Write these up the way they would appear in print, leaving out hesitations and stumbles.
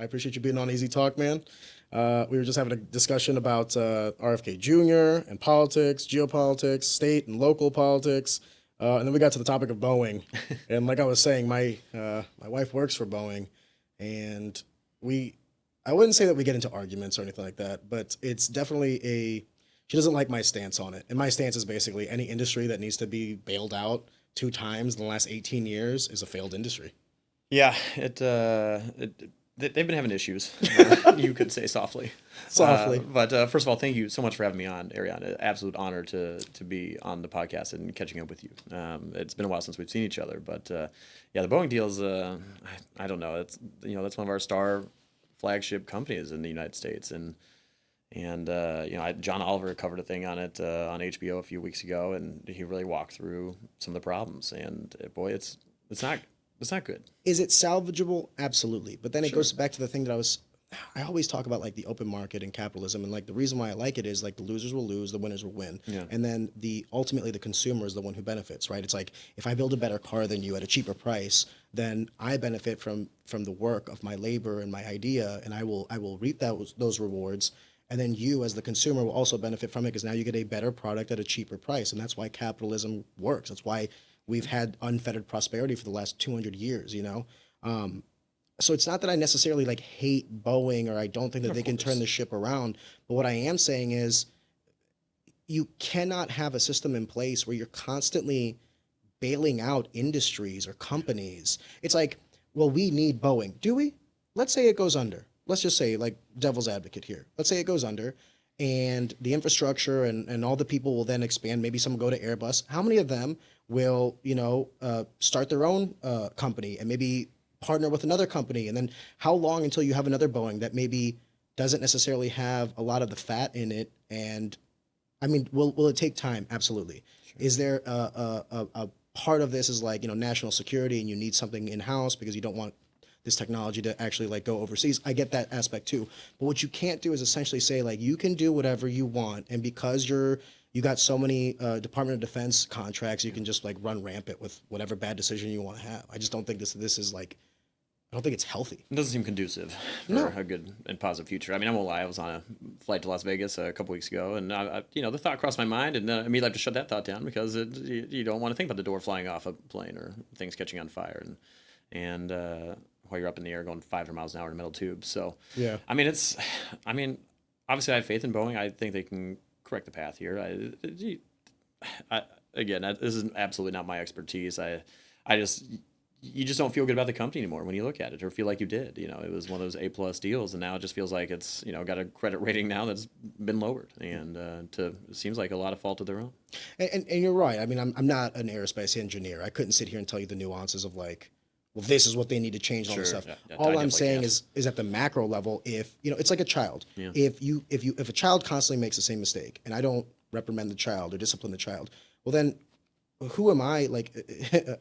appreciate you being on Easy Talk, man. We were just having a discussion about RFK Jr. and politics, geopolitics, state and local politics. And then we got to the topic of Boeing. And like I was saying, my wife works for Boeing, and I wouldn't say that we get into arguments or anything like that, but it's definitely she doesn't like my stance on it. And my stance is basically any industry that needs to be bailed out 2 times in the last 18 years is a failed industry. Yeah, they've been having issues. You could say softly. Softly. But first of all, thank you so much for having me on, Ariana. Absolute honor to be on the podcast and catching up with you. It's been a while since we've seen each other, but yeah, the Boeing deal is I don't know. It's that's one of our star flagship companies in the United States, and John Oliver covered a thing on it on HBO a few weeks ago, and he really walked through some of the problems. And boy, it's not good. Is it salvageable? Absolutely. But then it goes back to the thing that I always talk about, like the open market and capitalism, and like the reason why I like it is like the losers will lose, the winners will win. Yeah. And then ultimately the consumer is the one who benefits, right? It's like if I build a better car than you at a cheaper price, then I benefit from the work of my labor and my idea, and I will reap those rewards. And then you, as the consumer, will also benefit from it because now you get a better product at a cheaper price. And that's why capitalism works. That's why we've had unfettered prosperity for the last 200 years, So it's not that I necessarily like hate Boeing or I don't think that they can turn the ship around. But what I am saying is you cannot have a system in place where you're constantly bailing out industries or companies. It's like, well, we need Boeing. Do we? Let's say it goes under. Let's just say, like devil's advocate here. Let's say it goes under and the infrastructure and all the people will then expand. Maybe some will go to Airbus. How many of them will, start their own company and maybe partner with another company? And then how long until you have another Boeing that maybe doesn't necessarily have a lot of the fat in it? And I mean, will it take time? Absolutely. Sure. Is there a part of this is like, national security and you need something in-house because you don't want this technology to actually like go overseas? I get that aspect too. But what you can't do is essentially say like, you can do whatever you want. And because you got so many Department of Defense contracts, you can just like run rampant with whatever bad decision you want to have. I just don't think this is like, I don't think it's healthy. It doesn't seem conducive for a good and positive future. I mean, I won't lie. I was on a flight to Las Vegas a couple weeks ago, and the thought crossed my mind, and immediately I have to shut that thought down because you don't want to think about the door flying off a plane or things catching on fire, and while you're up in the air going 500 miles an hour in a metal tube. So yeah, I mean, obviously I have faith in Boeing. I think they can correct the path here. Again, this is absolutely not my expertise. You just don't feel good about the company anymore when you look at it or feel like you did. It was one of those A+ deals, and now it just feels like it's got a credit rating now that's been lowered, and it seems like a lot of fault of their own. And you're right. I mean, I'm not an aerospace engineer. I couldn't sit here and tell you the nuances of like, well, this is what they need to change and all this stuff. Yeah, all I'm saying is at the macro level, if it's like a child. Yeah. If a child constantly makes the same mistake, and I don't reprimand the child or discipline the child, well then who am I? Like,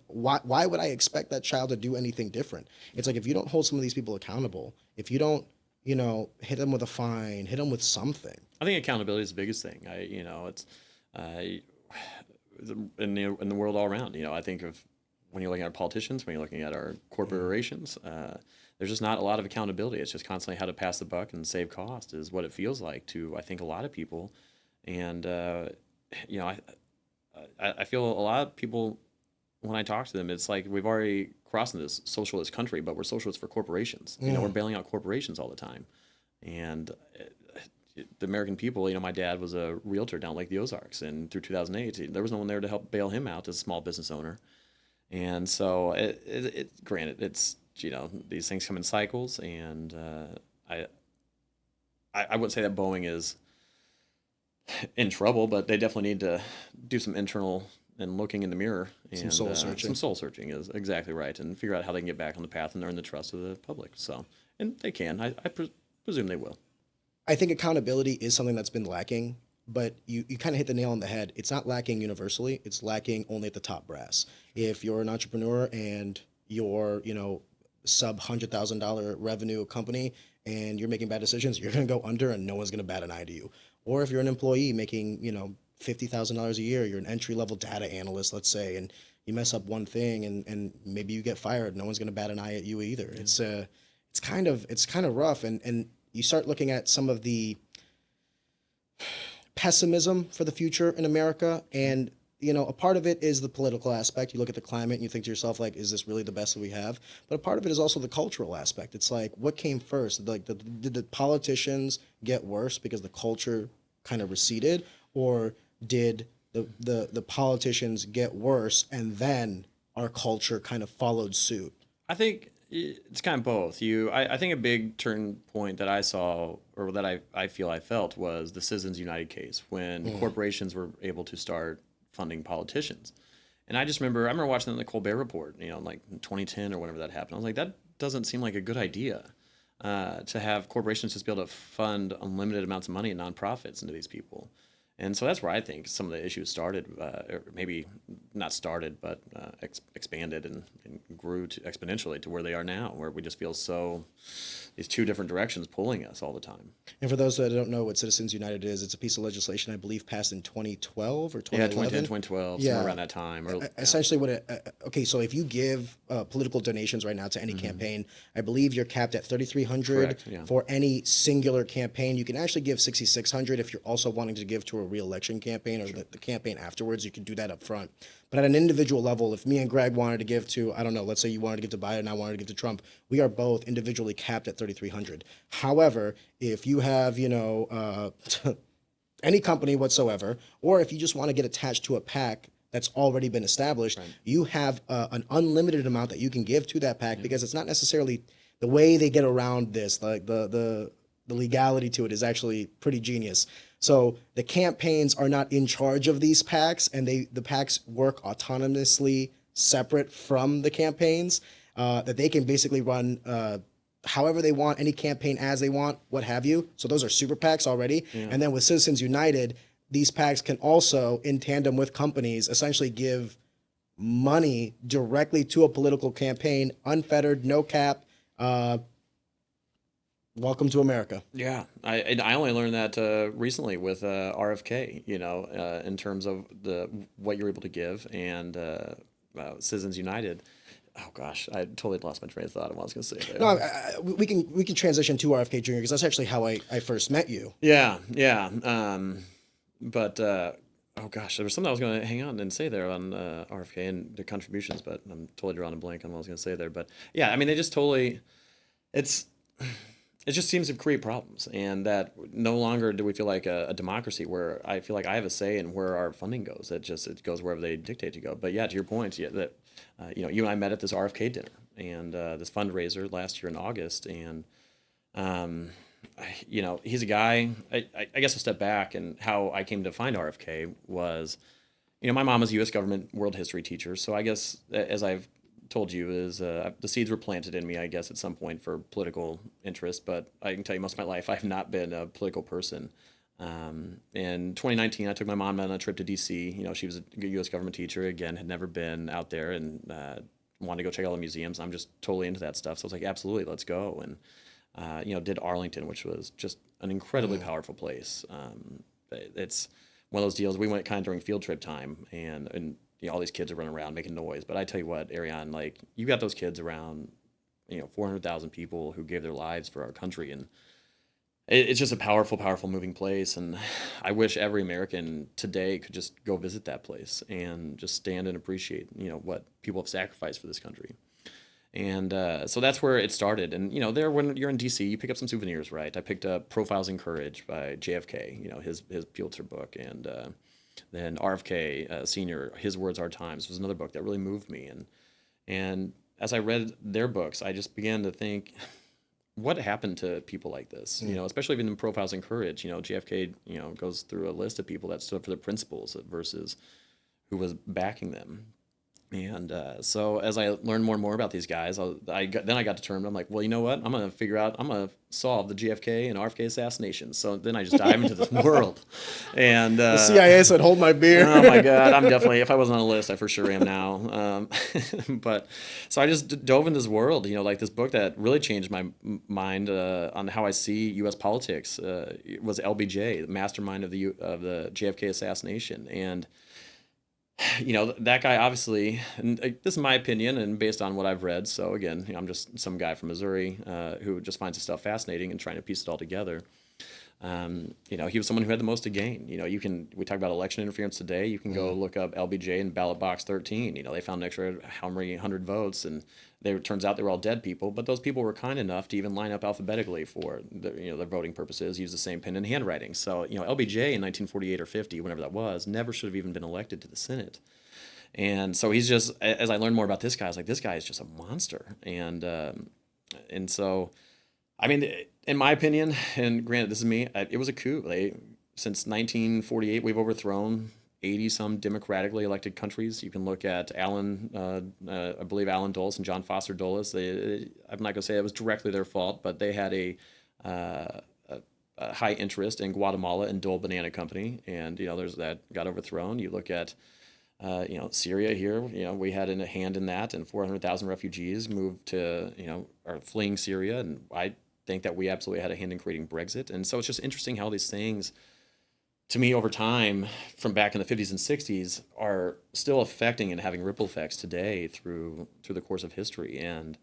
why would I expect that child to do anything different? It's like if you don't hold some of these people accountable, if you don't, hit them with a fine, hit them with something. I think accountability is the biggest thing. It's in the world all around. I think of when you're looking at our politicians, when you're looking at our corporations, there's just not a lot of accountability. It's just constantly how to pass the buck and save cost is what it feels like to, I think, a lot of people. And, I feel a lot of people, when I talk to them, it's like we've already crossed into this socialist country, but we're socialists for corporations. We're bailing out corporations all the time. And the American people, my dad was a realtor down Lake the Ozarks, and through 2008, there was no one there to help bail him out as a small business owner. And so, granted, it's these things come in cycles, and I wouldn't say that Boeing is in trouble, but they definitely need to do some internal and looking in the mirror. And, some soul searching. Some soul searching is exactly right, and figure out how they can get back on the path and earn the trust of the public. So, and they can. I presume they will. I think accountability is something that's been lacking. But you kind of hit the nail on the head. It's not lacking universally. It's lacking only at the top brass. If you're an entrepreneur and you're, sub $100,000 revenue company and you're making bad decisions, you're going to go under and no one's going to bat an eye to you. Or if you're an employee making, $50,000 a year, you're an entry-level data analyst, let's say, and you mess up one thing and maybe you get fired, no one's going to bat an eye at you either. Yeah. It's it's kind of rough, and you start looking at some of the pessimism for the future in America. And, a part of it is the political aspect. You look at the climate and you think to yourself, like, is this really the best that we have? But a part of it is also the cultural aspect. It's like, what came first? Like, did the politicians get worse because the culture kind of receded? Or did the politicians get worse and then our culture kind of followed suit? I think it's kind of both. I think a big turn point that I saw, or that I feel I felt, was the Citizens United case when corporations were able to start funding politicians. And I remember watching the Colbert Report, in like 2010 or whenever that happened. I was like, that doesn't seem like a good idea, to have corporations just be able to fund unlimited amounts of money and nonprofits into these people. And so that's where I think some of the issues started, or maybe not started, but expanded and grew exponentially to where they are now, where we just feel these two different directions pulling us all the time. And for those that don't know what Citizens United is, it's a piece of legislation I believe passed in 2012 or Yeah, 2011. 2012, Yeah. somewhere around that time. Essentially, so if you give political donations right now to any campaign, I believe you're capped at 3,300 Correct, yeah. for any singular campaign. You can actually give 6,600 if you're also wanting to give to a re-election campaign or the campaign afterwards. You can do that up front. But at an individual level, if me and Greg wanted to give to, I don't know, let's say you wanted to give to Biden and I wanted to give to Trump, we are both individually capped at 3,300. However, if you have, any company whatsoever, or if you just want to get attached to a PAC that's already been established, you have an unlimited amount that you can give to that PAC, because it's not necessarily the way they get around this. Like the legality to it is actually pretty genius. So the campaigns are not in charge of these PACs, and the PACs work autonomously, separate from the campaigns, that they can basically run however they want, any campaign as they want, what have you. So those are super PACs already. Yeah. And then with Citizens United, these PACs can also, in tandem with companies, essentially give money directly to a political campaign, unfettered, no cap. Welcome to America. Yeah, I only learned that recently with RFK. In terms of what you're able to give, and Citizens United. Oh gosh, I totally lost my train of thought on what I was going to say there. No, we can transition to RFK Jr. because that's actually how I first met you. Yeah. But oh gosh, there was something I was going to hang on and say there on RFK and the contributions, but I'm totally drawing a blank on what I was going to say there. But yeah, I mean, they just totally, it just seems to create problems, and that no longer do we feel like a democracy where I feel like I have a say in where our funding goes. It goes wherever they dictate to go. But yeah, to your point, that you and I met at this RFK dinner and this fundraiser last year in August, and he's a guy. I guess I'll step back, and how I came to find RFK was, my mom was a U.S. government world history teacher, so I guess as I've told you is the seeds were planted in me, I guess, at some point for political interest, but I can tell you most of my life I've not been a political person. In 2019, I took my mom on a trip to D.C. She was a U.S. government teacher, again, had never been out there, and wanted to go check out all the museums. I'm just totally into that stuff, so I was like, absolutely, let's go. And did Arlington, which was just an incredibly powerful place. It's one of those deals. We went kind of during field trip time, and all these kids are running around making noise. But I tell you what, Ariane, like, you got those kids around, 400,000 people who gave their lives for our country. And it's just a powerful, powerful moving place. And I wish every American today could just go visit that place and just stand and appreciate, what people have sacrificed for this country. And so that's where it started. And, there, when you're in D.C., you pick up some souvenirs, right? I picked up Profiles in Courage by JFK, his Pulitzer book. And then RFK Sr., His Words, Our Times, was another book that really moved me. And as I read their books, I just began to think, what happened to people like this? Especially even in Profiles in Courage, JFK, goes through a list of people that stood for their principles versus who was backing them. And so as I learned more and more about these guys, then I got determined. I'm like, well, you know what? I'm going to solve the JFK and RFK assassinations. So then I just dive into this world. And the CIA said, hold my beer. Oh my God. I'm definitely, if I wasn't on the list, I for sure am now. But so I just dove into this world, like this book that really changed my mind on how I see U.S. politics. It was LBJ, the mastermind of the JFK assassination. And that guy obviously, and this is my opinion and based on what I've read. So again, I'm just some guy from Missouri who just finds this stuff fascinating and trying to piece it all together. He was someone who had the most to gain. We talk about election interference today. You can go look up LBJ and ballot box 13. They found an extra how many hundred votes, and it turns out they were all dead people. But those people were kind enough to even line up alphabetically for their voting purposes, use the same pen and handwriting. So LBJ in 1948 or 50, whenever that was, never should have even been elected to the Senate. And so he's just, as I learned more about this guy, I was like, this guy is just a monster. And so. I mean, in my opinion, and granted, this is me, it was a coup. Since 1948, we've overthrown 80-some democratically elected countries. You can look at I believe Alan Dulles and John Foster Dulles. I'm not going to say it was directly their fault, but they had a high interest in Guatemala and Dole Banana Company, and there's that got overthrown. You look at Syria here, we had a hand in that, and 400,000 refugees moved to, are fleeing Syria, and I think that we absolutely had a hand in creating Brexit. And so it's just interesting how these things, to me, over time, from back in the 50s and 60s, are still affecting and having ripple effects today through the course of history. And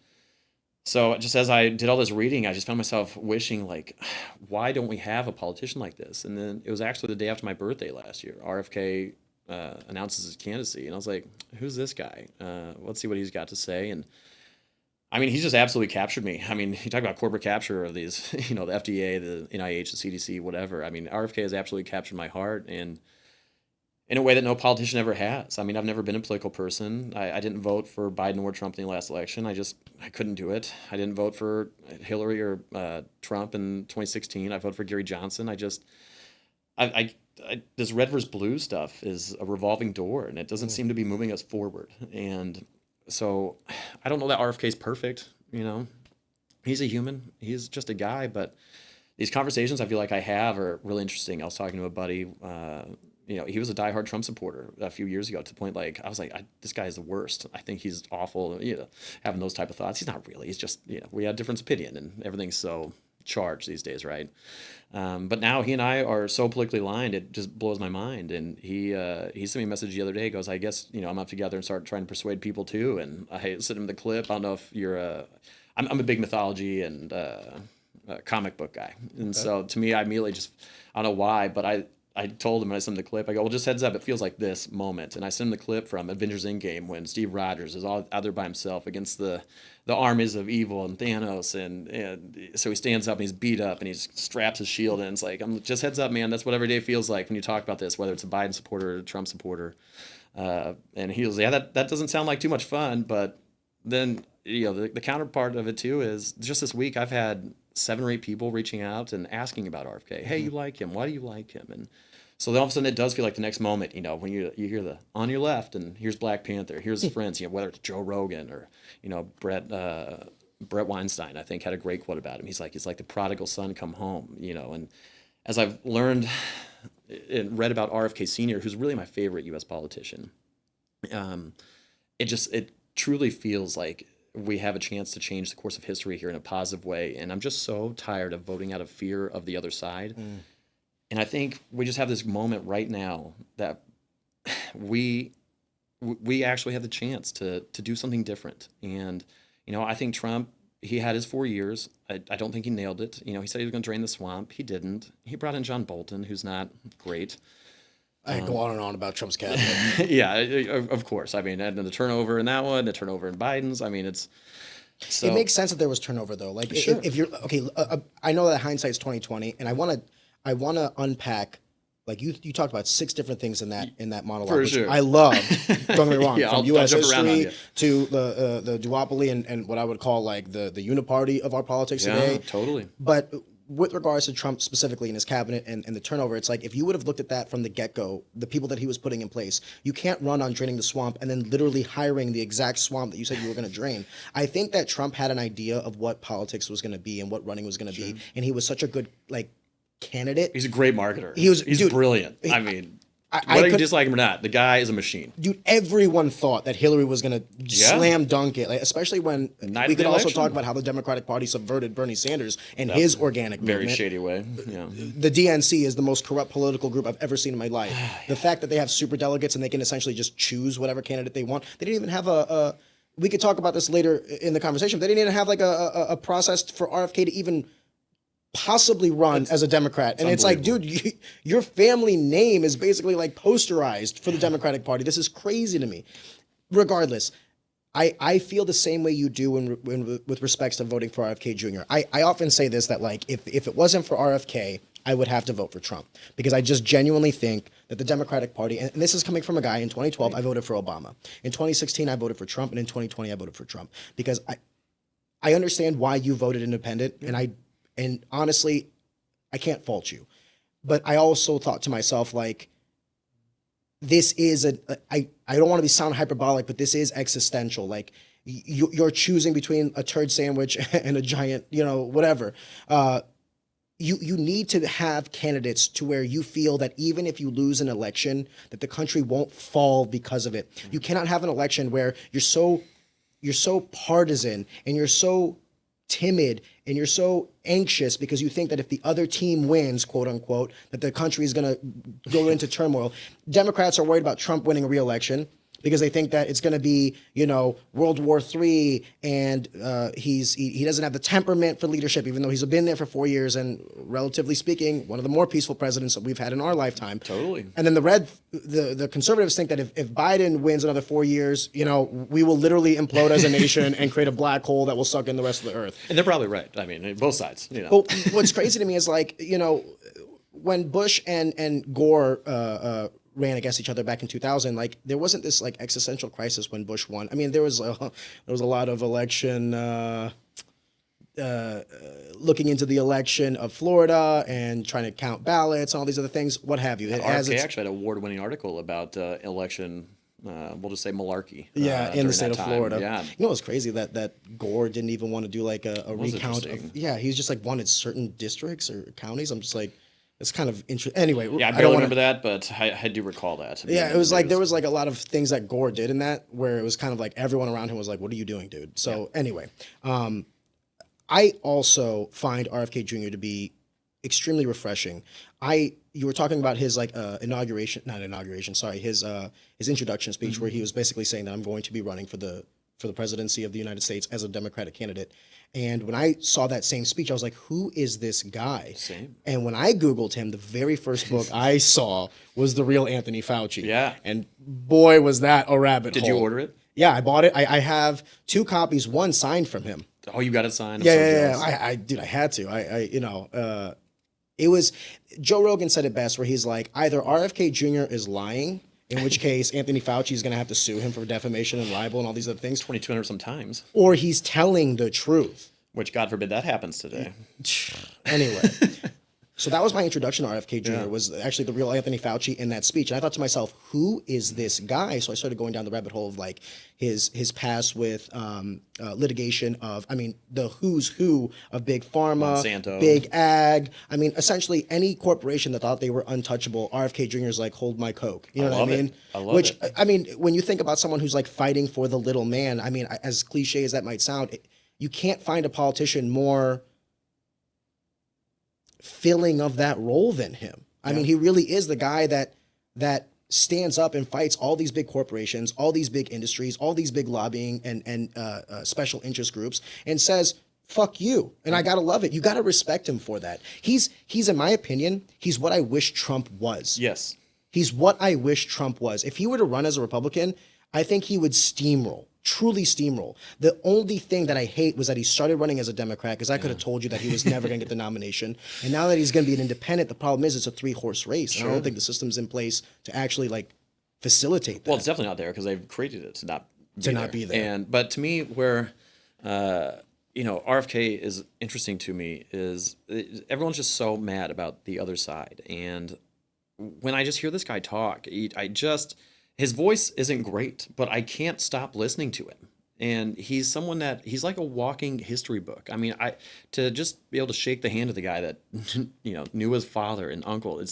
so just as I did all this reading, I just found myself wishing, like, why don't we have a politician like this? And then it was actually the day after my birthday last year. RFK announces his candidacy, and I was like, who's this guy? Let's see what he's got to say. And I mean, he's just absolutely captured me. I mean, you talk about corporate capture of these, the FDA, the NIH, the CDC, whatever. I mean, RFK has absolutely captured my heart, and in a way that no politician ever has. I mean, I've never been a political person. I didn't vote for Biden or Trump in the last election. I couldn't do it. I didn't vote for Hillary or Trump in 2016. I voted for Gary Johnson. This red versus blue stuff is a revolving door, and it doesn't seem to be moving us forward. And so I don't know that RFK's perfect. He's a human. He's just a guy. But these conversations I feel like I have are really interesting. I was talking to a buddy. He was a diehard Trump supporter a few years ago, to the point I was like, this guy is the worst. I think he's awful. Having those type of thoughts. He's not really. He's just we had difference of opinion, and everything's so charged these days, right? But now he and I are so politically aligned, it just blows my mind. And he sent me a message the other day. He goes, I guess I'm up together and start trying to persuade people too. And I sent him the clip. I don't know if I'm a big mythology and comic book guy, and so to me, I immediately I don't know why, but I told him when I sent him the clip, I go, well, just heads up, it feels like this moment. And I sent him the clip from Avengers Endgame when Steve Rogers is all out there by himself against the armies of evil and Thanos. And so he stands up and he's beat up and he straps his shield. And it's like, just heads up, man. That's what every day feels like when you talk about this, whether it's a Biden supporter or a Trump supporter. And he was, yeah, that doesn't sound like too much fun. But then, the counterpart of it too is just this week I've had 7 or 8 people reaching out and asking about RFK. Hey, you like him? Why do you like him? And so then all of a sudden it does feel like the next moment, when you hear the on your left and here's Black Panther, here's his friends, whether it's Joe Rogan or, Brett Weinstein, I think, had a great quote about him. He's like the prodigal son come home, and as I've learned and read about RFK Sr., who's really my favorite U.S. politician, it truly feels like we have a chance to change the course of history here in a positive way. And I'm just so tired of voting out of fear of the other side. And I think we just have this moment right now that we actually have the chance to do something different. And, I think Trump, he had his 4 years. I don't think he nailed it. He said he was going to drain the swamp. He didn't. He brought in John Bolton, who's not great. I go on and on about Trump's cabinet. Yeah, of course. I mean, and the turnover in that one, the turnover in Biden's. I mean, it's so. It makes sense that there was turnover, though. Like, Sure. if you're okay, I know that hindsight's 20/20, and I want to unpack. Like you talked about 6 different things in that monologue, For which sure. I love. Don't get me wrong. Yeah, from I'll U.S. jump around on history to the duopoly and what I would call like the uniparty of our politics today. Totally. But with regards to Trump specifically in his cabinet and the turnover, it's like if you would have looked at that from the get-go, the people that he was putting in place, you can't run on draining the swamp and then literally hiring the exact swamp that you said you were going to drain. I think that Trump had an idea of what politics was going to be and what running was going to be, and he was such a good candidate. He's a great marketer. He's brilliant. Whether you dislike him or not, the guy is a machine. Dude, everyone thought that Hillary was going to Yeah. slam dunk it, like, especially when Night we of the could also election. talk about how the Democratic Party subverted Bernie Sanders and his organic Very movement. shady way. Yeah. The DNC is the most corrupt political group I've ever seen in my life. The fact that they have super delegates and they can essentially just choose whatever candidate they want. They didn't even have a we could talk about this later in the conversation. They didn't even have like a process for RFK to even possibly run as a Democrat. And it's like, dude, your family name is basically like posterized for the Democratic Party. This is crazy to me. Regardless, I feel the same way you do with respects to voting for RFK Jr. I often say this, that like if it wasn't for RFK, I would have to vote for Trump, because I just genuinely think that the Democratic Party, and this is coming from a guy, in 2012, I voted for Obama. In 2016, I voted for Trump. And in 2020, I voted for Trump, because I understand why you voted independent. And honestly, I can't fault you. But I also thought to myself, like, this is I don't want to sound hyperbolic, but this is existential. Like, you're choosing between a turd sandwich and a giant, whatever. You need to have candidates to where you feel that even if you lose an election, that the country won't fall because of it. You cannot have an election where you're so partisan and you're so timid and you're so anxious because you think that if the other team wins, quote unquote, that the country is going to go into turmoil. Democrats are worried about Trump winning a re-election because they think that it's going to be, World War III, and he doesn't have the temperament for leadership, even though he's been there for 4 years and, relatively speaking, one of the more peaceful presidents that we've had in our lifetime. Totally. And then the conservatives think that if Biden wins another 4 years, we will literally implode as a nation and create a black hole that will suck in the rest of the earth. And they're probably right. I mean, both sides. But what's crazy to me is, like, when Bush and Gore ran against each other back in 2000, like, there wasn't this like existential crisis when Bush won. I mean, there was a lot of election looking into the election of Florida and trying to count ballots and all these other things, what have you. RFK actually had an award-winning article about election. We'll just say malarkey. In the state of Florida. Yeah. What's crazy that Gore didn't even want to do like a recount of. Yeah, he's just like wanted certain districts or counties. I'm just like, it's kind of interesting. Anyway, yeah, I barely remember that, but I do recall that. Yeah, it was like there was like a lot of things that Gore did in that where it was kind of like everyone around him was like, "What are you doing, dude?" So anyway, I also find RFK Jr. to be extremely refreshing. You were talking about his like his introduction speech, where he was basically saying that I'm going to be running for the presidency of the United States as a Democratic candidate. And when I saw that same speech, I was like, who is this guy? Same. And when I Googled him, the very first book I saw was The Real Anthony Fauci. Yeah. And boy, was that a rabbit hole. Did you order it? Yeah, I bought it. I have 2 copies, one signed from him. Oh, you got it signed? Yeah. I had to. It was, Joe Rogan said it best, where he's like, either RFK Jr. is lying, in which case Anthony Fauci is going to have to sue him for defamation and libel and all these other things, 2,200 sometimes. or he's telling the truth. Which, God forbid, that happens today. Anyway, so that was my introduction to RFK Jr. was actually the real Anthony Fauci in that speech. And I thought to myself, who is this guy? So I started going down the rabbit hole of like his past with litigation of, the who's who of Big Pharma, Monsanto. Big Ag. Essentially any corporation that thought they were untouchable, RFK Jr. is like, hold my Coke. You know what I mean? I love it. When you think about someone who's like fighting for the little man, as cliche as that might sound, you can't find a politician more filling of that role than him. He really is the guy that stands up and fights all these big corporations, all these big industries, all these big lobbying and special interest groups, and says, fuck you. And I gotta love it. You gotta respect him for that. He's in my opinion, he's what I wish Trump was. Yes. He's what I wish Trump was. If he were to run as a Republican, I think he would steamroll. Truly steamroll. The only thing that I hate was that he started running as a Democrat, because I could have told you that he was never going to get the nomination. And now that he's going to be an independent, the problem is it's a 3-horse race. And I don't think the system's in place to actually like facilitate that. Well, it's definitely not there because they've created it to not be there. But to me, where RFK is interesting to me is everyone's just so mad about the other side. And when I just hear this guy talk, his voice isn't great, but I can't stop listening to him. And he's someone that he's like a walking history book. To just be able to shake the hand of the guy that knew his father and uncle.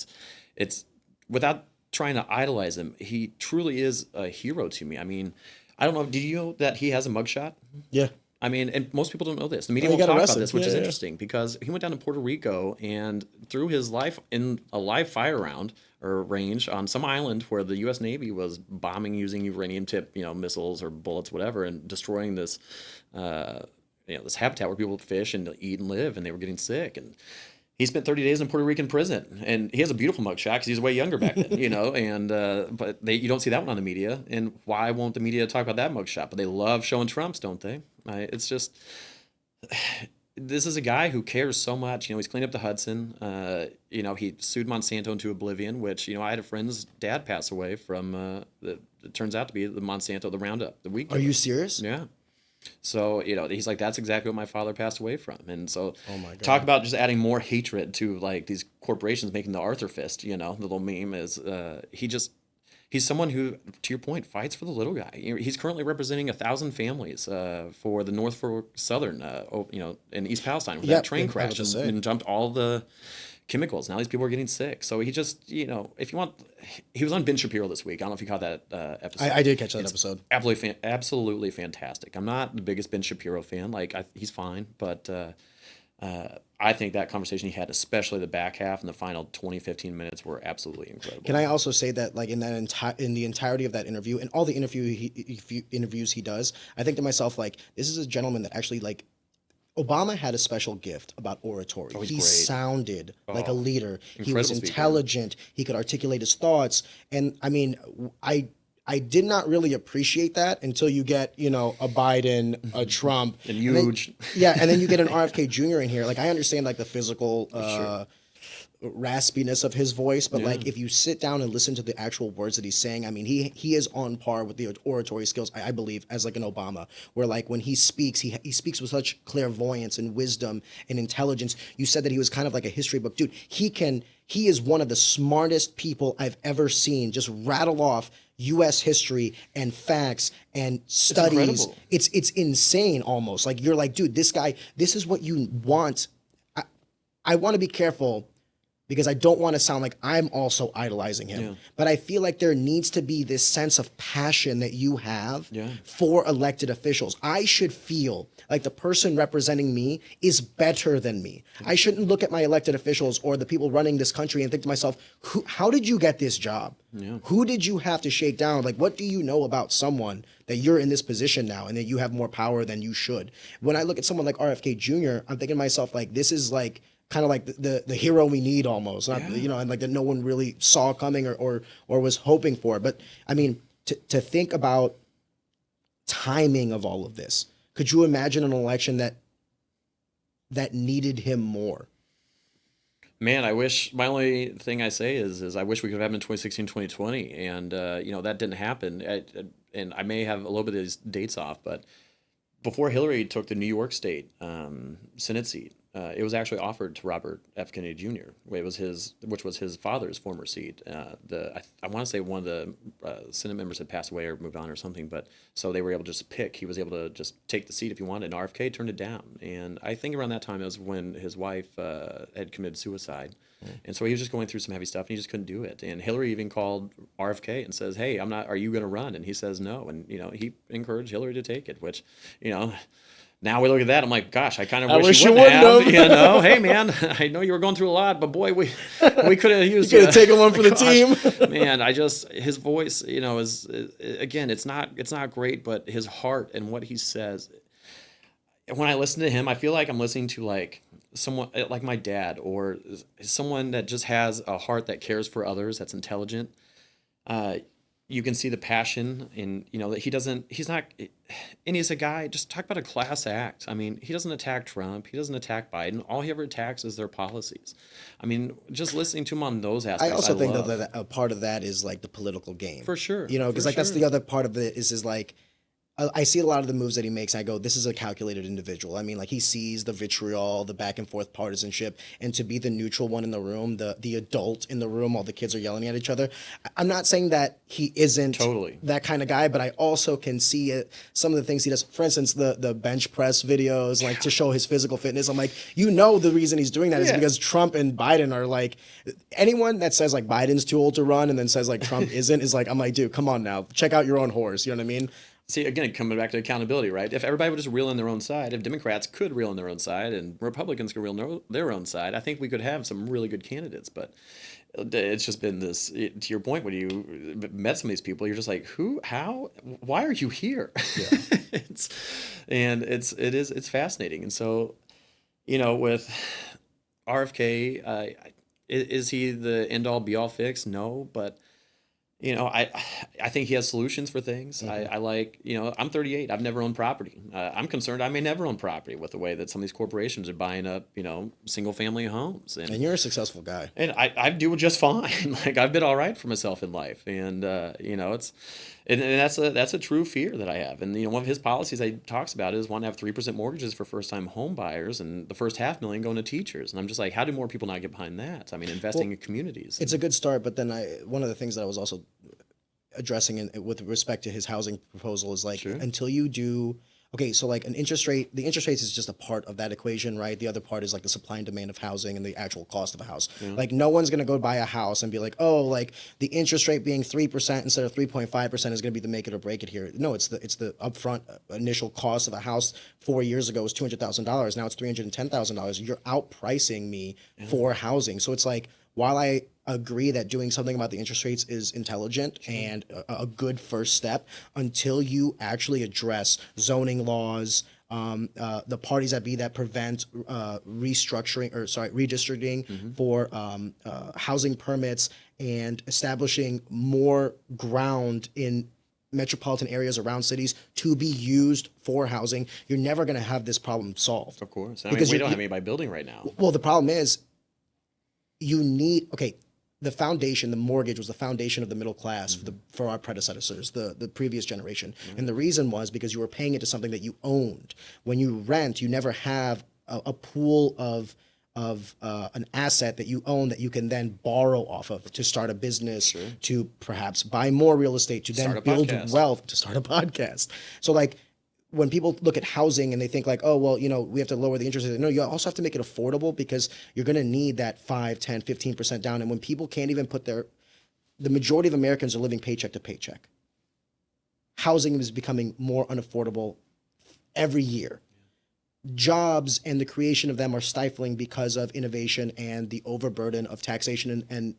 It's without trying to idolize him. He truly is a hero to me. I mean, I don't know. Did you know that he has a mugshot? Yeah. I mean, and most people don't know this. The media Oh, he won't got talk about arrested. this, which Yeah, is yeah. interesting because he went down to Puerto Rico and threw his life in a live fire round or range on some island where the U.S. Navy was bombing using uranium-tipped, missiles or bullets, whatever, and destroying this, this habitat where people fish and eat and live, and they were getting sick. And he spent 30 days in Puerto Rican prison, and he has a beautiful mugshot because he was way younger back then, And but you don't see that one on the media, and why won't the media talk about that mugshot? But they love showing Trump's, don't they? It's just this is a guy who cares so much. He's cleaned up the Hudson. He sued Monsanto into oblivion, which I had a friend's dad pass away from. It turns out to be the Monsanto, the Roundup, the weed Are killer. you serious? Yeah. So, he's like, that's exactly what my father passed away from. And so, Oh my God. talk about just adding more hatred to like these corporations making the Arthur fist, the little meme is, he's someone who, to your point, fights for the little guy. He's currently representing 1,000 families for the Norfolk Southern, in East Palestine, where that train yeah, I was crashed gonna say. and dumped all the chemicals. Now these people are getting sick. So he just, if you want, he was on Ben Shapiro this week. I don't know if you caught that episode. I did catch that episode. Absolutely fantastic. I'm not the biggest Ben Shapiro fan. He's fine, but I think that conversation he had, especially the back half and the final 20, 15 minutes, were absolutely incredible. Can I also say that, like, in the entirety of that interview and all the interviews he does, I think to myself, like, this is a gentleman that actually, like, Obama had a special gift about oratory. He's He great. sounded like a leader. He was Incredible speaker. intelligent. He could articulate his thoughts. And I mean, I did not really appreciate that until you get, a Biden, a Trump. And then- huge. yeah, and then you get an RFK Jr. in here. Like, I understand, like, the physical raspiness of his voice, but like, if you sit down and listen to the actual words that he's saying, I mean, he is on par with the oratory skills, I believe, as like an Obama, where like when he speaks, he speaks with such clairvoyance and wisdom and intelligence. You said that he was kind of like a history book dude. He is one of the smartest people I've ever seen just rattle off U.S. history and facts and studies. incredible. It's insane almost. Like, you're like, dude, this guy, this is what you want. I want to be careful because I don't want to sound like I'm also idolizing him. Yeah. But I feel like there needs to be this sense of passion that you have Yeah. for elected officials. I should feel like the person representing me is better than me. I shouldn't look at my elected officials or the people running this country and think to myself, how did you get this job? Yeah. Who did you have to shake down? Like, what do you know about someone that you're in this position now and that you have more power than you should? When I look at someone like RFK Jr., I'm thinking to myself, like, this is like kind of like the hero we need almost, not, and like that no one really saw coming or was hoping for. But I mean, to think about timing of all of this, could you imagine an election that needed him more? Man, I wish, my only thing I say is I wish we could have happened in 2016, 2020. And, that didn't happen. And I may have a little bit of these dates off, but before Hillary took the New York State Senate seat, it was actually offered to Robert F. Kennedy Jr., which was his father's former seat. I want to say one of the Senate members had passed away or moved on or something, but so they were able to just pick. He was able to just take the seat if he wanted, and RFK turned it down. And I think around that time it was when his wife had committed suicide. And so he was just going through some heavy stuff, and he just couldn't do it. And Hillary even called RFK and says, "Hey, are you going to run?" And he says no. And he encouraged Hillary to take it, which now we look at that, I'm like, gosh, I kind of wish you wouldn't have. Hey, man, I know you were going through a lot, but boy, we could have used. You could have taken one for the team. Man, his voice, is again, it's not great, but his heart and what he says. When I listen to him, I feel like I'm listening to like someone like my dad or someone that just has a heart that cares for others, that's intelligent. You can see the passion in, that he's not, and he's a guy, just talk about a class act. I mean, he doesn't attack Trump. He doesn't attack Biden. All he ever attacks is their policies. I mean, just listening to him on those aspects. I also think love. that a part of that is like the political game. For sure. Because like that's the other part of it is like, I see a lot of the moves that he makes. And I go, this is a calculated individual. I mean, like he sees the vitriol, the back and forth partisanship, and to be the neutral one in the room, the adult in the room while the kids are yelling at each other. I'm not saying that he isn't Totally. that kind of guy, but I also can see it, some of the things he does. For instance, the bench press videos, like to show his physical fitness. I'm like, the reason he's doing that is Yeah. because Trump and Biden are like, anyone that says like Biden's too old to run and then says like Trump isn't is like, I'm like, dude, come on now, check out your own horse. You know what I mean? See, again, coming back to accountability, right? If everybody would just reel in their own side, if Democrats could reel in their own side and Republicans could reel in their own side, I think we could have some really good candidates. But it's just been this, to your point, when you met some of these people, you're just like, who, how, why are you here? Yeah. It's fascinating. And so, with RFK, is he the end all be all fix? No, but I think he has solutions for things. I like, I'm 38. I've never owned property. I'm concerned I may never own property with the way that some of these corporations are buying up, single family homes. And you're a successful guy. And I do just fine. Like I've been all right for myself in life. And, and that's a true fear that I have. And, one of his policies that he talks about is want to have 3% mortgages for first time home buyers and the first $500,000 going to teachers. And I'm just like, how do more people not get behind that? I mean, investing in communities. It's a good start, but then one of the things that I was also addressing with respect to his housing proposal is like, Sure. until you do, okay, so like the interest rates is just a part of that equation, right? The other part is like the supply and demand of housing and the actual cost of a house. Like no one's going to go buy a house and be like, oh, like the interest rate being 3% instead of 3.5% is going to be the make it or break it here. No, it's the upfront initial cost of a house 4 years ago was $200,000. Now it's $310,000. You're outpricing me for housing. So it's like, while I agree that doing something about the interest rates is intelligent and a good first step, until you actually address zoning laws, the parties that prevent redistricting for housing permits, and establishing more ground in metropolitan areas around cities to be used for housing, you're never going to have this problem solved. Of course. Because we don't have anybody building right now. Well, the problem is the foundation, the mortgage was the foundation of the middle class for our predecessors, the previous generation. And the reason was because you were paying into something that you owned. When you rent, you never have a pool of an asset that you own that you can then borrow off of to start a business, to perhaps buy more real estate, to then build wealth, to start a podcast. So like, when people look at housing and they think like, oh, well, we have to lower the interest rate. No, you also have to make it affordable, because you're going to need that 5, 10, 15% down. And when people can't even put the majority of Americans are living paycheck to paycheck. Housing is becoming more unaffordable every year. Jobs and the creation of them are stifling because of innovation and the overburden of taxation and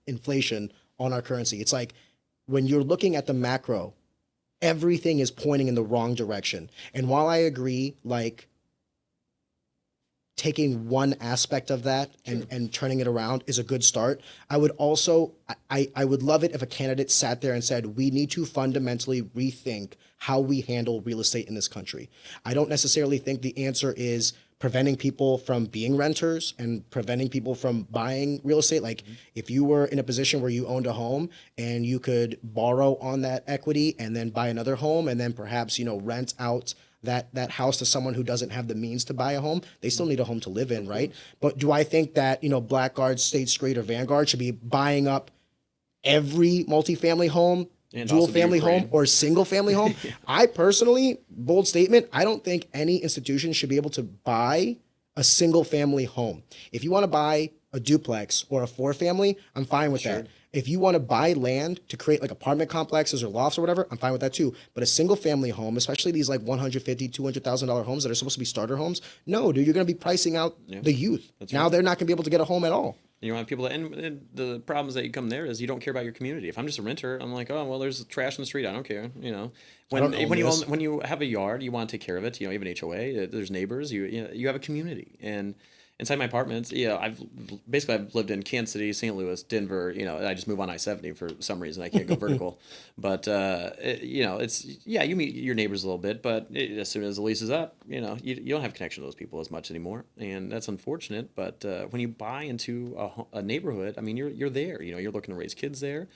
inflation on our currency. It's like, when you're looking at the macro, everything is pointing in the wrong direction. And while I agree, like, taking one aspect of that and turning it around is a good start, I would also, I would love it if a candidate sat there and said, we need to fundamentally rethink how we handle real estate in this country. I don't necessarily think the answer is preventing people from being renters and preventing people from buying real estate. Like if you were in a position where you owned a home and you could borrow on that equity and then buy another home and then perhaps, rent out that house to someone who doesn't have the means to buy a home, they still need a home to live in, right? But do I think that, Blackguard, State Street, or Vanguard should be buying up every multifamily home, And dual also the family Ukraine. home, or single family home? I personally, bold statement, I don't think any institution should be able to buy a single family home. If you want to buy a duplex or a 4-family, I'm fine with that. If you want to buy land to create like apartment complexes or lofts or whatever, I'm fine with that too. But a single family home, especially these like $150,000, $200,000 homes that are supposed to be starter homes, no, dude, you're going to be pricing out the youth. Now they're not going to be able to get a home at all. You want people and the problems that you come there is you don't care about your community. If I'm just a renter, I'm like, oh well, there's trash in the street. I don't care. When you have a yard, you want to take care of it. You have an HOA. There's neighbors. You have a community. And inside my apartments, I've lived in Kansas City, St. Louis, Denver. I just move on I-70 for some reason. I can't go vertical. But you meet your neighbors a little bit, but as soon as the lease is up, you don't have connection to those people as much anymore, and that's unfortunate. But when you buy into a neighborhood, I mean, you're there. You're looking to raise kids there.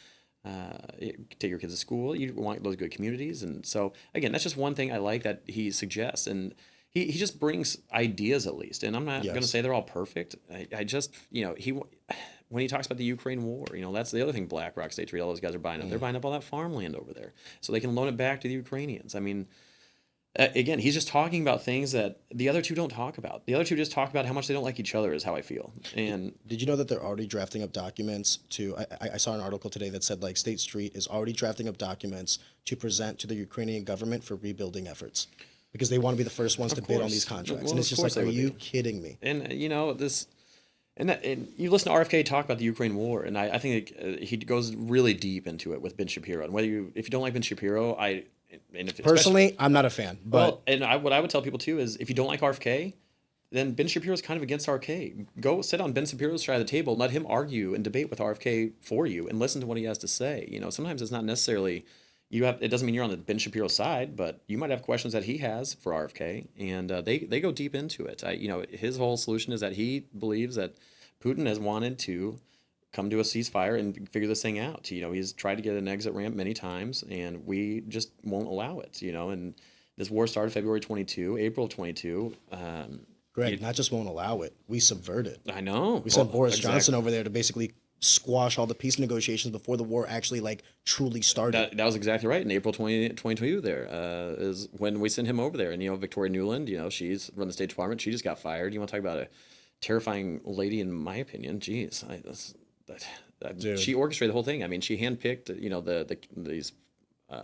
take your kids to school. You want those good communities. And so, again, that's just one thing I like that he suggests. And he just brings ideas at least. And I'm not going to Yes. say they're all perfect. I just, when he talks about the Ukraine war, that's the other thing BlackRock, State Street, all those guys are buying up. They're buying up all that farmland over there so they can loan it back to the Ukrainians. I mean, again, he's just talking about things that the other two don't talk about. The other two just talk about how much they don't like each other, is how I feel. And Did you know that they're already drafting up documents to? I saw an article today that said like State Street is already drafting up documents to present to the Ukrainian government for rebuilding efforts because they want to be the first ones to bid on these contracts. Well, And it's of just course like, they are would you be. kidding me? And this, and you listen to RFK talk about the Ukraine war, and I think he goes really deep into it with Ben Shapiro. And if you don't like Ben Shapiro, and if Personally, I'm not a fan, but well, and what I would tell people too is if you don't like RFK, then Ben Shapiro's kind of against RFK. Go sit on Ben Shapiro's side of the table and let him argue and debate with RFK for you, and listen to what he has to say. Sometimes it's not necessarily it doesn't mean you're on the Ben Shapiro side, but you might have questions that he has for RFK, and they go deep into it. His whole solution is that he believes that Putin has wanted to come to a ceasefire and figure this thing out. He's tried to get an exit ramp many times, and we just won't allow it. And this war started February 22, April 22. Greg, not just won't allow it, we subvert it. I know. We sent Boris Johnson over there to basically squash all the peace negotiations before the war actually truly started. That was exactly right. In April 2022 there is when we sent him over there. And, Victoria Nuland, she's run the State Department. She just got fired. You want to talk about a terrifying lady, in my opinion. Jeez. She orchestrated the whole thing. I mean, she handpicked, these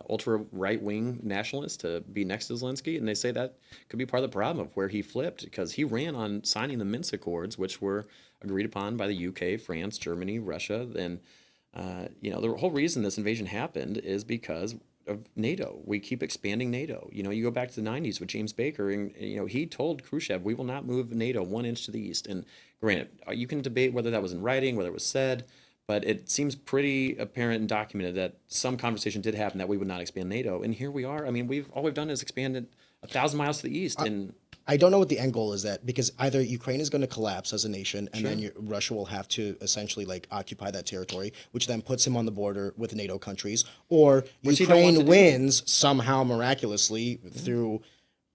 ultra right wing nationalists to be next to Zelensky, and they say that could be part of the problem of where he flipped, because he ran on signing the Minsk Accords, which were agreed upon by the UK, France, Germany, Russia. And the whole reason this invasion happened is because of NATO. We keep expanding NATO. You go back to the 90s with James Baker, and he told Khrushchev, we will not move NATO 1 inch to the east. And granted, you can debate whether that was in writing, whether it was said, but it seems pretty apparent and documented that some conversation did happen that we would not expand NATO. And here we are. I mean, all we've done is expanded 1,000 miles to the east. And I don't know what the end goal is, because either Ukraine is going to collapse as a nation, and then Russia will have to essentially occupy that territory, which then puts him on the border with NATO countries, or Ukraine wins somehow miraculously through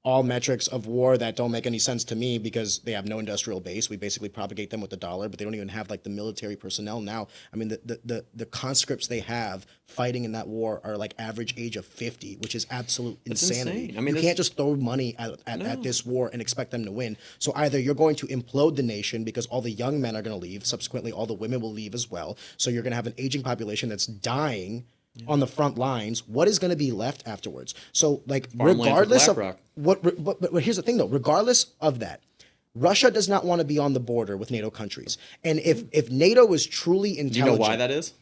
all metrics of war that don't make any sense to me, because they have no industrial base. We basically propagate them with the dollar, but they don't even have the military personnel now. I mean, the conscripts they have fighting in that war are average age of 50, which is absolute insanity. Insane. I mean, you can't just throw money at this war and expect them to win. So either you're going to implode the nation because all the young men are going to leave, subsequently all the women will leave as well. So you're going to have an aging population that's dying on the front lines. What is going to be left afterwards? So regardless of but here's the thing though, regardless of that, Russia does not want to be on the border with NATO countries. And if NATO is truly intelligent, you know why that is?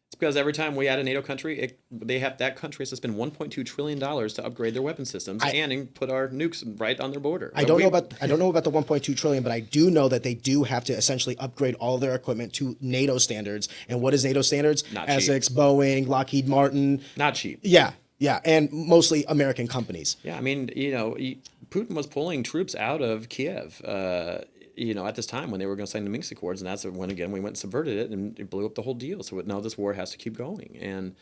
It's because every time we add a NATO country, that country has to spend $1.2 trillion to upgrade their weapon systems and put our nukes right on their border. I don't know about the 1.2 trillion, but I do know that they do have to essentially upgrade all their equipment to NATO standards. And what is NATO standards? Not Essex, cheap. Boeing, Lockheed Martin. Not cheap. Yeah, and mostly American companies. Yeah, I mean, Putin was pulling troops out of Kiev. At this time when they were going to sign the Minsk Accords, and that's when again we went and subverted it, and it blew up the whole deal. So now this war has to keep going, and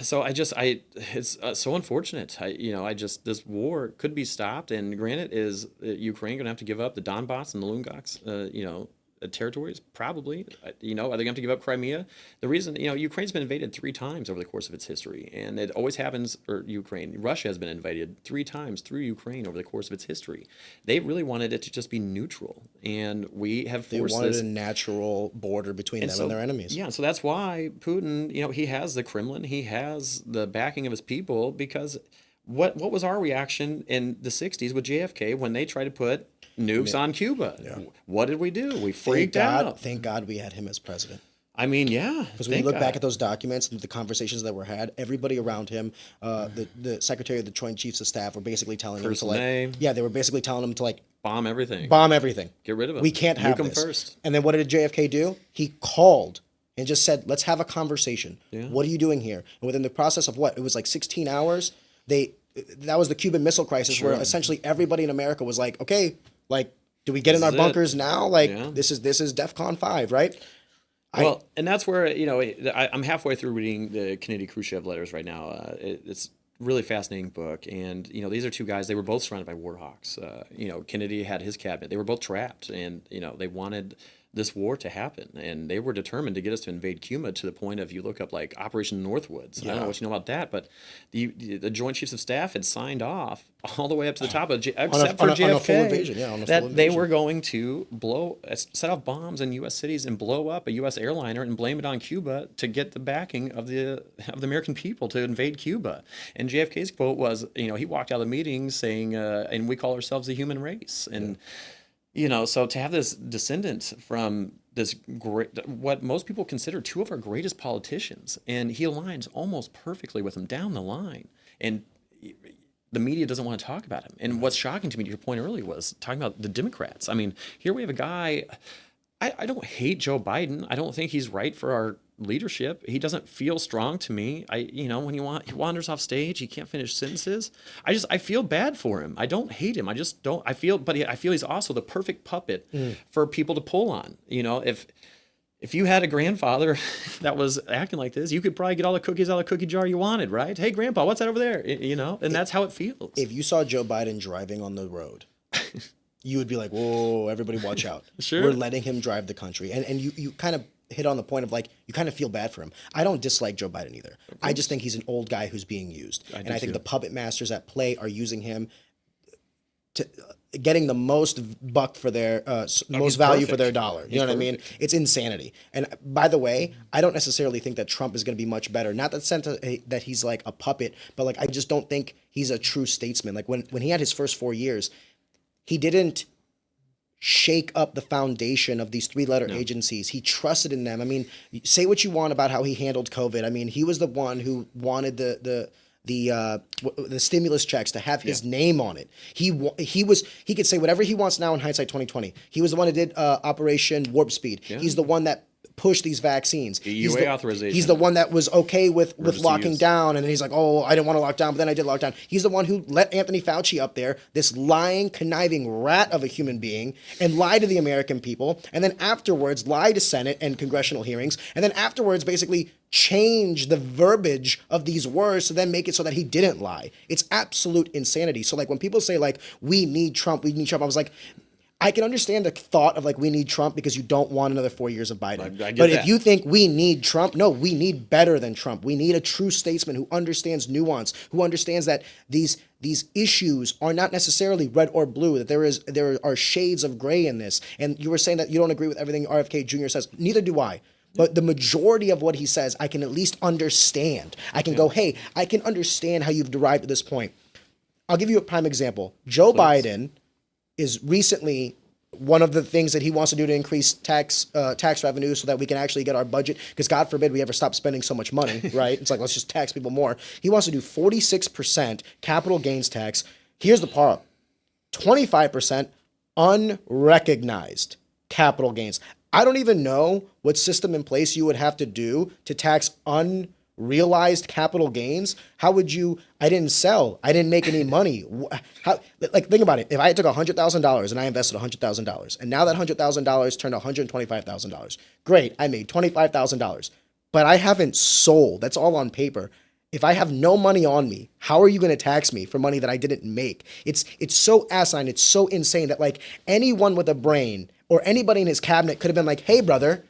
so it's so unfortunate. This war could be stopped, and granted, is Ukraine going to have to give up the Donbass and the Lugansk, territories? Probably. Are they going to have to give up Crimea? The reason, Ukraine's been invaded 3 times over the course of its history, and it always happens. Russia has been invaded 3 times through Ukraine over the course of its history. They really wanted it to just be neutral, and we have forced They wanted a natural border between them and their enemies. Yeah, so that's why Putin, he has the Kremlin, he has the backing of his people, because what was our reaction in the 60s with JFK when they tried to put nukes on Cuba? Yeah. What did we do? We freaked out. Thank God we had him as president. I mean, yeah. Because when you look back at those documents and the conversations that were had, everybody around him, the Secretary of the Joint Chiefs of Staff, were basically telling him to they were basically telling him to bomb everything. Get rid of them. We can't have Nuke this. them first. And then what did JFK do? He called and just said, "Let's have a conversation. Yeah. What are you doing here?" And within the process of it was 16 hours. That was the Cuban Missile Crisis, where essentially everybody in America was like, "Okay, do we get in our bunkers now? This is DEFCON 5, right?" Well, and that's where, I'm halfway through reading the Kennedy Khrushchev letters right now. It's a really fascinating book. And, these are two guys, they were both surrounded by war hawks. Kennedy had his cabinet. They were both trapped and, they wanted this war to happen. And they were determined to get us to invade Cuba to the point of, you look up like Operation Northwoods. I don't know what you know about that, but the Joint Chiefs of Staff had signed off all the way up to the top of except for JFK, on a full invasion. Yeah, on a full that they invasion. were going to set off bombs in U.S. cities and blow up a U.S. airliner and blame it on Cuba to get the backing of the American people to invade Cuba. And JFK's quote was, he walked out of the meeting saying, "And we call ourselves the human race." And so to have this descendant from this great, what most people consider two of our greatest politicians, and he aligns almost perfectly with them down the line, and the media doesn't want to talk about him. And what's shocking to me, to your point earlier, was talking about the Democrats. I mean, here we have a guy. I don't hate Joe Biden. I don't think he's right for our leadership. He doesn't feel strong to me. When he wanders off stage, he can't finish sentences. I feel bad for him. I don't hate him. I just don't. I feel he's also the perfect puppet for people to pull on. If you had a grandfather that was acting like this, you could probably get all the cookies out of the cookie jar you wanted, right? Hey, Grandpa, what's that over there? And that's how it feels. If you saw Joe Biden driving on the road, you would be like, whoa, everybody watch out. Sure. We're letting him drive the country. And you kind of hit on the point of like, you kind of feel bad for him. I don't dislike Joe Biden either. I just think he's an old guy who's being used. I think the puppet masters at play are using him to getting the most buck for their most value for their dollar. You know what I mean? It's insanity. And by the way, I don't necessarily think that Trump is going to be much better. Not that sense that he's like a puppet, but like I just don't think he's a true statesman. Like when he had his first 4 years, he didn't shake up the foundation of these three-letter agencies. He trusted in them. I mean, say what you want about how he handled COVID. I mean, he was the one who wanted the stimulus checks to have his name on it. He could say whatever he wants now in hindsight 2020. He was the one that did Operation Warp Speed. Yeah. He's the one that pushed these vaccines. EUA authorization. He's the one that was okay with locking down, and then he's like, oh, I didn't want to lock down, but then I did lock down. He's the one who let Anthony Fauci up there, this lying, conniving rat of a human being, and lie to the American people, and then afterwards lie to Senate and congressional hearings, and then afterwards basically change the verbiage of these words to then make it so that he didn't lie. It's absolute insanity. So like when people say like, we need Trump, I was like, I can understand the thought of like, we need Trump because you don't want another 4 years of Biden. But if you think we need Trump, no, we need better than Trump. We need a true statesman who understands nuance, who understands that these issues are not necessarily red or blue, that there are shades of gray in this. And you were saying that you don't agree with everything RFK Jr. says. Neither do I. But the majority of what he says, I can at least understand. I can go, hey, I can understand how you've derived to this point. I'll give you a prime example. Joe Biden is recently, one of the things that he wants to do to increase tax revenue so that we can actually get our budget, because God forbid we ever stop spending so much money, right? It's like, let's just tax people more. He wants to do 46% capital gains tax. Here's the part, 25% unrecognized capital gains. I don't even know what system in place you would have to do to tax unrealized capital gains. How would you? I didn't sell. I didn't make any money. How? Like, think about it. If I took $100,000 and I invested $100,000, and now that $100,000 turned $125,000, great. I made $25,000, but I haven't sold. That's all on paper. If I have no money on me, how are you going to tax me for money that I didn't make? It's so asinine. It's so insane that like anyone with a brain or anybody in his cabinet could have been like, hey, brother,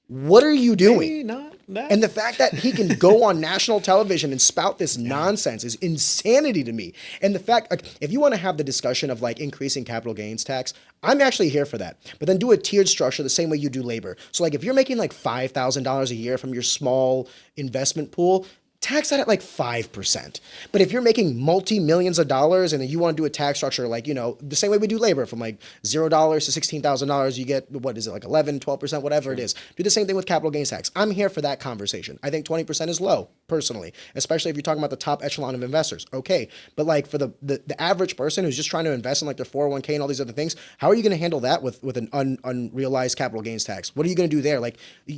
what are you doing? Maybe not that. And the fact that he can go on national television and spout this nonsense is insanity to me. And the fact, like, if you want to have the discussion of like increasing capital gains tax, I'm actually here for that. But then do a tiered structure the same way you do labor. So like if you're making like $5,000 a year from your small investment pool, tax that at like 5%. But if you're making multi-millions of dollars and then you want to do a tax structure like, the same way we do labor from like $0 to $16,000, you get, what is it, like 11, 12%, whatever it is. Do the same thing with capital gains tax. I'm here for that conversation. I think 20% is low, personally, especially if you're talking about the top echelon of investors. Okay. But like for the average person who's just trying to invest in like their 401k and all these other things, how are you going to handle that with an unrealized capital gains tax? What are you going to do there? Like,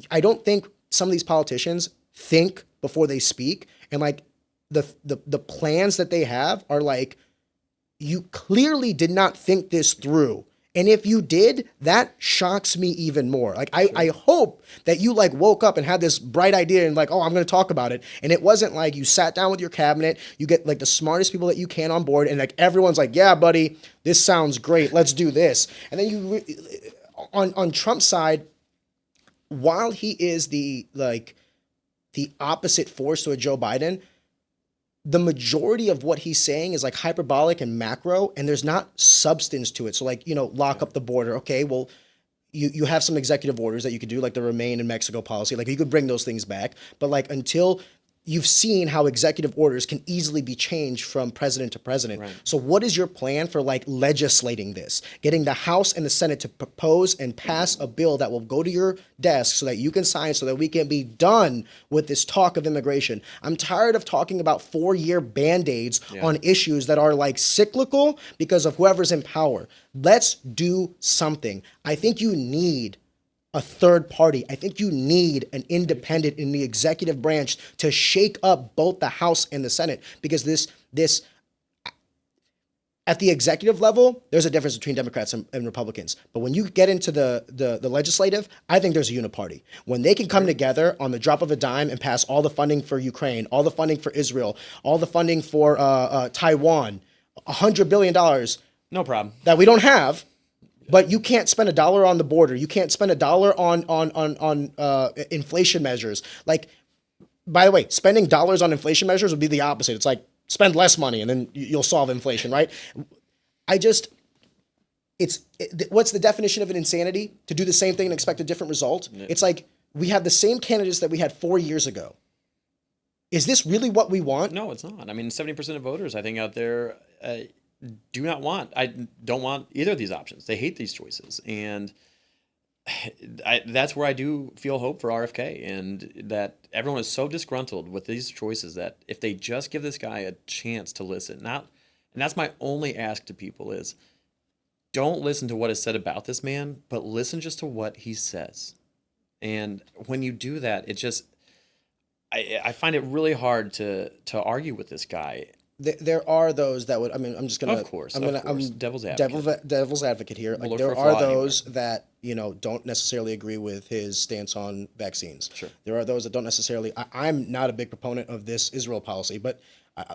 I don't think some of these politicians think before they speak, and like the plans that they have are like, you clearly did not think this through And if you did, that shocks me even more. Like, I hope that you like woke up and had this bright idea and like, oh, I'm going to talk about it. And it wasn't like you sat down with your cabinet, you get like the smartest people that you can on board, and like everyone's like, yeah, buddy, this sounds great. Let's do this. And then on Trump's side, while he is the opposite force to a Joe Biden, the majority of what he's saying is like hyperbolic and macro, and there's not substance to it. So like, lock up the border. Okay, well, you have some executive orders that you could do, like the Remain in Mexico policy. Like you could bring those things back. But like until you've seen how executive orders can easily be changed from president to president. Right. So what is your plan for like legislating this? Getting the House and the Senate to propose and pass a bill that will go to your desk so that you can sign so that we can be done with this talk of immigration. I'm tired of talking about 4-year band-aids on issues that are like cyclical because of whoever's in power. Let's do something. I think you need a third party. I think you need an independent in the executive branch to shake up both the House and the Senate, because this at the executive level, there's a difference between Democrats and Republicans. But when you get into the legislative, I think there's a uniparty. When they can come together on the drop of a dime and pass all the funding for Ukraine, all the funding for Israel, all the funding for Taiwan, $100 billion. No problem. That we don't have. But you can't spend $1 on the border. You can't spend $1 on inflation measures. Like, by the way, spending dollars on inflation measures would be the opposite. It's like spend less money and then you'll solve inflation, right? What's the definition of an insanity? To do the same thing and expect a different result? Yeah. It's like we have the same candidates that we had 4 years ago. Is this really what we want? No, it's not. I mean, 70% of voters, I think, out there I don't want either of these options. They hate these choices. And that's where I do feel hope for RFK, and that everyone is so disgruntled with these choices that if they just give this guy a chance to listen, and that's my only ask to people is don't listen to what is said about this man, but listen just to what he says. And when you do that, it just, I find it really hard to argue with this guy. There are those that would. I mean, I'm just gonna. Of course, I'm devil's advocate. Devil's advocate here. Like, there are those that don't necessarily agree with his stance on vaccines. Sure. There are those that don't necessarily. I'm not a big proponent of this Israel policy, but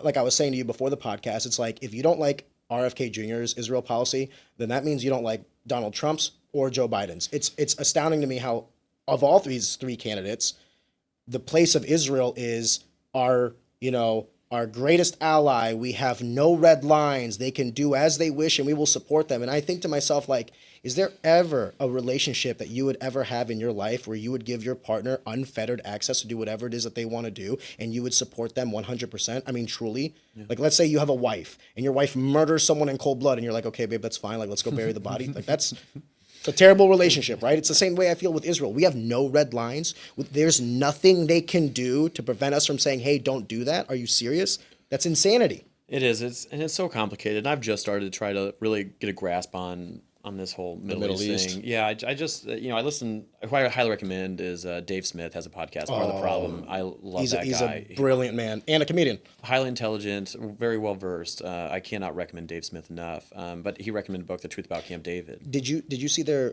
like I was saying to you before the podcast, it's like if you don't like RFK Jr.'s Israel policy, then that means you don't like Donald Trump's or Joe Biden's. It's astounding to me how of all these three candidates, the place of Israel is our greatest ally. We have no red lines. They can do as they wish and we will support them. And I think to myself, like, is there ever a relationship that you would ever have in your life where you would give your partner unfettered access to do whatever it is that they want to do and you would support them 100%? I mean, truly. Yeah. Like, let's say you have a wife and your wife murders someone in cold blood and you're like, okay, babe, that's fine. Like, let's go bury the body. Like, it's a terrible relationship, right? It's the same way I feel with Israel. We have no red lines. There's nothing they can do to prevent us from saying, hey, don't do that. Are you serious? That's insanity. It is. It's so complicated. And I've just started to try to really get a grasp on this whole Middle East thing. Yeah, I just, I listen, who I highly recommend is Dave Smith has a podcast, Part of the Problem. I love that guy. He's a brilliant man and a comedian. Highly intelligent, very well versed. I cannot recommend Dave Smith enough. But he recommended a book, The Truth About Camp David. Did you see their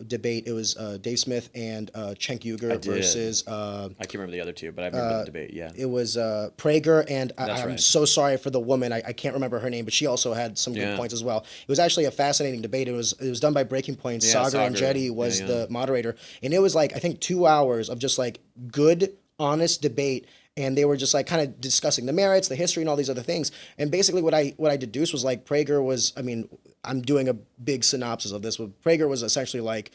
debate? It was Dave Smith and Cenk Uygur versus... I can't remember the other two, but I remember the debate, yeah. It was Prager, and I'm so sorry for the woman. I can't remember her name, but she also had some good points as well. It was actually a fascinating debate. It was done by Breaking Point. Sagar and Jetty was the moderator, and it was like I think 2 hours of just like good, honest debate, and they were just like kind of discussing the merits, the history, and all these other things. And basically, what I deduced was like Prager was. I mean, I'm doing a big synopsis of this, but Prager was essentially like,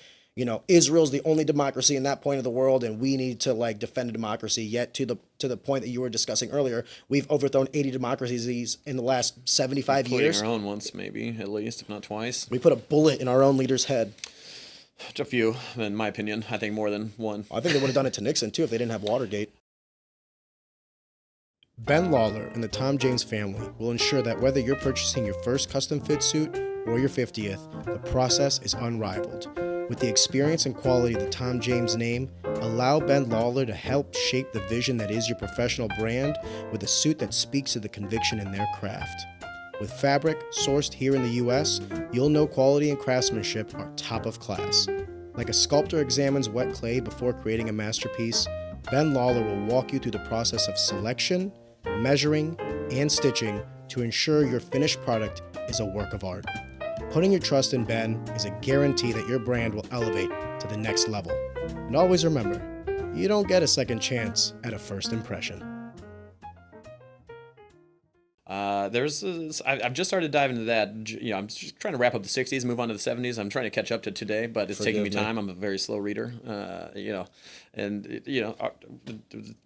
Israel's the only democracy in that point of the world, and we need to like defend a democracy. Yet to the point that you were discussing earlier, we've overthrown 80 democracies in the last 75 years. Including our own once, maybe, at least, if not twice. We put a bullet in our own leader's head. A few, in my opinion. I think more than one. I think they would have done it to Nixon, too, if they didn't have Watergate. Ben Lawler and the Tom James family will ensure that whether you're purchasing your first custom fit suit or your 50th, the process is unrivaled. With the experience and quality of the Tom James name, allow Ben Lawler to help shape the vision that is your professional brand with a suit that speaks to the conviction in their craft. With fabric sourced here in the US, you'll know quality and craftsmanship are top of class. Like a sculptor examines wet clay before creating a masterpiece, Ben Lawler will walk you through the process of selection, measuring, and stitching to ensure your finished product is a work of art. Putting your trust in Ben is a guarantee that your brand will elevate to the next level. And always remember, you don't get a second chance at a first impression. I've just started diving into that. I'm just trying to wrap up the 60s, move on to the 70s. I'm trying to catch up to today, but it's taking me time. I'm a very slow reader, one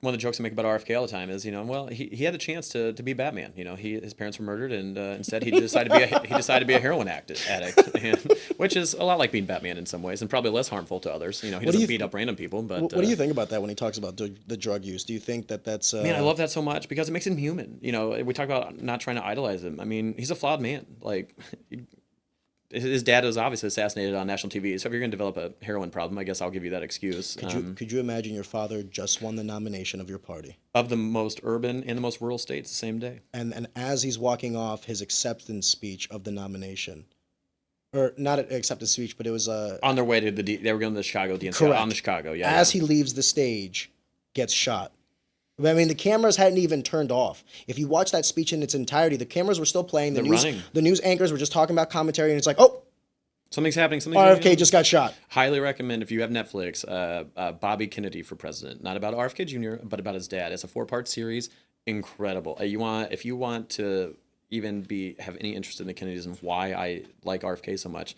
of the jokes I make about RFK all the time is, well, he had the chance to be Batman. His parents were murdered, and instead he decided to be a heroin addict, and, which is a lot like being Batman in some ways, and probably less harmful to others. He doesn't beat up random people. But what do you think about that when he talks about the drug use? Do you think that's man, I love that so much because it makes him human. We talk about not trying to idolize him. I mean, he's a flawed man. Like, his dad was obviously assassinated on national TV. So if you're going to develop a heroin problem, I guess I'll give you that excuse. Could you imagine your father just won the nomination of your party? Of the most urban and the most rural states the same day. And as he's walking off his acceptance speech of the nomination, or not an acceptance speech, but it was on their way to they were going to the Chicago DNC. Correct. On the Chicago, yeah. As he leaves the stage, gets shot. I mean, the cameras hadn't even turned off. If you watch that speech in its entirety, the cameras were still playing. The news anchors were just talking about commentary, and it's like, oh, something's happening. RFK just got shot. Highly recommend, if you have Netflix, Bobby Kennedy for President. Not about RFK Jr., but about his dad. It's a 4-part series. Incredible. If you want to even have any interest in the Kennedys and why I like RFK so much,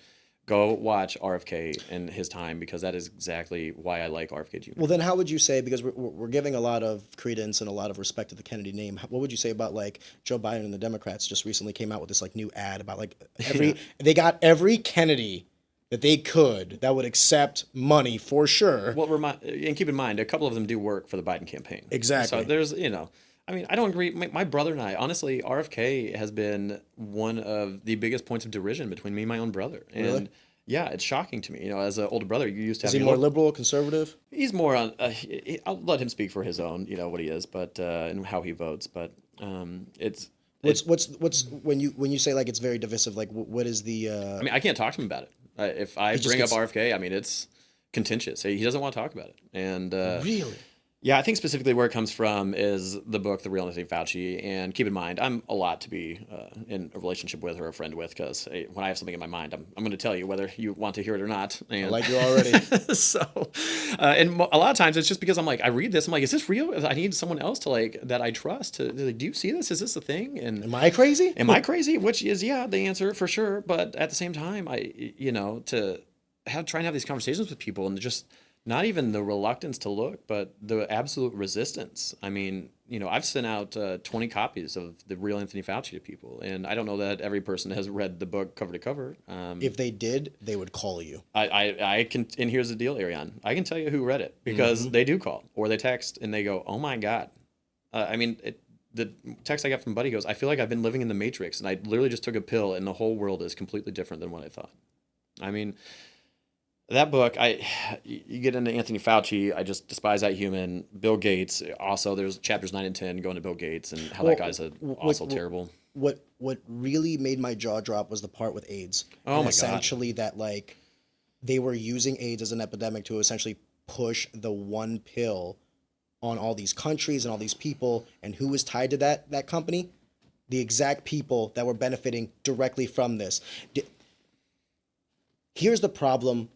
go watch RFK and his time, because that is exactly why I like RFK Jr. Well, then how would you say, because we're giving a lot of credence and a lot of respect to the Kennedy name, what would you say about like Joe Biden and the Democrats just recently came out with this like new ad about like they got every Kennedy that they could that would accept money for sure. Well, and keep in mind, a couple of them do work for the Biden campaign. Exactly. So there's, I mean, I don't agree. My brother and I, honestly, RFK has been one of the biggest points of derision between me and my own brother. And really? Yeah, it's shocking to me. As an older brother, you used to have... Is he more liberal, conservative? He's more on... I'll let him speak for his own, what he is, but and how he votes. But it's... What's when you say like it's very divisive? Like what is the? I mean, I can't talk to him about it. If I bring up RFK, I mean, it's contentious. He doesn't want to talk about it. And really. Yeah, I think specifically where it comes from is the book, The Real Anthony Fauci. And keep in mind, I'm a lot to be in a relationship with or a friend with, because when I have something in my mind, I'm going to tell you whether you want to hear it or not. And I like you already. So, and a lot of times it's just because I'm like, I read this, I'm like, is this real? I need someone else to that I trust to do you see this? Is this a thing? And am I crazy? Am I crazy? Which is, yeah, the answer for sure. But at the same time, to try and have these conversations with people and just... Not even the reluctance to look, but the absolute resistance. I mean, I've sent out 20 copies of The Real Anthony Fauci to people, and I don't know that every person has read the book cover to cover. If they did, they would call you. I can, and here's the deal, Ariane. I can tell you who read it, because they do call, or they text, and they go, oh my God. The text I got from Buddy goes, I feel like I've been living in the Matrix, and I literally just took a pill, and the whole world is completely different than what I thought. I mean... That book, you get into Anthony Fauci, I just despise that human. Bill Gates, also there's chapters 9 and 10 going to Bill Gates and how that guy's also terrible. What really made my jaw drop was the part with AIDS. Oh my God. Essentially that like they were using AIDS as an epidemic to essentially push the one pill on all these countries and all these people, and who was tied to that company? The exact people that were benefiting directly from this. Here's the problem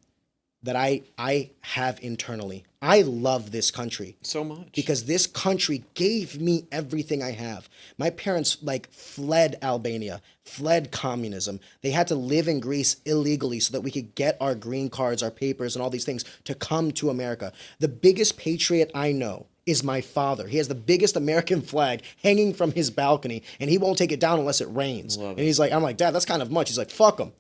that I have internally. I love this country so much because this country gave me everything I have. My parents fled Albania, fled communism. They had to live in Greece illegally so that we could get our green cards, our papers, and all these things to come to America. The biggest patriot I know is my father. He has the biggest American flag hanging from his balcony, and he won't take it down unless it rains. Love it. And he's like, I'm like, Dad, that's kind of much. He's like, fuck him.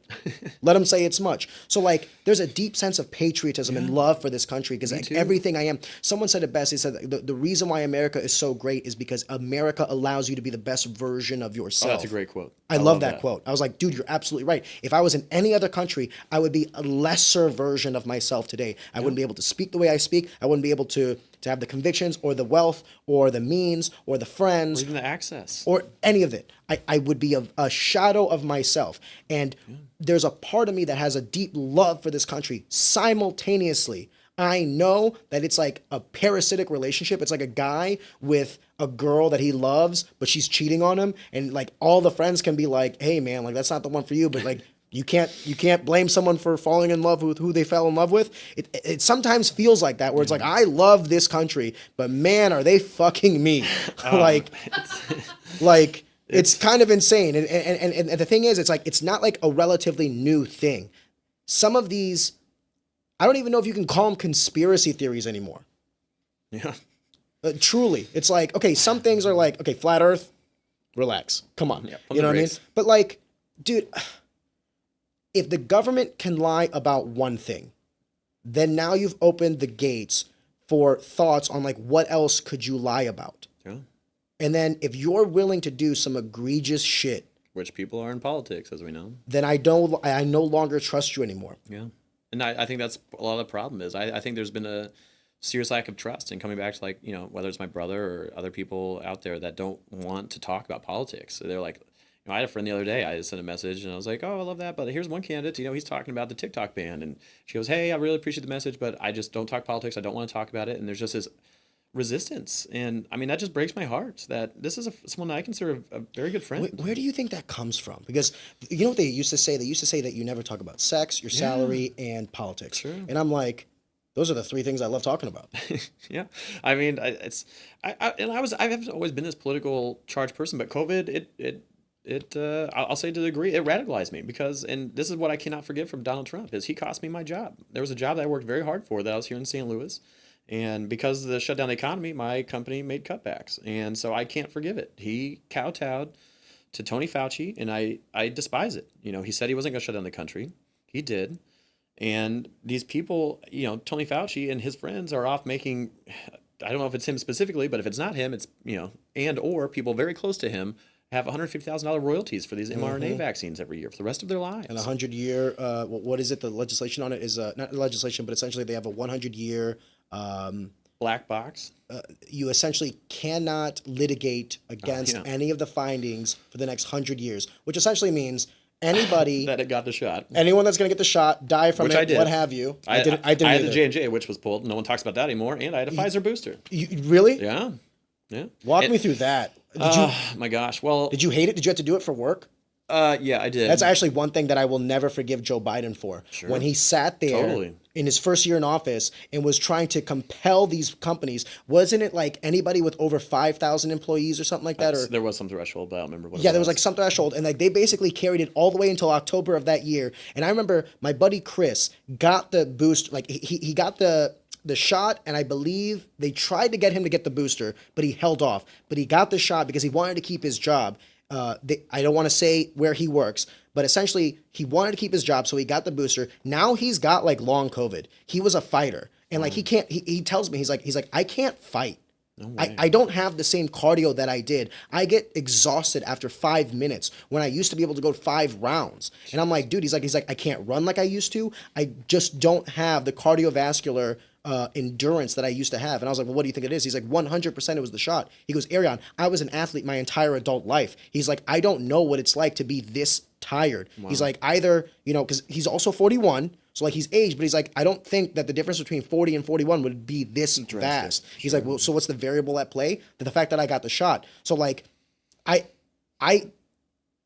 Let him say it's much. So there's a deep sense of patriotism and love for this country because everything I am. Someone said it best. He said the reason why America is so great is because America allows you to be the best version of yourself. Oh, that's a great quote. I love that quote. I was like, dude, you're absolutely right. If I was in any other country, I would be a lesser version of myself today. I wouldn't be able to speak the way I speak. I wouldn't be able to to have the convictions or the wealth or the means or the Or friends even the access. or any of it. I would be a shadow of myself. And there's a part of me that has a deep love for this country. Simultaneously, I know that it's like a parasitic relationship. It's like a guy with a girl that he loves, but she's cheating on him. And like all the friends can be like, hey man, like that's not the one for you. But like you can't blame someone for falling in love with who they fell in love with. It sometimes feels like that, where it's like, I love this country, but man, are they fucking me. Like it's kind of insane. And the thing is, it's like, it's not like a relatively new thing. Some of these, I don't even know if you can call them conspiracy theories anymore. Yeah. Truly, it's like, okay, some things are like, okay, flat Earth, relax, come on, Yeah, you know what I mean? But like, dude, if the government can lie about one thing, then now you've opened the gates for thoughts on like what else could you lie about? Yeah. And then if you're willing to do some egregious shit, Which people are in politics, as we know. then I no longer trust you anymore. Yeah. And I think that's a lot of the problem is I think there's been a serious lack of trust. And coming back to like, you know, whether it's my brother or other people out there that don't want to talk about politics. So they're like, you know, I had a friend the other day, I sent a message and I was like, oh, I love that. But here's one candidate, you know, he's talking about the TikTok ban. And she goes, hey, I really appreciate the message, but I just don't talk politics. I don't want to talk about it. And there's just this resistance. And I mean, that just breaks my heart that this is someone that I consider a very good friend. Where do you think that comes from? Because you know what they used to say? They used to say that you never talk about sex, your salary, and politics. Sure. And I'm like, those are the three things I love talking about. Yeah, I mean, I've always been this political charged person, but COVID, I'll say to the degree it radicalized me because, and this is what I cannot forget from Donald Trump is he cost me my job. There was a job that I worked very hard for that I was here in St. Louis, and because of the shutdown economy, my company made cutbacks, and so I can't forgive it. He kowtowed to Tony Fauci, and I despise it. You know, he said he wasn't going to shut down the country. He did. And these people, you know, Tony Fauci and his friends are off making, I don't know if it's him specifically, but if it's not him, it's, you know, and or people very close to him have $150,000 royalties for these mRNA vaccines every year for the rest of their lives. And 100-year, what is it? The legislation on it is not legislation, but essentially they have a 100-year. Black box. You essentially cannot litigate against any of the findings for the next 100 years, which essentially means anybody that it got the shot. Anyone that's going to get the shot, die from Which it, I did. what have you. I had either. the J&J, which was pulled. No one talks about that anymore. And I had a Pfizer booster. You, really? Yeah. Yeah. Walk me through that. My gosh. Well, Did you hate it? Did you have to do it for work? yeah, I did. That's actually one thing that I will never forgive Joe Biden for. Sure. When he sat there Totally. in his first year in office and was trying to compel these companies. Wasn't it like anybody with over 5,000 employees or something like that? Or there was some threshold, but I don't remember what it was. yeah, there was like some threshold, and like they basically carried it all the way until October of that year. And I remember my buddy Chris got the boost, like he got the shot, and I believe they tried to get him to get the booster, but he held off. But he got the shot because he wanted to keep his job. I don't want to say where he works, but essentially he wanted to keep his job, so he got the booster. Now he's got like long COVID. He was a fighter, and like he can't. He tells me he's like I can't fight. No way. I don't have the same cardio that I did. I get exhausted after 5 minutes when I used to be able to go 5 rounds. And I'm like, dude, he's like, I can't run like I used to. I just don't have the cardiovascular endurance that I used to have. And I was like, well, what do you think it is? He's like, 100% it was the shot. He goes, Arion, I was an athlete my entire adult life. He's like, I don't know what it's like to be this tired. Wow. He's like, either, you know, because he's also 41. So like he's aged, but he's like, I don't think that the difference between 40 and 41 would be this vast. He's like, well, so what's the variable at play? The fact that I got the shot. So like,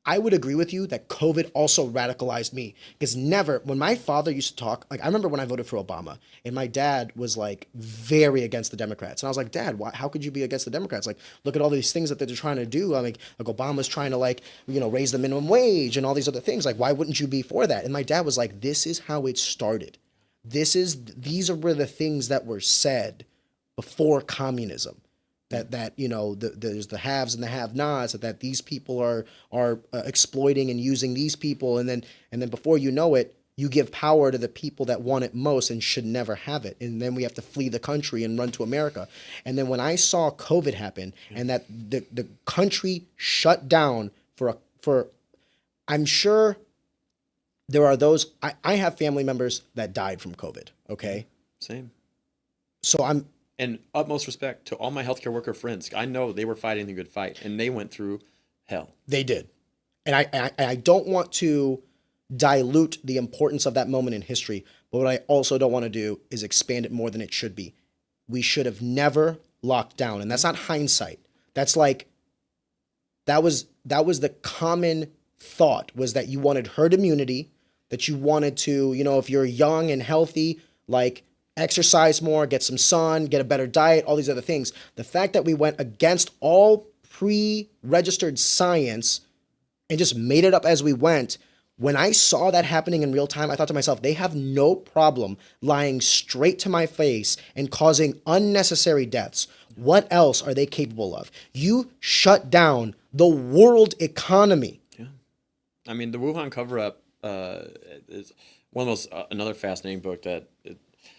I would agree with you that COVID also radicalized me, because never, when my father used to talk, like I remember when I voted for Obama and my dad was like very against the Democrats. And I was like, Dad, how could you be against the Democrats? Like, look at all these things that they're trying to do. I mean, like Obama's trying to like, you know, raise the minimum wage and all these other things. Like, why wouldn't you be for that? And my dad was like, this is how it started. These were the things that were said before communism. That you know, there's the haves and the have-nots, that these people are exploiting and using these people, and then before you know it, you give power to the people that want it most and should never have it, and then we have to flee the country and run to America. And then when I saw COVID happen and that the country shut down for I'm sure there are those, I have family members that died from COVID. Okay, same. So And utmost respect to all my healthcare worker friends. I know they were fighting the good fight, and they went through hell. They did. And I don't want to dilute the importance of that moment in history, but what I also don't want to do is expand it more than it should be. We should have never locked down. And that's not hindsight. That's like that was the common thought, was that you wanted herd immunity, that you wanted to, if you're young and healthy, like exercise more, get some sun, get a better diet, all these other things. The fact that we went against all pre-registered science and just made it up as we went, when I saw that happening in real time, I thought to myself, they have no problem lying straight to my face and causing unnecessary deaths. What else are they capable of? You shut down the world economy. Yeah. I mean, the Wuhan cover-up is one of those, another fascinating book that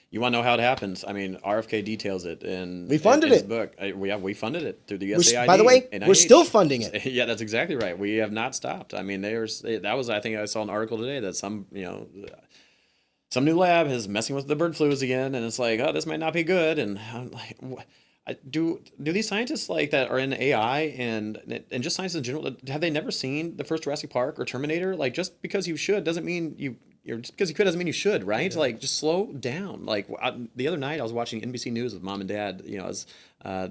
you want to know how it happens. I mean, RFK details it in We funded in his it. book. We funded it through the USAID. By the way, and we're NIH. still funding it. Yeah, that's exactly right. We have not stopped. I mean, that was, I think I saw an article today that some new lab is messing with the bird flus again, and it's like, oh, this might not be good. And I'm like, do these scientists like that are in AI and just science in general, have they never seen the first Jurassic Park or Terminator? Like, just because you should doesn't mean just because you could doesn't mean you should, right? Yeah. Like, just slow down. Like, the other night I was watching NBC News with mom and dad. As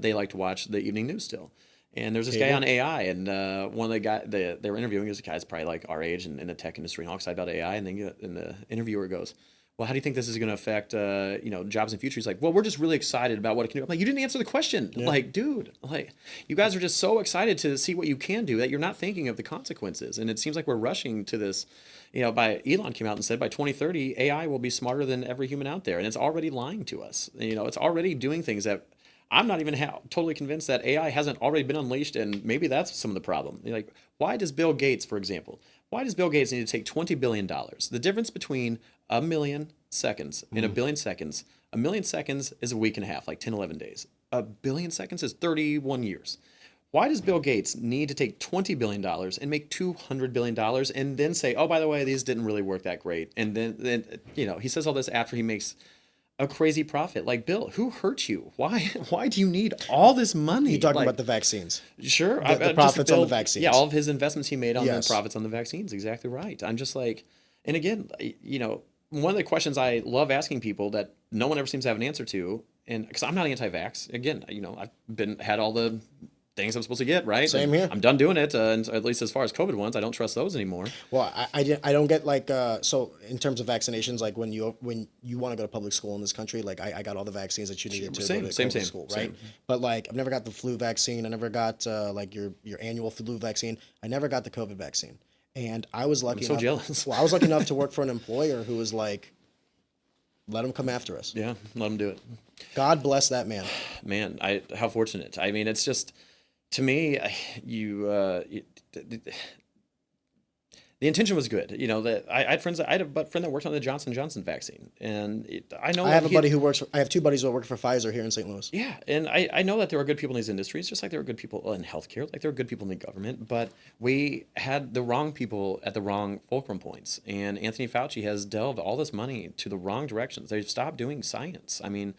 they like to watch the evening news still. And there's this guy on AI, and one of the guys they were interviewing is a guy's probably like our age and in the tech industry and all excited about AI. And then the interviewer goes, well, how do you think this is going to affect, jobs in the future? He's like, well, we're just really excited about what it can do. I'm like, you didn't answer the question. Yeah. Like, dude, like, you guys are just so excited to see what you can do that you're not thinking of the consequences. And it seems like we're rushing to this, Elon came out and said by 2030, AI will be smarter than every human out there. And it's already lying to us. It's already doing things that I'm not even totally convinced that AI hasn't already been unleashed. And maybe that's some of the problem. Like, why does Bill Gates, for example, need to take $20 billion? The difference between a million seconds and a billion seconds. A million seconds is a week and a half, like 10, 11 days. A billion seconds is 31 years. Why does Bill Gates need to take $20 billion and make $200 billion and then say, oh, by the way, these didn't really work that great? And then he says all this after he makes a crazy profit. Like, Bill, who hurt you? Why do you need all this money? You're talking about the vaccines. Sure. The profits on the vaccines. Yeah, all of his investments he made on the profits on the vaccines. Exactly right. I'm just like, and again, one of the questions I love asking people that no one ever seems to have an answer to, and because I'm not anti-vax, again, I've had all the things I'm supposed to get, right? Same here. I'm done doing it, and at least as far as COVID ones, I don't trust those anymore. Well, I don't get like so in terms of vaccinations, like when you want to go to public school in this country, like I got all the vaccines that you needed to go to public school, right? But like I've never got the flu vaccine. I never got like your annual flu vaccine. I never got the COVID vaccine, and I was lucky. I'm so jealous. Well, I was lucky enough to work for an employer who was like, let them come after us. Yeah, let them do it. God bless that man. Man, how fortunate. I mean, it's just. To me, the intention was good. That I had friends. I had a friend that worked on the Johnson & Johnson vaccine, and I have two buddies who work for Pfizer here in St. Louis. Yeah, and I know that there are good people in these industries, just like there are good people in healthcare, like there are good people in the government. But we had the wrong people at the wrong fulcrum points, and Anthony Fauci has delved all this money to the wrong directions. They've stopped doing science. I mean.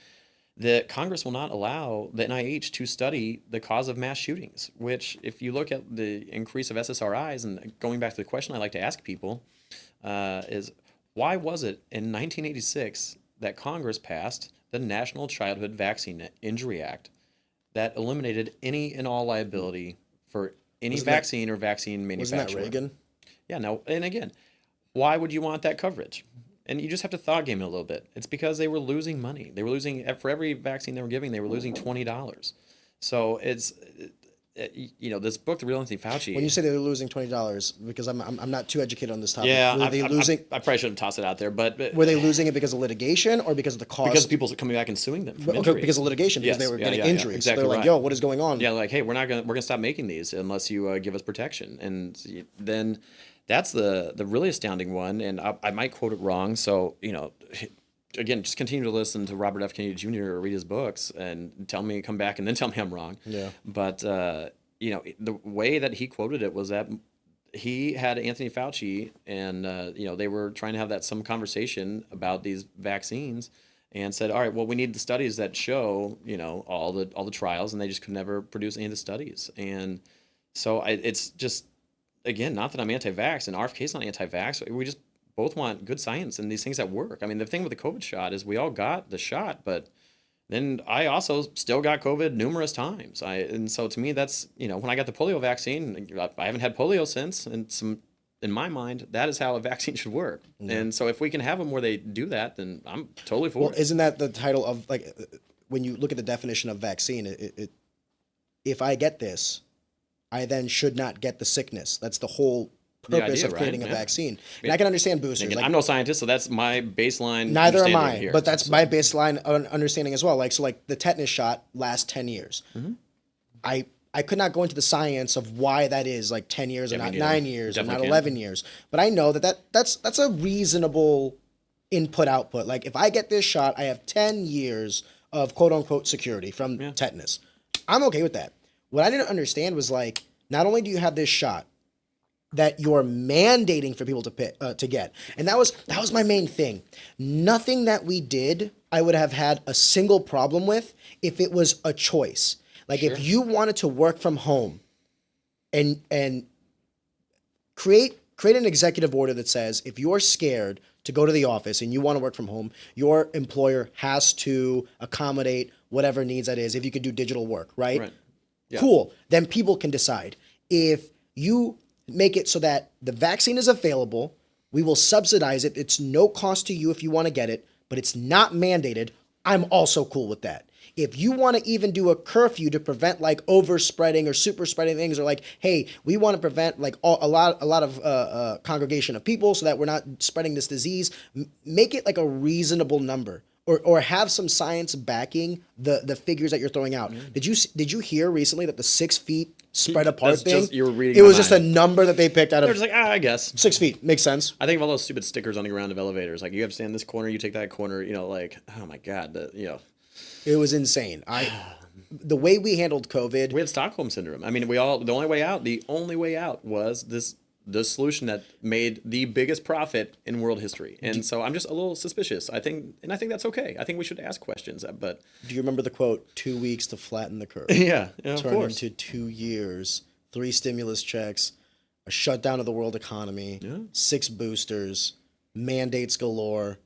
The Congress will not allow the NIH to study the cause of mass shootings, which if you look at the increase of SSRIs, and going back to the question I like to ask people, is why was it in 1986 that Congress passed the National Childhood Vaccine Injury Act that eliminated any and all liability for any vaccine or vaccine manufacturer? Wasn't that Reagan? Yeah, no, and again, why would you want that coverage? And you just have to thought game it a little bit. It's because they were losing money. They were losing, for every vaccine they were giving, they were losing $20. So it's, this book, The Real Anthony Fauci. When you say they were losing $20, because I'm not too educated on this topic. Yeah, were they losing? I probably shouldn't toss it out there, but were they losing it because of litigation or because of the cost? Because people are coming back and suing them. Because of litigation, because they were getting injuries. Exactly. So they're like, yo, what is going on? Yeah, like, hey, we're gonna stop making these unless you give us protection, and then. That's the really astounding one, and I might quote it wrong. So, again, just continue to listen to Robert F. Kennedy Jr. or read his books and come back and then tell me I'm wrong. Yeah. But, the way that he quoted it was that he had Anthony Fauci and, they were trying to have some conversation about these vaccines. and said, all right, well, we need the studies that show, all the trials, and they just could never produce any of the studies. And so it's just, again, not that I'm anti-vax, and RFK's not anti-vax. We just both want good science and these things that work. I mean, the thing with the COVID shot is we all got the shot, but then I also still got COVID numerous times. And so to me, that's, when I got the polio vaccine, I haven't had polio since, and in my mind, that is how a vaccine should work. And so if we can have them where they do that, then I'm totally for it. Isn't that the title of, like, when you look at the definition of vaccine, if I get this, I then should not get the sickness. That's the whole purpose of creating a vaccine. And I can understand boosters. Again, I'm no scientist, so that's my baseline. Neither am I, here. But that's my baseline understanding as well. Like, so like the tetanus shot lasts 10 years. I could not go into the science of why that is, like 10 years or not 9 years or not 11 years. But I know that's a reasonable input-output. Like, if I get this shot, I have 10 years of quote-unquote security from tetanus. I'm okay with that. What I didn't understand was, like, not only do you have this shot that you're mandating for people to get, and that was my main thing. Nothing that we did I would have had a single problem with if it was a choice. Like, if you wanted to work from home and create an executive order that says if you're scared to go to the office and you want to work from home, your employer has to accommodate whatever needs that is. If you could do digital work, right? Yeah. Cool. Then people can decide. If you make it so that the vaccine is available, we will subsidize it. It's no cost to you if you want to get it, but it's not mandated. I'm also cool with that. If you want to even do a curfew to prevent like overspreading or super spreading things, or like, hey, we want to prevent like a lot of congregation of people so that we're not spreading this disease, make it like a reasonable number, or have some science backing the figures that you're throwing out. Did you hear recently that the 6 feet spread apart thing? Just, you were reading it was just a number that they picked out of. They're just like, I guess 6 feet makes sense. I think of all those stupid stickers on the ground of elevators, like you have to stand in this corner, you take that corner, like, oh my God, It was insane. The way we handled COVID. We had Stockholm syndrome. I mean, the only way out was the solution that made the biggest profit in world history. And so I'm just a little suspicious. I think that's okay. I think we should ask questions. But do you remember the quote, 2 weeks to flatten the curve? Yeah, of Turned course. into 2 years, 3 stimulus checks, a shutdown of the world economy, 6 boosters, mandates galore.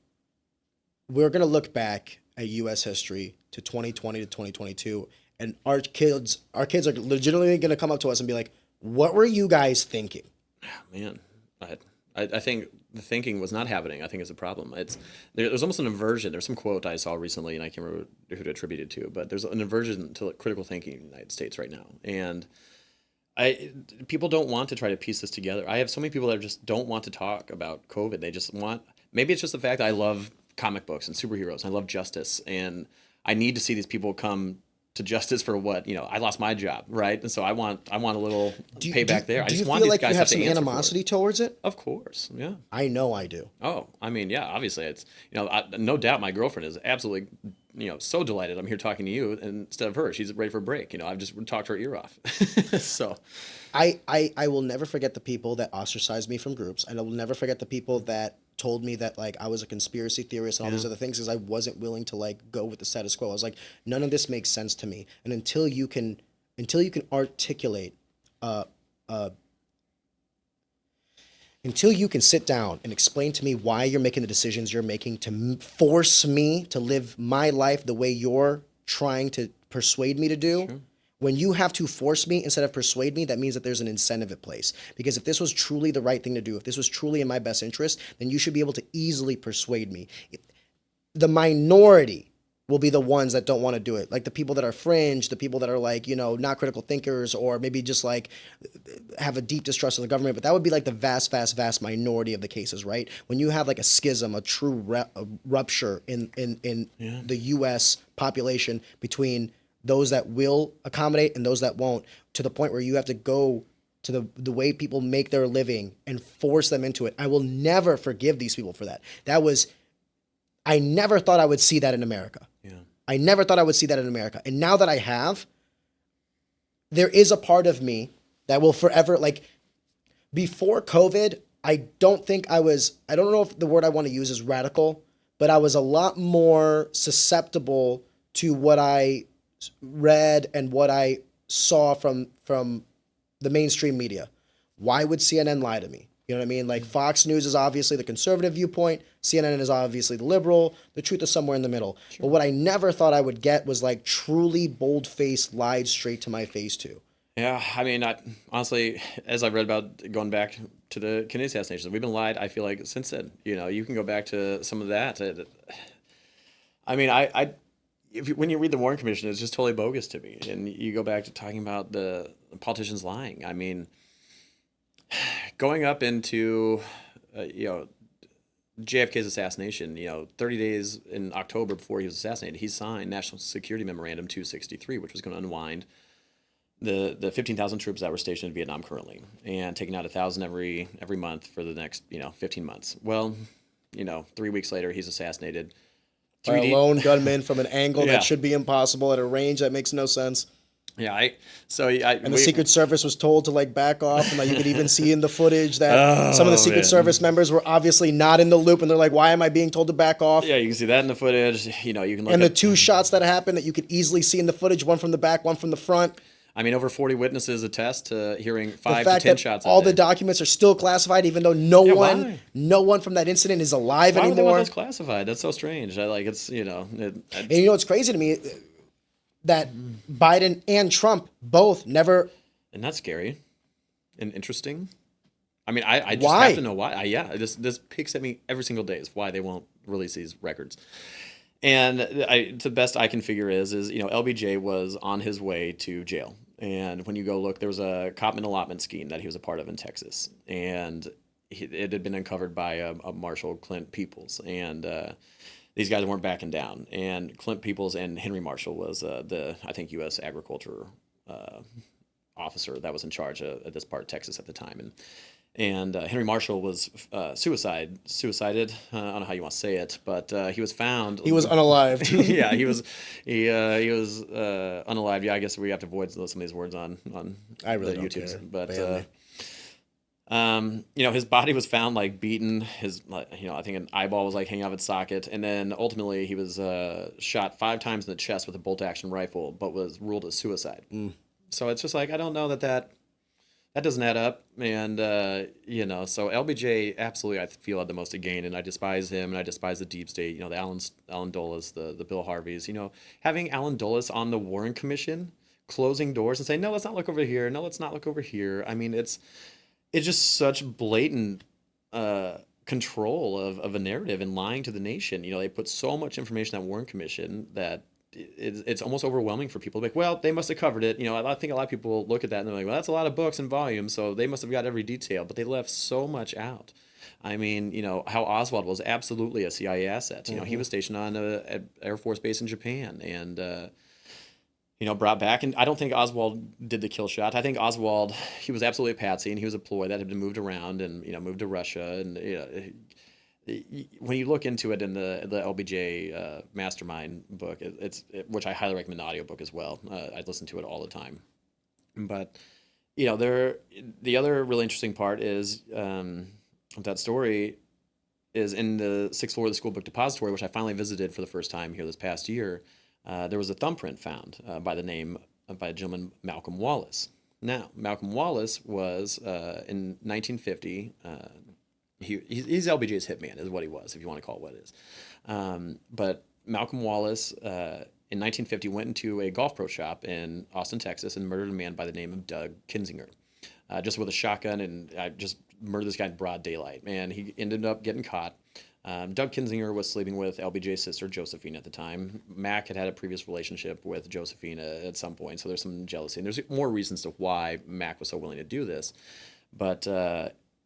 We're going to look back at U.S. history to 2020 to 2022, and our kids are legitimately going to come up to us and be like, what were you guys thinking? Man, I think the thinking was not happening. I think is a problem. There's almost an aversion. There's some quote I saw recently, and I can't remember who to attribute it to, but there's an aversion to critical thinking in the United States right now. And people don't want to try to piece this together. I have so many people that just don't want to talk about COVID. They just want, maybe it's just the fact that I love comic books and superheroes. I love justice, and I need to see these people come to justice for what, I lost my job, right? And so I want a little payback there. I just want these guys to have some animosity towards it? Of course, yeah. I know I do. Oh, I mean, yeah, obviously it's, no doubt my girlfriend is absolutely, so delighted I'm here talking to you instead of her. She's ready for a break. I've just talked her ear off. So I will never forget the people that ostracized me from groups, and I will never forget the people that told me that like I was a conspiracy theorist and all these other things, because I wasn't willing to like go with the status quo. I was like, none of this makes sense to me. And until you can articulate, until you can sit down and explain to me why you're making the decisions you're making to force me to live my life the way you're trying to persuade me to do. Sure. When you have to force me instead of persuade me, that means that there's an incentive at place. Because if this was truly the right thing to do, if this was truly in my best interest, then you should be able to easily persuade me. The minority will be the ones that don't want to do it. Like the people that are fringe, the people that are like, not critical thinkers, or maybe just like have a deep distrust of the government. But that would be like the vast minority of the cases, right? When you have like a schism, a true rupture in the U.S. population between those that will accommodate and those that won't, to the point where you have to go to the way people make their living and force them into it. I will never forgive these people for that. I never thought I would see that in America. Yeah. I never thought I would see that in America. And now that I have, there is a part of me that will forever, like, before COVID, I don't know if the word I want to use is radical, but I was a lot more susceptible to what I read and what I saw from the mainstream media. Why would CNN lie to me? You know what I mean? Like Fox News is obviously the conservative viewpoint. CNN is obviously the liberal. The truth is somewhere in the middle. Sure. But what I never thought I would get was like truly bold-faced lied straight to my face to. Yeah, I mean, honestly, as I've read about going back to the Kennedy assassination, we've been lied, I feel like, since then. You know, you can go back to some of that. I mean, when you read the Warren Commission, it's just totally bogus to me. And you go back to talking about the politicians lying. I mean, going up into, JFK's assassination, 30 days in October before he was assassinated, he signed National Security Memorandum 263, which was going to unwind the 15,000 troops that were stationed in Vietnam currently, and taking out 1,000 every month for the next 15 months. Well, 3 weeks later, he's assassinated. By a lone gunman from an angle that should be impossible at a range that makes no sense. Yeah, and the Secret Service was told to like back off, and like you could even see in the footage that some of the Secret Service members were obviously not in the loop, and they're like, "Why am I being told to back off?" Yeah, you can see that in the footage. You can look and the two shots that happened that you could easily see in the footage, one from the back, one from the front. I mean, over 40 witnesses attest to hearing 5 the fact to 10 that shots. All the documents are still classified, even though no one from that incident is alive anymore. Why would they want those classified? That's so strange. It's and it's crazy to me that Biden and Trump both never. And that's scary and interesting. I mean, I just have to know why. This picks at me every single day is why they won't release these records. And the best I can figure is LBJ was on his way to jail. And when you go look, there was a Copman allotment scheme that he was a part of in Texas. And it had been uncovered by a Marshal Clint Peoples. And these guys weren't backing down. And Clint Peoples and Henry Marshall was I think, U.S. agriculture officer that was in charge of this part of Texas at the time. And Henry Marshall was suicided. I don't know how you want to say it, but he was found. He was unalived. Yeah, he was unalived. Yeah, I guess we have to avoid some of these words on I really the don't YouTubes. Care. But his body was found like beaten. His I think an eyeball was like hanging off its socket, and then ultimately he was shot 5 times in the chest with a bolt action rifle, but was ruled as suicide. So it's just like I don't know that doesn't add up, and so LBJ absolutely I feel had the most to gain, and I despise him, and I despise the deep state. The Alan Dulles, the Bill Harveys. Having Alan Dulles on the Warren Commission, closing doors and saying, no, let's not look over here. No, let's not look over here. I mean, it's just such blatant control of a narrative and lying to the nation. They put so much information on that Warren Commission that it's almost overwhelming for people to be like, well, they must have covered it. I think a lot of people look at that and they're like, well, that's a lot of books and volumes, so they must have got every detail, but they left so much out. I mean, how Oswald was absolutely a CIA asset. He was stationed on an Air Force base in Japan and, brought back. And I don't think Oswald did the kill shot. I think Oswald, he was absolutely a patsy, and he was a ploy that had been moved around and, moved to Russia. And, when you look into it in the LBJ Mastermind book, which I highly recommend the audiobook as well. I listen to it all the time. But, the other really interesting part is that story is in the 6th floor of the school book depository, which I finally visited for the first time here this past year. There was a thumbprint found by a gentleman, Malcolm Wallace. Now, Malcolm Wallace was in 1950. He's LBJ's hitman, is what he was, if you want to call it what it is. But Malcolm Wallace, in 1950, went into a golf pro shop in Austin, Texas, and murdered a man by the name of Doug Kinzinger, just with a shotgun, and just murdered this guy in broad daylight. And he ended up getting caught. Doug Kinzinger was sleeping with LBJ's sister, Josephine, at the time. Mac had a previous relationship with Josephine at some point, so there's some jealousy. And there's more reasons to why Mac was so willing to do this. But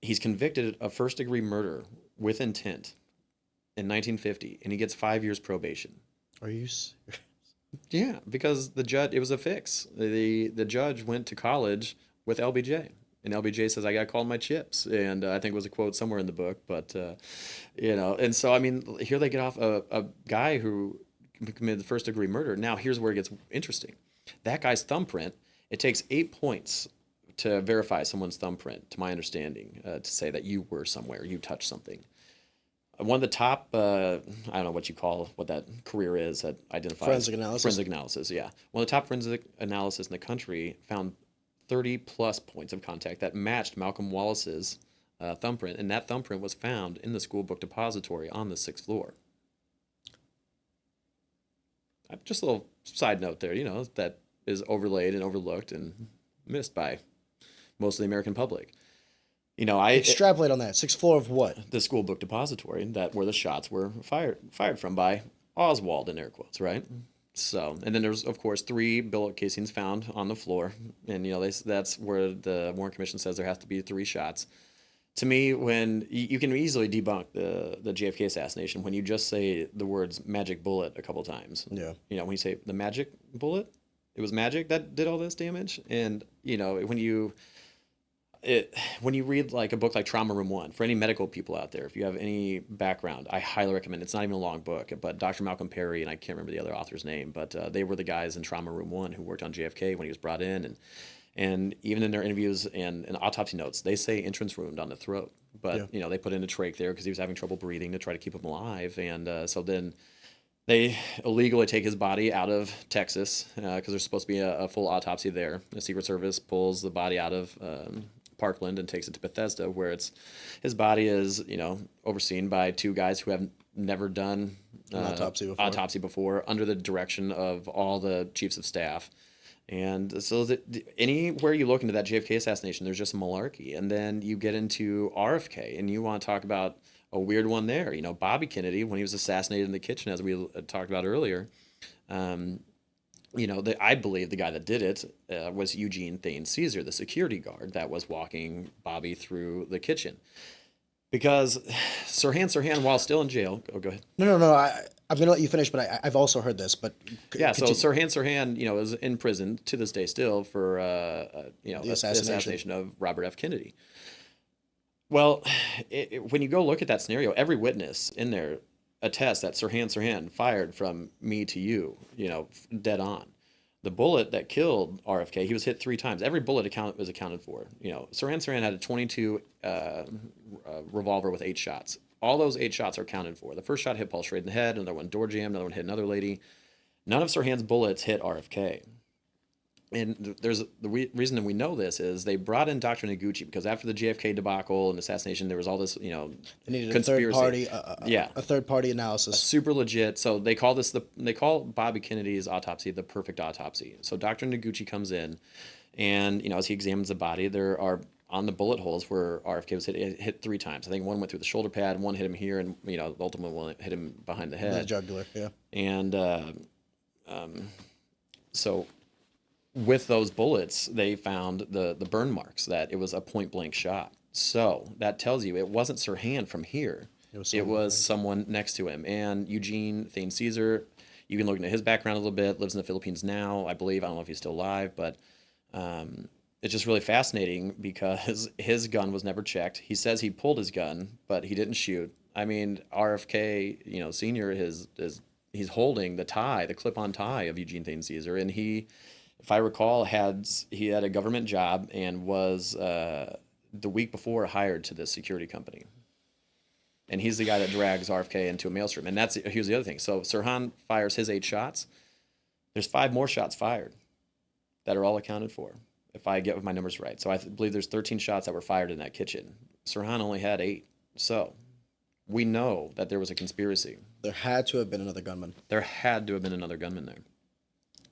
he's convicted of first-degree murder with intent in 1950, and he gets 5 years probation. Are you serious? Yeah, because the judge, it was a fix. The judge went to college with LBJ, and LBJ says, I got called my chips, and I think it was a quote somewhere in the book, but, and so, I mean, here they get off a guy who committed the first-degree murder. Now, here's where it gets interesting. That guy's thumbprint, it takes 8 points to verify someone's thumbprint, to my understanding, to say that you were somewhere, you touched something. one of the top, I don't know what you call what that career is that identifies Forensic analysis? Forensic analysis, yeah. One of the top forensic analysis in the country found 30 plus points of contact that matched Malcolm Wallace's thumbprint, and that thumbprint was found in the school book depository on the 6th floor. Just a little side note there, that is overlaid and overlooked and missed by most of the American public. Extrapolate on that. 6th floor of what? The school book depository, that where the shots were fired from by Oswald, in air quotes, right? So, and then there's of course 3 bullet casings found on the floor, and that's where the Warren Commission says there has to be 3 shots. To me, when you can easily debunk the JFK assassination when you just say the words "magic bullet" a couple times. Yeah. When you say the magic bullet, it was magic that did all this damage, and when you read like a book like Trauma Room 1, for any medical people out there, if you have any background, I highly recommend. It's not even a long book, but Dr. Malcolm Perry, and I can't remember the other author's name, but they were the guys in Trauma Room 1 who worked on JFK when he was brought in, and even in their interviews and autopsy notes, they say entrance wound on the throat, but they put in a trach there because he was having trouble breathing to try to keep him alive, and so then they illegally take his body out of Texas because there's supposed to be a full autopsy there. The Secret Service pulls the body out of Parkland and takes it to Bethesda, where his body is overseen by 2 guys who have never done An autopsy before, under the direction of all the chiefs of staff. And so anywhere you look into that JFK assassination, there's just malarkey. And then you get into RFK, and you want to talk about a weird one there. Bobby Kennedy, when he was assassinated in the kitchen, as we talked about earlier, I believe the guy that did it was Eugene Thane Caesar, the security guard that was walking Bobby through the kitchen. Because Sirhan, while still in jail, go ahead. No. I'm going to let you finish, but I've also heard this. But yeah, so Sirhan, is in prison to this day still for the assassination of Robert F. Kennedy. Well, when you go look at that scenario, every witness in there attests that Sirhan fired from me to you, dead on. The bullet that killed RFK, he was hit 3 times. Every bullet was accounted for. Sirhan had a 22 revolver with 8 shots. All those 8 shots are accounted for. The first shot hit Paul Schrade in the head, another one door jammed, another one hit another lady. None of Sirhan's bullets hit RFK. And there's the reason that we know this is they brought in Dr. Noguchi because after the JFK debacle and assassination, there was all this, they needed conspiracy. a third party analysis. Super legit. So they call Bobby Kennedy's autopsy the perfect autopsy. So Dr. Noguchi comes in, and as he examines the body, there are on the bullet holes where RFK was hit 3 times. I think one went through the shoulder pad, one hit him here, and the ultimate one hit him behind the head, the jugular. Yeah. And so with those bullets, they found the burn marks, that it was a point blank shot. So that tells you it wasn't Sirhan from here. It was someone next to him. And Eugene Thane Caesar, you can look into his background a little bit, lives in the Philippines now, I believe. I don't know if he's still alive, but it's just really fascinating because his gun was never checked. He says he pulled his gun, but he didn't shoot. I mean, RFK, Senior, he's holding the clip-on tie of Eugene Thane Caesar, and he, if I recall, he had a government job and was the week before hired to this security company. And he's the guy that drags RFK into a maelstrom. And here's the other thing. So Sirhan fires his 8 shots. There's 5 more shots fired that are all accounted for, if I get my numbers right. So I believe there's 13 shots that were fired in that kitchen. Sirhan only had 8. So we know that there was a conspiracy. There had to have been another gunman. There had to have been another gunman there.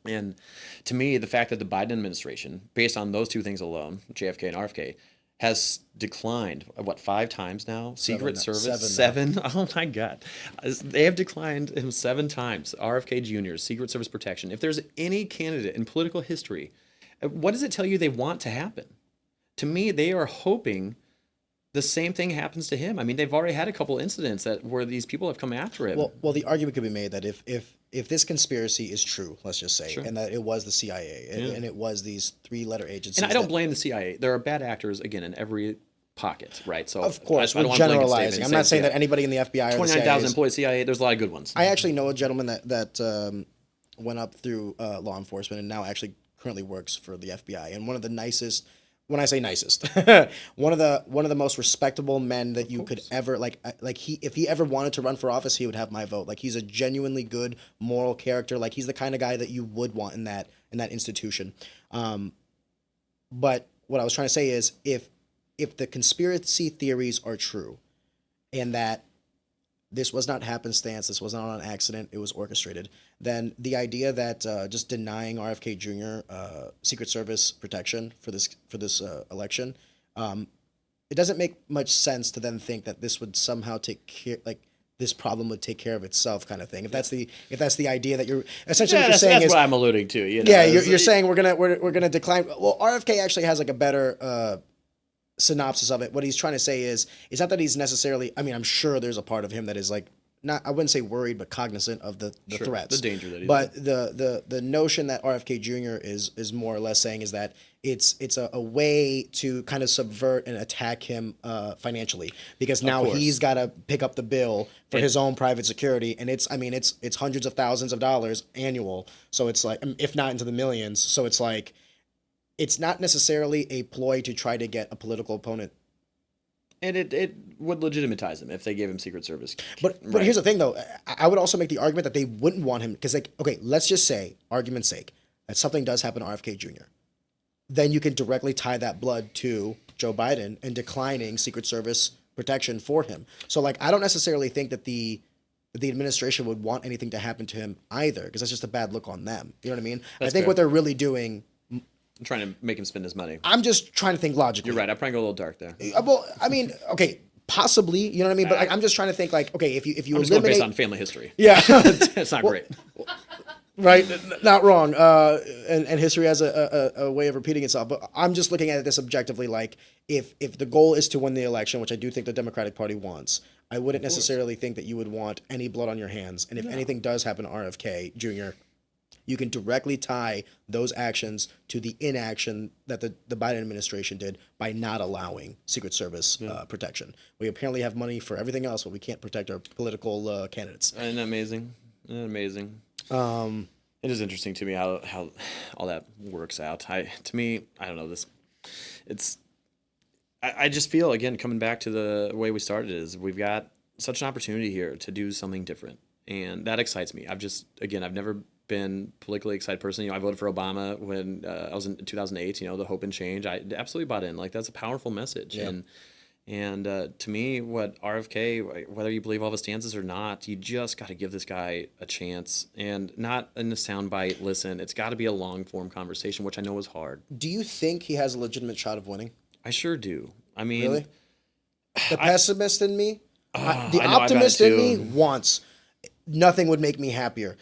And to me, the fact that the Biden administration, based on those 2 things alone, JFK and RFK, has declined, 5 times now? Secret Service? 7? Oh my God. They have declined him 7 times. RFK Jr., Secret Service protection. If there's any candidate in political history, what does it tell you they want to happen? To me, they are hoping the same thing happens to him. I mean, they've already had a couple incidents where these people have come after him. Well, the argument could be made that if this conspiracy is true, let's just say, Sure. and that it was the CIA and it was these 3-letter agencies. And I don't blame the CIA. There are bad actors, again, in every pocket, right? So of course, I don't we're want to blanket generalizing. statement I'm not saying that anybody in the FBI or the CIA 29,000 employees CIA, there's a lot of good ones. I actually know a gentleman that went up through law enforcement and now actually currently works for the FBI. And one of when I say nicest, one of the most respectable men that you could ever if he ever wanted to run for office, he would have my vote. Like he's a genuinely good moral character. Like he's the kind of guy that you would want in that institution. But what I was trying to say is if the conspiracy theories are true, and that this was not happenstance, this was not an accident, it was orchestrated, then the idea that just denying RFK Jr. Secret Service protection for this election, it doesn't make much sense to then think that this would somehow take care, like this problem would take care of itself, kind of thing. If that's the idea that you're essentially what you're saying that's is what I'm alluding to. You know, yeah, you're saying we're gonna decline. Well, RFK actually has like a better synopsis of it. What he's trying to say is it's not that he's necessarily, I mean, I'm sure there's a part of him that is like not, I wouldn't say worried, but cognizant of the Sure, threats, the danger that he's but the notion that RFK Jr. is more or less saying is that it's a way to kind of subvert and attack him financially, because now course. he's got to pick up the bill for his own private security, and it's hundreds of thousands of dollars annual, so it's like, if not into the millions, so it's like it's not necessarily a ploy to try to get a political opponent. And it would legitimize him if they gave him Secret Service. But here's the thing, though. I would also make the argument that they wouldn't want him, because, like, okay, let's just say, argument's sake, that something does happen to RFK Jr. Then you can directly tie that blood to Joe Biden and declining Secret Service protection for him. So, like, I don't necessarily think that the administration would want anything to happen to him either, because that's just a bad look on them. You know what I mean? I think fair. what they're really doing, I'm trying to make him spend his money. I'm just trying to think logically. You're right. I probably go a little dark there. Well, I mean, okay, possibly, you know what I mean? But I'm just trying to think, like, okay, if you I'm just going based on family history. Yeah. It's not great. Right, not wrong. And history has a way of repeating itself. But I'm just looking at this objectively, like, if the goal is to win the election, which I do think the Democratic Party wants, I wouldn't necessarily think that you would want any blood on your hands. And if anything does happen to RFK Jr., you can directly tie those actions to the inaction that the Biden administration did by not allowing Secret Service protection. We apparently have money for everything else, but we can't protect our political candidates. Isn't that amazing? Isn't that amazing? It is interesting to me how all that works out. To me, I don't know this. I just feel, again, coming back to the way we started, is we've got such an opportunity here to do something different, and that excites me. I've never been politically excited person. You know, I voted for Obama when I was in 2008. You know, the hope and change. I absolutely bought in. Like, that's a powerful message. Yeah. And to me, what RFK, whether you believe all of his stances or not, you just got to give this guy a chance, and not in a soundbite. Listen, it's got to be a long form conversation, which I know is hard. Do you think he has a legitimate shot of winning? I sure do. I mean, really, the pessimist in me, the I know, optimist in me wants. Nothing would make me happier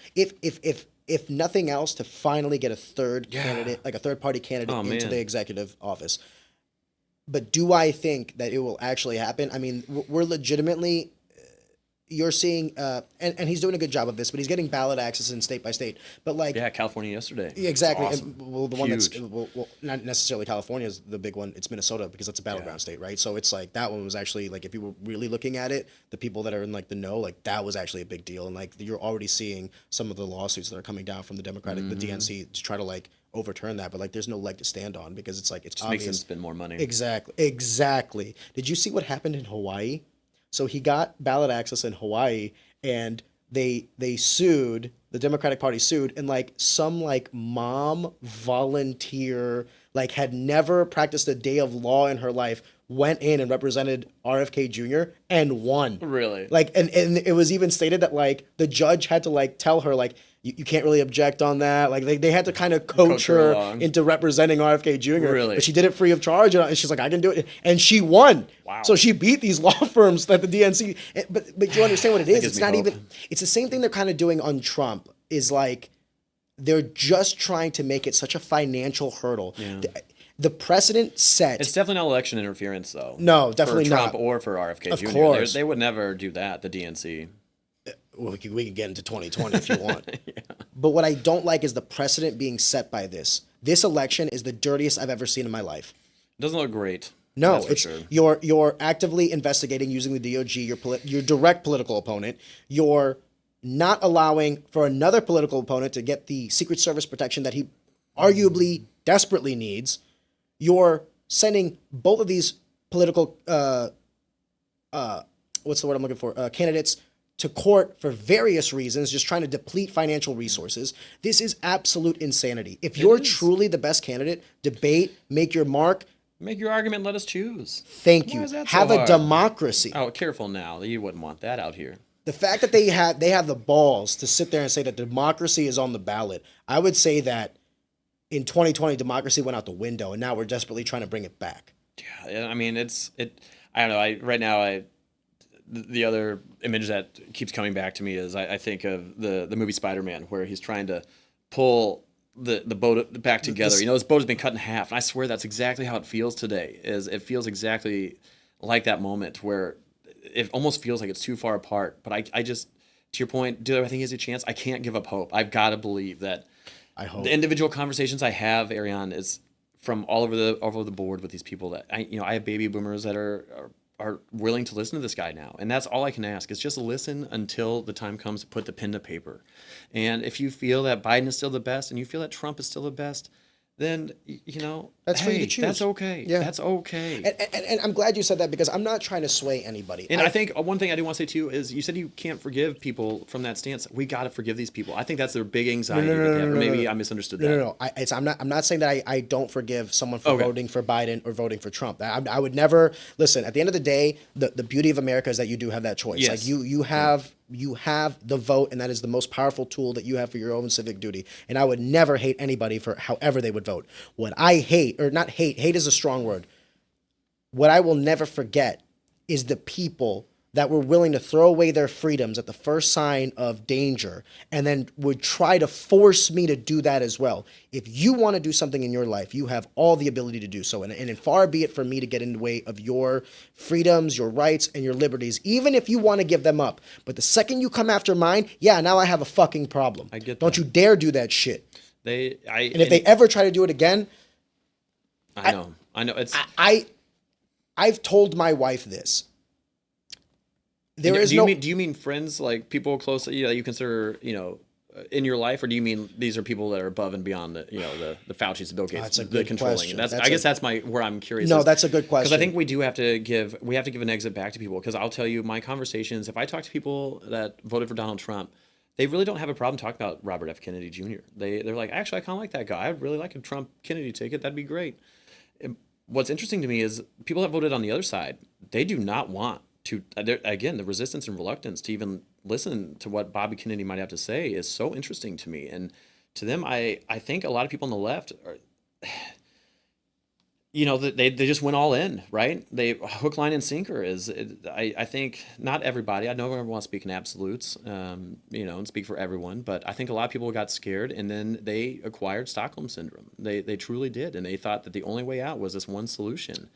if nothing else, to finally get a third candidate, like a third party candidate, into the executive office. But do I think that it will actually happen? I mean, we're legitimately, you're seeing, and he's doing a good job of this, but he's getting ballot access in state by state. But like, California yesterday. Exactly. Awesome. And, well, the one that's not necessarily California is the big one. It's Minnesota, because that's a battleground state, right? So it's like that one was actually, like, if you were really looking at it, the people that are in like the know, like that was actually a big deal. And like you're already seeing some of the lawsuits that are coming down from the Democratic, the DNC, to try to like overturn that. But like there's no leg to stand on, because it's like, it's just obvious. Makes them spend more money. Exactly. Did you see what happened in Hawaii? So he got ballot access in Hawaii, and they sued, the Democratic Party sued, and like some like mom volunteer, like had never practiced a day of law in her life, went in and represented RFK Jr. and won. Really? Like, and it was even stated that like the judge had to like tell her like, you can't really object on that. Like they had to kind of coach her into representing RFK Jr. Really? But she did it free of charge, and she's like, I can do it, and she won. Wow. So she beat these law firms that the DNC. But you understand what it is? It's not hope. even. It's the same thing they're kind of doing on Trump. Is like they're just trying to make it such a financial hurdle. Yeah. The precedent set. It's definitely not election interference, though. No, definitely for Trump not. Or for RFK Jr. Of course. They would never do that, the DNC. Well, we can get into 2020 if you want. But what I don't like is the precedent being set by this. This election is the dirtiest I've ever seen in my life. It doesn't look great. No, that's for it's sure. You're actively investigating using the DOJ, your direct political opponent. You're not allowing for another political opponent to get the Secret Service protection that he arguably desperately needs. You're sending both of these political what's the word I'm looking for? Candidates to court for various reasons, just trying to deplete financial resources. This is absolute insanity. If you're truly the best candidate, debate, make your mark. Make your argument. Let us choose. Thank Why you. is that so Have a hard? democracy. Oh, careful now. You wouldn't want that out here. The fact that they have the balls to sit there and say that democracy is on the ballot, I would say that in 2020 democracy went out the window, and now we're desperately trying to bring it back. Yeah, I mean, I don't know. Right now, the other image that keeps coming back to me is I think of the movie Spider-Man, where he's trying to pull the boat back together. This boat has been cut in half, and I swear that's exactly how it feels today. It feels exactly like that moment where it almost feels like it's too far apart. But I just, to your point, do I think he has a chance? I can't give up hope. I've got to believe that. I hope the individual conversations I have, Ariane, is from all over the board with these people that I have baby boomers that are willing to listen to this guy now. And that's all I can ask is just listen until the time comes to put the pen to paper. And if you feel that Biden is still the best and you feel that Trump is still the best, then, that's for you to choose. That's okay. Yeah. That's okay. And I'm glad you said that because I'm not trying to sway anybody. And I think one thing I do want to say too is you said you can't forgive people from that stance. We got to forgive these people. I think that's their big anxiety. Maybe I misunderstood that. No. I'm not saying that I don't forgive someone for voting for Biden or voting for Trump. I would never listen. At the end of the day, the beauty of America is that you do have that choice. Yes. Like you have the vote, and that is the most powerful tool that you have for your own civic duty. And I would never hate anybody for however they would vote. What I hate, or not hate is a strong word. What I will never forget is the people that were willing to throw away their freedoms at the first sign of danger and then would try to force me to do that as well. If you want to do something in your life, you have all the ability to do so. And far be it from me to get in the way of your freedoms, your rights, and your liberties, even if you want to give them up. But the second you come after mine, now I have a fucking problem. I get that. Don't you dare do that shit. And if they ever try to do it again, I know. It's. I've told my wife this. Do you mean friends, like people close that you consider in your life, or do you mean these are people that are above and beyond the Fauci's, the Bill Gates, that's a the good controlling? question. I guess that's where I'm curious. No, that's a good question. Because I think we have to give an exit back to people. Because I'll tell you, my conversations, if I talk to people that voted for Donald Trump, they really don't have a problem talking about Robert F. Kennedy Jr. They're like, actually, I kind of like that guy. I'd really like a Trump Kennedy ticket. That'd be great. What's interesting to me is people that voted on the other side, they do not want to, again, the resistance and reluctance to even listen to what Bobby Kennedy might have to say is so interesting to me. And to them, I think a lot of people on the left are, they just went all in, right? They hook, line, and sinker I think not everybody, I know everyone wants to speak in absolutes, and speak for everyone, but I think a lot of people got scared and then they acquired Stockholm syndrome. They truly did. And they thought that the only way out was this one solution.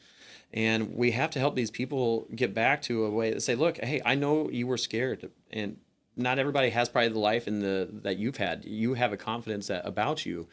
And we have to help these people get back to a way to say, look, hey, I know you were scared, and not everybody has probably the life that you've had. You have a confidence about you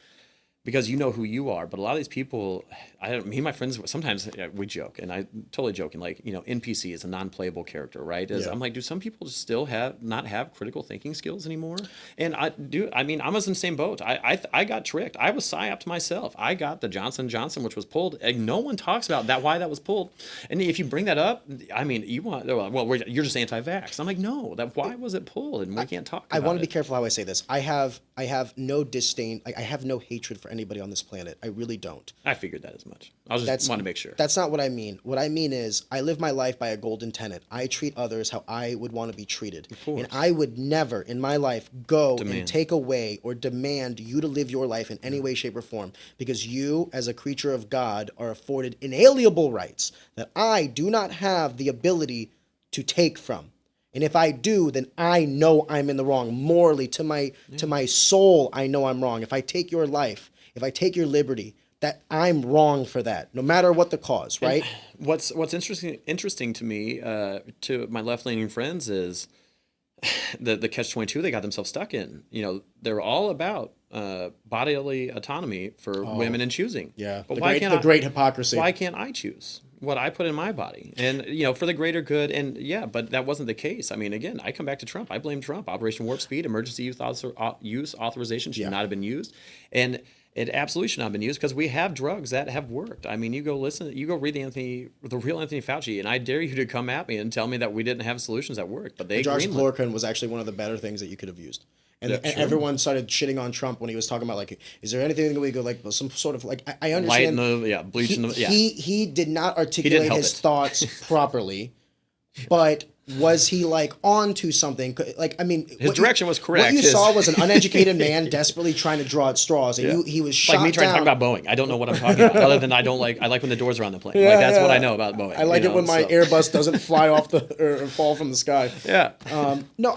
because you know who you are. But a lot of these people, me and my friends, sometimes we joke, and I totally joking, like, NPC is a non-playable character, right? I'm like, do some people still not have critical thinking skills anymore? And I was in the same boat. I got tricked. I was psyoped myself. I got the Johnson & Johnson, which was pulled. And no one talks about that, why that was pulled. And if you bring that up, you're just anti-vax. I'm like, no, why was it pulled? And we can't talk about it. I want to be careful how I say this. I have no disdain. I have no hatred for anybody on this planet. I really don't. I figured that as much. I just want to make sure. That's not what I mean. What I mean is I live my life by a golden tenet. I treat others how I would want to be treated. Of course. And I would never in my life go Demand. and take away or demand you to live your life in any way, shape, or form, because you, as a creature of God, are afforded inalienable rights that I do not have the ability to take from. And if I do, then I know I'm in the wrong. Morally, to my soul, I know I'm wrong. If I take your life, if I take your liberty, that I'm wrong for that, no matter what the cause, right? And what's interesting to me, to my left-leaning friends, is the catch-22 they got themselves stuck in. They're all about bodily autonomy for women and choosing. Yeah, but the great hypocrisy. Why can't I choose what I put in my body? And for the greater good. And but that wasn't the case. I mean, again, I come back to Trump. I blame Trump. Operation Warp Speed, emergency use authorization should not have been used. And it absolutely should not have been used because we have drugs that have worked. I mean, you go read the real Anthony Fauci, and I dare you to come at me and tell me that we didn't have solutions that worked. But they greenlit. Hydroxychloroquine was actually one of the better things that you could have used. And, Yeah, and sure. everyone started shitting on Trump when he was talking about like, is there anything that we go like some sort of like I understand bleach in the he did not articulate help his it. thoughts properly, but was he like on to something? Like I mean, His direction was correct. What you saw was an uneducated man desperately trying to draw at straws, and he was shot like me trying down. to talk about Boeing. I don't know what I'm talking about, other than I like when the doors are on the plane. Like that's what I know about Boeing. I like it when my so. Airbus doesn't fly off or fall from the sky. Yeah. No,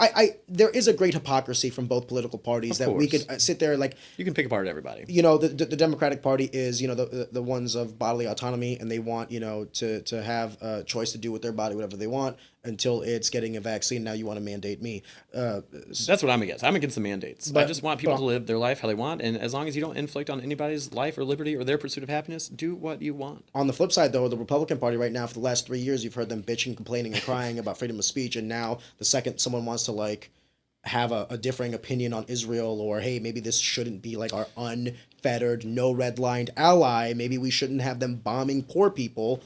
there is a great hypocrisy from both political parties that we course. could sit there like. You can pick apart everybody. You know, the Democratic Party is, you know, the ones of bodily autonomy, and they want, you know, to have a choice to do with their body whatever they want until it's getting a vaccine. Now you want to mandate me. That's what I'm against. I'm against the mandates. I just want people to live their life how they want, and as long as you don't inflict on anybody's life or liberty or their pursuit of happiness, do what you want. On the flip side, though, the Republican Party right now, for the last 3 years, you've heard them bitching, complaining, and crying about freedom of speech, and now the second someone wants to like have a differing opinion on Israel, or hey, maybe this shouldn't be like our unfettered, no red lined ally, maybe we shouldn't have them bombing poor people.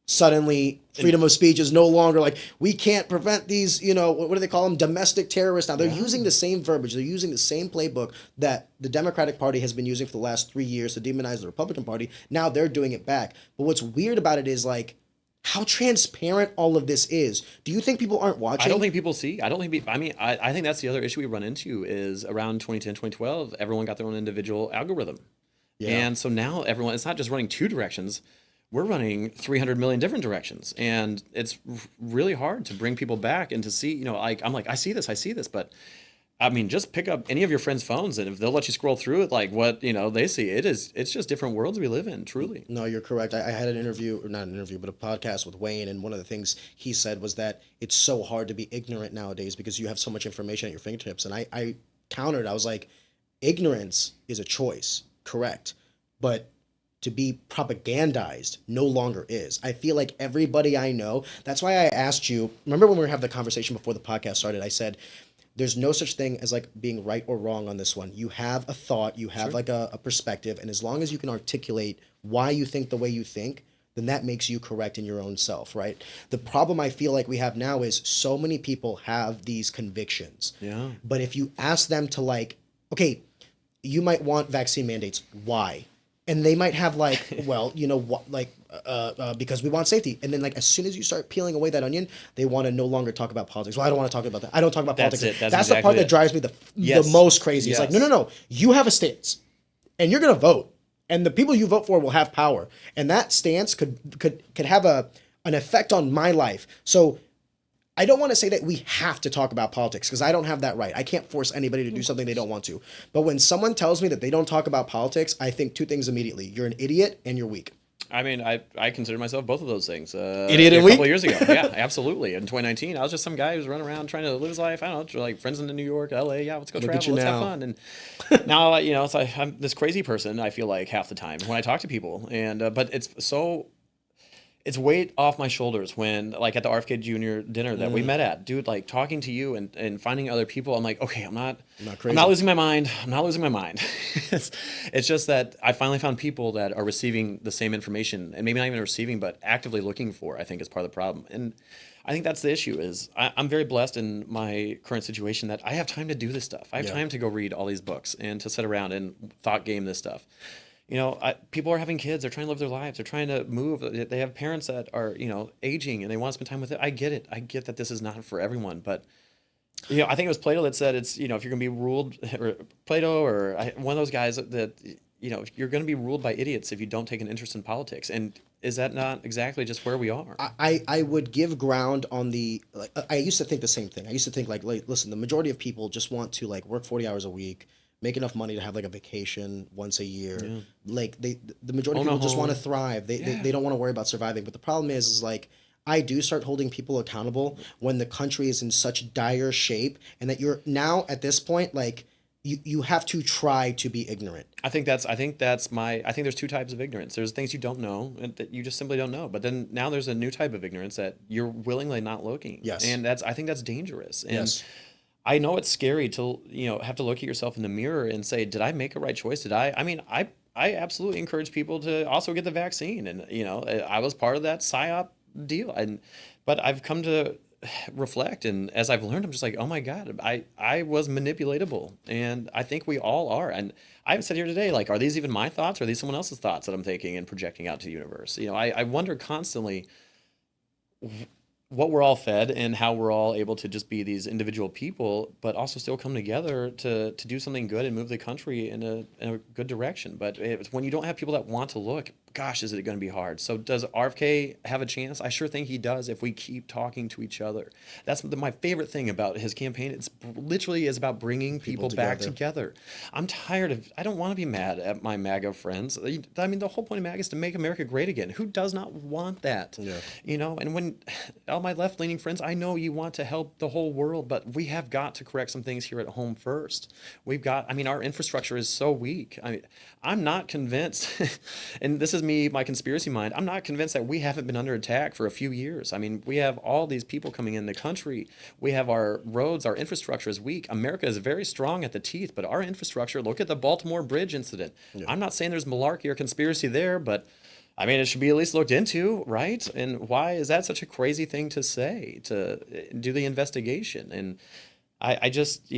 Suddenly, freedom of speech is no longer like, we can't prevent these, you know, what do they call them? Domestic terrorists. Now, they're using the same verbiage. They're using the same playbook that the Democratic Party has been using for the last 3 years to demonize the Republican Party. Now they're doing it back. But what's weird about it is, like, how transparent all of this is. Do you think people aren't watching? I don't think people see. I think that's the other issue we run into is around 2010, 2012, everyone got their own individual algorithm. Yeah. And so now everyone, it's not just running two directions. We're running 300 million different directions, and it's really hard to bring people back and to see, you know, like, I'm like, I see this, but I mean, just pick up any of your friends' phones, and if they'll let you scroll through it, like what, you know, they see, it's just different worlds we live in, truly. No, you're correct. I had an interview, or not an interview, but a podcast with Wayne, and one of the things he said was that it's so hard to be ignorant nowadays because you have so much information at your fingertips. And I countered, I was like, ignorance is a choice, correct, but to be propagandized no longer is. I feel like everybody I know, that's why I asked you, remember when we were having the conversation before the podcast started, I said, there's no such thing as like being right or wrong on this one. You have a thought, you have like a perspective, and as long as you can articulate why you think the way you think, then that makes you correct in your own self, right? The problem I feel like we have now is so many people have these convictions. Yeah. But if you ask them to like, okay, you might want vaccine mandates, why? And they might have like, well, you know what, like, because we want safety. And then like, as soon as you start peeling away that onion, they want to no longer talk about politics. Well, I don't want to talk about that. I don't talk about That's politics. it. That's the part that drives me the most crazy. It's like, no. You have a stance, and you're gonna vote, and the people you vote for will have power, and that stance could have an effect on my life. So I don't want to say that we have to talk about politics because I don't have that right. I can't force anybody to do something they don't want to. But when someone tells me that they don't talk about politics, I think two things immediately. You're an idiot and you're weak. I mean, I consider myself both of those things. Idiot and a weak? couple of years ago. Yeah, absolutely. In 2019, I was just some guy who's running around trying to live his life. I don't know, like friends in New York, LA. Yeah, let's go Look at travel. you Let's now. have fun. And now, you know, it's like I'm this crazy person. I feel like half the time when I talk to people, and but it's weight off my shoulders when, like, at the RFK Jr. dinner that we met at, dude, like, talking to you and finding other people, I'm like, okay, I'm not crazy. I'm not losing my mind. I'm not losing my mind. It's just that I finally found people that are receiving the same information, and maybe not even receiving, but actively looking for, I think, is part of the problem. And I think that's the issue is I'm very blessed in my current situation that I have time to do this stuff. I have time to go read all these books and to sit around and thought game this stuff. You know, people are having kids. They're trying to live their lives. They're trying to move. They have parents that are, you know, aging and they want to spend time with it. I get it. I get that this is not for everyone. But, you know, I think it was Plato that said it's, you know, if you're going to be ruled, or Plato or one of those guys that, you know, you're going to be ruled by idiots if you don't take an interest in politics. And is that not exactly just where we are? I would give ground on the, like, I used to think the same thing. I used to think like, listen, the majority of people just want to like work 40 hours a week, make enough money to have like a vacation once a year. Yeah. Like the majority of people just want to thrive. They don't want to worry about surviving. But the problem is like, I do start holding people accountable when the country is in such dire shape, and that you're now at this point, like you have to try to be ignorant. I think there's two types of ignorance. There's things you don't know and that you just simply don't know. But then now there's a new type of ignorance that you're willingly not looking. Yes. And I think that's dangerous. And yes. I know it's scary to, you know, have to look at yourself in the mirror and say, did I make a right choice? I mean, I I absolutely encourage people to also get the vaccine, and I was part of that psyop deal, but I've come to reflect, and as I've learned, I'm just like, oh my God, I was manipulatable, and I think we all are. And I've said here today, like, are these even my thoughts, or are these someone else's thoughts that I'm taking and projecting out to the universe? I wonder constantly what we're all fed and how we're all able to just be these individual people, but also still come together to do something good and move the country in a good direction. But it's when you don't have people that want to look, gosh, is it going to be hard. So does RFK have a chance? I sure think he does if we keep talking to each other. That's my favorite thing about his campaign. It's literally is about bringing people back together. I'm tired of, I don't want to be mad at my MAGA friends. I mean, the whole point of MAGA is to make America great again. Who does not want that? Yeah. And when all my left-leaning friends, I know you want to help the whole world, but we have got to correct some things here at home first. Our infrastructure is so weak. I'm not convinced, and this is me, my conspiracy mind, I'm not convinced that we haven't been under attack for a few years. We have all these people coming in the country. We have our roads, our infrastructure is weak. America is very strong at the teeth, but our infrastructure, look at the Baltimore Bridge incident. Yeah. I'm not saying there's malarkey or conspiracy there, but it should be at least looked into, right? And why is that such a crazy thing to say, to do the investigation? And I just,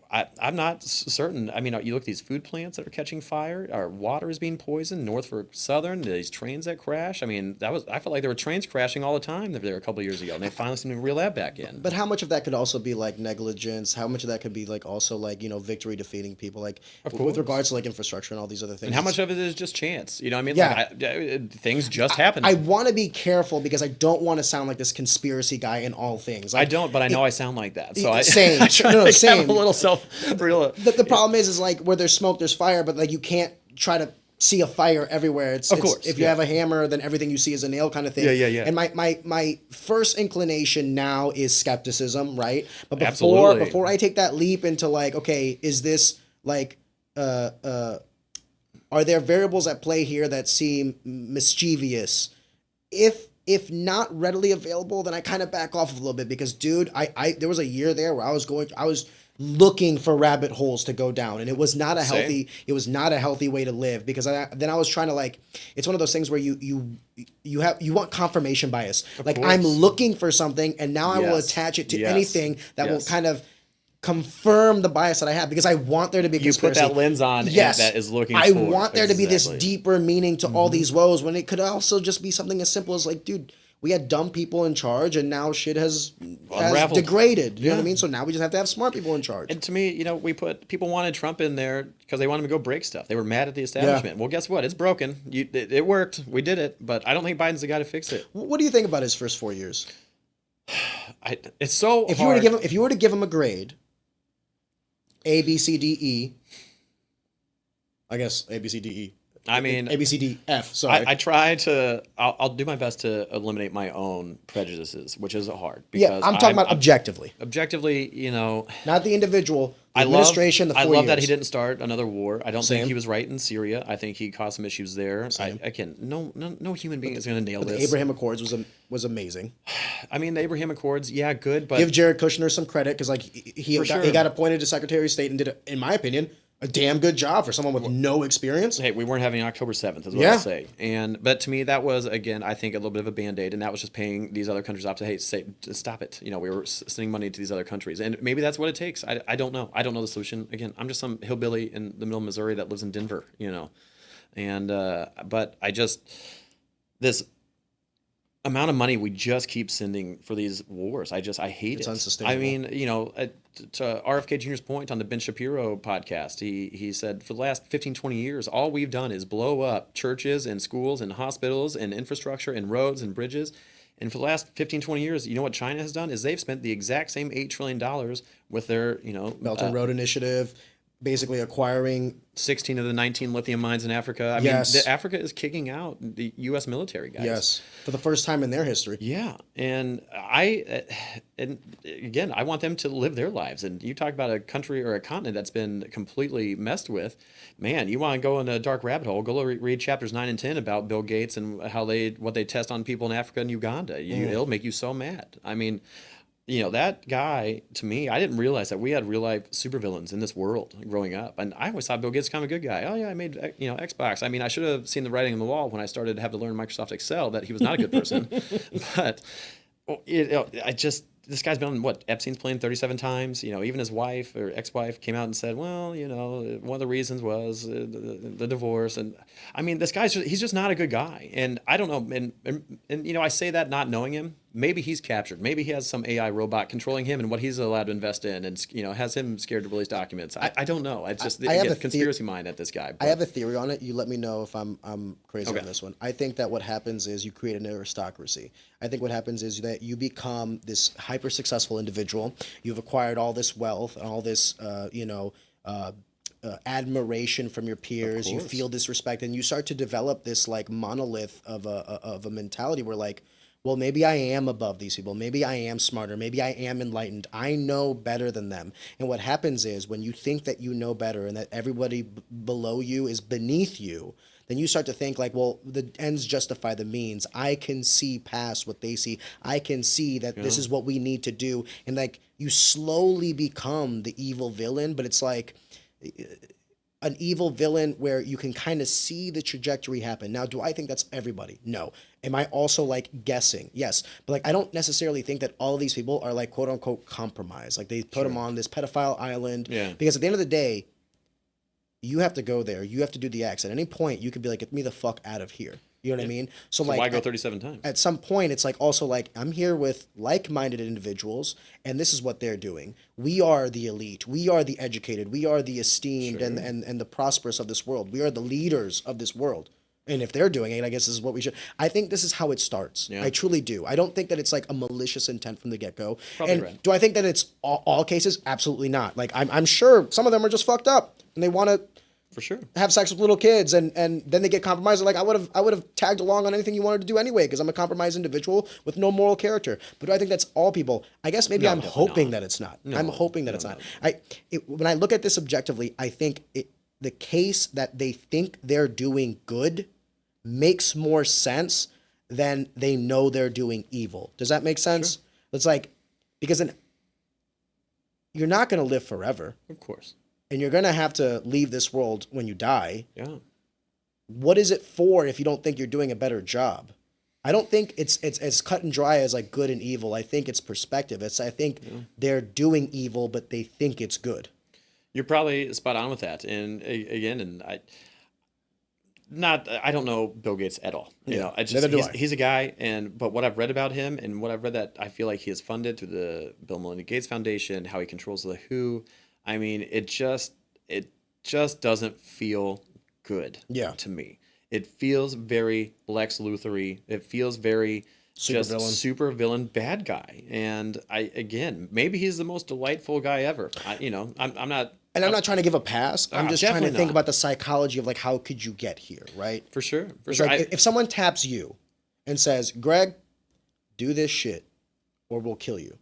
I'm not certain. You look at these food plants that are catching fire. Our water is being poisoned. Norfolk Southern, these trains that crash. I felt like there were trains crashing all the time there a couple of years ago, and they finally seem to reel that back in. But how much of that could also be like negligence? How much of that could be like also like, victory defeating people? Like with regards to like infrastructure and all these other things. And how much of it is just chance? Yeah. Like, things just happen. I want to be careful because I don't want to sound like this conspiracy guy in all things. Like, I don't, but I know I sound like that. So same. Same. Have a little self-real. The problem is like where there's smoke, there's fire, but like you can't try to see a fire everywhere. Of course. If you have a hammer, then everything you see is a nail kind of thing. Yeah. And my first inclination now is skepticism, right? But Absolutely. before I take that leap into like, okay, is this like are there variables at play here that seem mischievous? If not readily available, then I kind of back off a little bit because, dude, I there was a year there where I was looking for rabbit holes to go down, and it was not a healthy way to live because then I was trying to like, it's one of those things where you want confirmation bias. Like I'm looking for something, and now I will attach it to anything that will kind of confirm the bias that I have because I want there to be a conspiracy. You put that lens on that is looking I want there to be this deeper meaning to all these woes when it could also just be something as simple as like, dude, we had dumb people in charge and now shit has degraded. You know what I mean? So now we just have to have smart people in charge. And to me, people wanted Trump in there because they wanted him to go break stuff. They were mad at the establishment. Yeah. Well, guess what? It's broken. It worked. We did it. But I don't think Biden's the guy to fix it. What do you think about his first 4 years? It's so hard. If you were to give him a grade, A, B, C, D, E. I guess A, B, C, D, E. A, B, C, D, F. Sorry. I try to. I'll do my best to eliminate my own prejudices, which is hard. Because I'm talking about objectively. Objectively, not the individual. The administration. I love that he didn't start another war. I don't think he was right in Syria. I think he caused some issues there. No human being is going to nail this. The Abraham Accords was amazing. The Abraham Accords, yeah, good, but give Jared Kushner some credit because like he got appointed to Secretary of State and did, in my opinion, a damn good job for someone with no experience. Hey, we weren't having October 7th, is what I'll say. But to me, that was, again, I think a little bit of a Band-Aid, and that was just paying these other countries off to, stop it. We were sending money to these other countries. And maybe that's what it takes. I don't know. I don't know the solution. Again, I'm just some hillbilly in the middle of Missouri that lives in Denver, And, but this amount of money we just keep sending for these wars, I hate it. It's unsustainable. To RFK Jr.'s point on the Ben Shapiro podcast, he said for the last 15, 20 years, all we've done is blow up churches and schools and hospitals and infrastructure and roads and bridges. And for the last 15, 20 years, you know what China has done is they've spent the exact same $8 trillion with their, Belt and Road Initiative, basically acquiring 16 of the 19 lithium mines in Africa. Africa is kicking out the U.S. military guys. Yes, for the first time in their history. Yeah, and again, I want them to live their lives. And you talk about a country or a continent that's been completely messed with. Man, you want to go in a dark rabbit hole? Go read chapters 9 and 10 about Bill Gates and what they test on people in Africa and Uganda. It'll make you so mad. that guy, to me, I didn't realize that we had real life supervillains in this world growing up. And I always thought Bill Gates was kind of a good guy. Oh, yeah, I made, Xbox. I mean, I should have seen the writing on the wall when I started to have to learn Microsoft Excel that he was not a good person. But this guy's been on what, Epstein's plane 37 times. Even his wife or ex-wife came out and said, well, one of the reasons was the divorce. And I mean, this guy's he's just not a good guy. And I don't know. And I say that not knowing him. Maybe he's captured. Maybe he has some AI robot controlling him and what he's allowed to invest in, and has him scared to release documents. I don't know. It's just I have a conspiracy mind at this guy. I have a theory on it. You let me know if I'm crazy Okay. on this one. I think that what happens is you create an aristocracy. I think what happens is that you become this hyper successful individual. You've acquired all this wealth and all this, admiration from your peers. You course. feel this respect, and you start to develop this like monolith of a mentality where like, well, maybe I am above these people. Maybe I am smarter. Maybe I am enlightened. I know better than them. And what happens is when you think that you know better and that everybody below you is beneath you, then you start to think like, well, the ends justify the means. I can see past what they see. I can see that this is what we need to do. And like you slowly become the evil villain, but it's like an evil villain where you can kind of see the trajectory happen. Now, do I think that's everybody? No. Am I also like guessing? Yes. But like I don't necessarily think that all of these people are like quote unquote compromised. Like they put them on this pedophile island. Yeah. Because at the end of the day, you have to go there. You have to do the acts. At any point, you could be like, get me the fuck out of here. You know what I mean? So like why go 37 times? at some point it's like also like I'm here with like-minded individuals and this is what they're doing. We are the elite, we are the educated, we are the esteemed and the prosperous of this world. We are the leaders of this world. And if they're doing it, I guess this is what we should. I think this is how it starts. Yeah. I truly do. I don't think that it's like a malicious intent from the get-go. Probably And right. do I think that it's all cases? Absolutely not. Like I'm sure some of them are just fucked up and they want to For sure. have sex with little kids and then they get compromised. They're like, I would have tagged along on anything you wanted to do anyway because I'm a compromised individual with no moral character. But do I think that's all people? I guess maybe No, I'm definitely hoping not. that it's not. No, I'm hoping that it's not. When I look at this objectively, I think the case that they think they're doing good makes more sense than they know they're doing evil. Does that make sense? Sure. It's like, because then you're not going to live forever. Of course. And you're going to have to leave this world when you die. Yeah. What is it for if you don't think you're doing a better job? I don't think it's as cut and dry as like good and evil. I think it's perspective. I think they're doing evil, but they think it's good. You're probably spot on with that. And again, I don't know Bill Gates at all. Neither do I. He's a guy, but what I've read about him and what I've read that I feel like he is funded through the Bill and Melinda Gates Foundation, how he controls the WHO. I mean, it just doesn't feel good to me. It feels very Lex Luthor-y. It feels very super villain bad guy. And maybe he's the most delightful guy ever. I'm not. And I'm not trying to give a pass. I'm just trying to definitely think not. about the psychology of like how could you get here, right? For sure. It's like if someone taps you and says, "Greg, do this shit, or we'll kill you."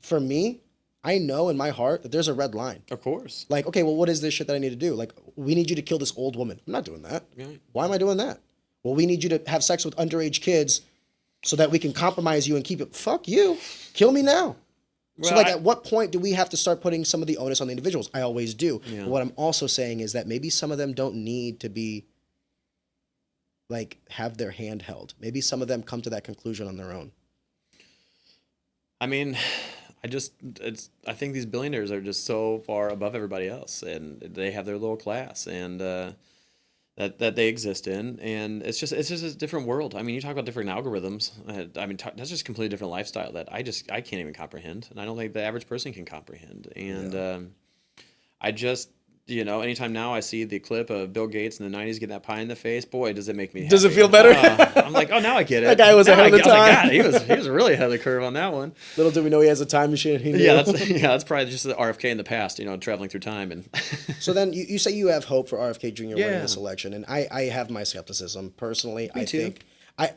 For me, I know in my heart that there's a red line. Of course. Like, okay, well, what is this shit that I need to do? Like, we need you to kill this old woman. I'm not doing that. Right. Why am I doing that? Well, we need you to have sex with underage kids so that we can compromise you and keep it. Fuck you. Kill me now. So, Well, like, at what point do we have to start putting some of the onus on the individuals? I always do. Yeah. But what I'm also saying is that maybe some of them don't need to be, like, have their hand held. Maybe some of them come to that conclusion on their own. I mean, I think these billionaires are just so far above everybody else, and they have their little class, and that they exist in, and it's just a different world. I mean, you talk about different algorithms. That's just a completely different lifestyle that I can't even comprehend, and I don't think the average person can comprehend. And anytime now I see the clip of Bill Gates in the 90s getting that pie in the face, boy, does it make me happy. Does it feel better? I'm like, oh, now I get it. That guy was ahead of the I was like, time. God, he was really ahead of the curve on that one. Little did we know he has a time machine. He knew. Yeah, that's probably just the RFK in the past, traveling through time. And So then you say you have hope for RFK Jr. winning Yeah. this election, and I have my skepticism personally. I too. think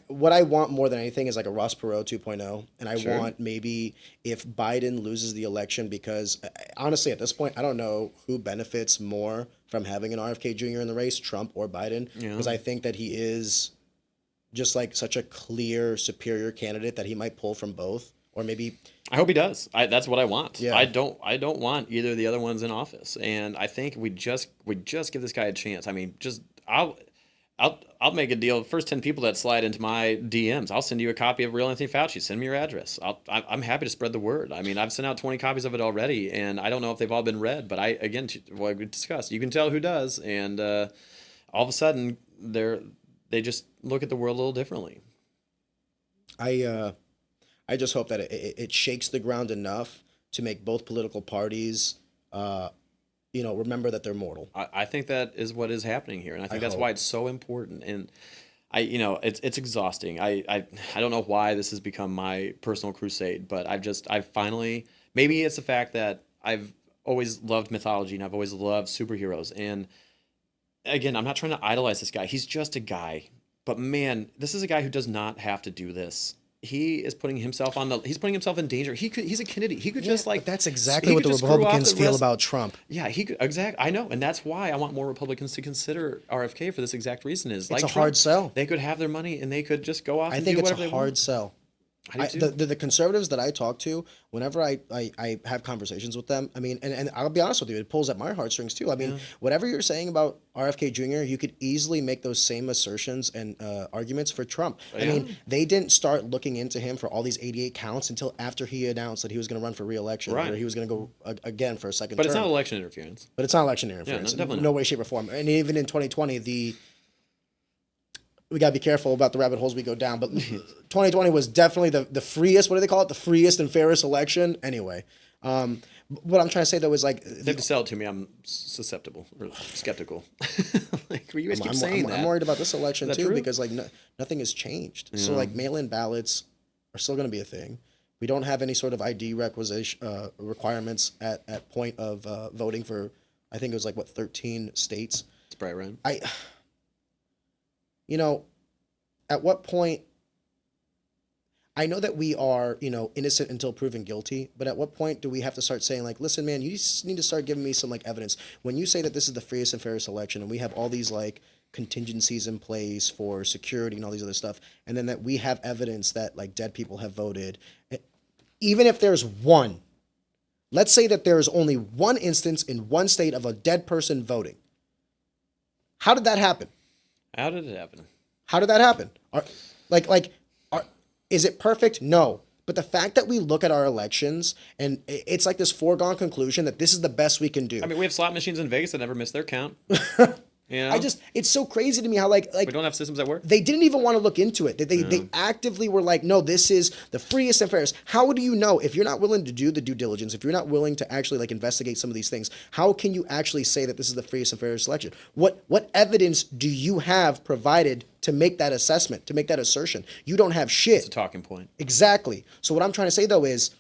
what I want more than anything is like a Ross Perot 2.0, and I Sure. want maybe if Biden loses the election, because honestly at this point I don't know who benefits more from having an RFK Jr. in the race, Trump or Biden, because I think that he is just like such a clear superior candidate that he might pull from both. or maybe. I hope he does. That's what I want. Yeah. I don't want either of the other ones in office. And I think we just give this guy a chance. I mean, just I'll make a deal. First 10 people that slide into my DMs, I'll send you a copy of Real Anthony Fauci. Send me your address. I'm happy to spread the word. I mean, I've sent out 20 copies of it already, and I don't know if they've all been read. But like we discussed, you can tell who does, and all of a sudden they just look at the world a little differently. I just hope that it shakes the ground enough to make both political parties, remember that they're mortal. I think that is what is happening here, and I think that's why it's so important. And it's exhausting. I don't know why this has become my personal crusade, but I've finally, maybe it's the fact that I've always loved mythology and I've always loved superheroes. And again, I'm not trying to idolize this guy. He's just a guy, but man, this is a guy who does not have to do this. He is putting himself he's putting himself in danger. He's a Kennedy. He could just but that's exactly what the Republicans feel about Trump. Yeah, I know. And that's why I want more Republicans to consider RFK for this exact reason is like it's a hard sell. They could have their money and they could just go off I and think do it's whatever a they want. hard sell. I do too. The conservatives that I talk to, whenever I have conversations with them, I mean, and I'll be honest with you, it pulls at my heartstrings too. I mean, whatever you're saying about RFK Jr., you could easily make those same assertions and arguments for Trump. I mean, they didn't start looking into him for all these 88 counts until after he announced that he was going to run for re-election, or he was going to go again for a second term. But it's not election interference. But it's not election interference. Yeah, definitely no way, shape, or form. And even in 2020, we got to be careful about the rabbit holes we go down, but 2020 was definitely the freest, what do they call it? The freest and fairest election. Anyway, what I'm trying to say though is like... They have to sell it to me. I'm susceptible or skeptical. Like, you guys keep saying that. I'm worried about this election too, true? because like nothing has changed. Yeah. So like mail-in ballots are still going to be a thing. We don't have any sort of ID requirements at point of voting for, I think it was like 13 states. It's probably right. At what point, I know that we are, innocent until proven guilty, but at what point do we have to start saying like, listen, man, you just need to start giving me some like evidence. When you say that this is the freest and fairest election and we have all these like contingencies in place for security and all these other stuff, and then that we have evidence that like dead people have voted, even if there's one, let's say that there is only one instance in one state of a dead person voting. How did that happen? How did it happen? How did that happen? Is it perfect? No. But the fact that we look at our elections and it's like this foregone conclusion that this is the best we can do. I mean, we have slot machines in Vegas that never miss their count. It's so crazy to me how like we don't have systems that work. They didn't even want to look into it. They actively were like, no, this is the freest and fairest. How do you know if you're not willing to do the due diligence, if you're not willing to actually like investigate some of these things? How can you actually say that this is the freest and fairest election? What evidence do you have provided to make that assessment, to make that assertion? You don't have shit. It's a talking point. Exactly. So what I'm trying to say though is,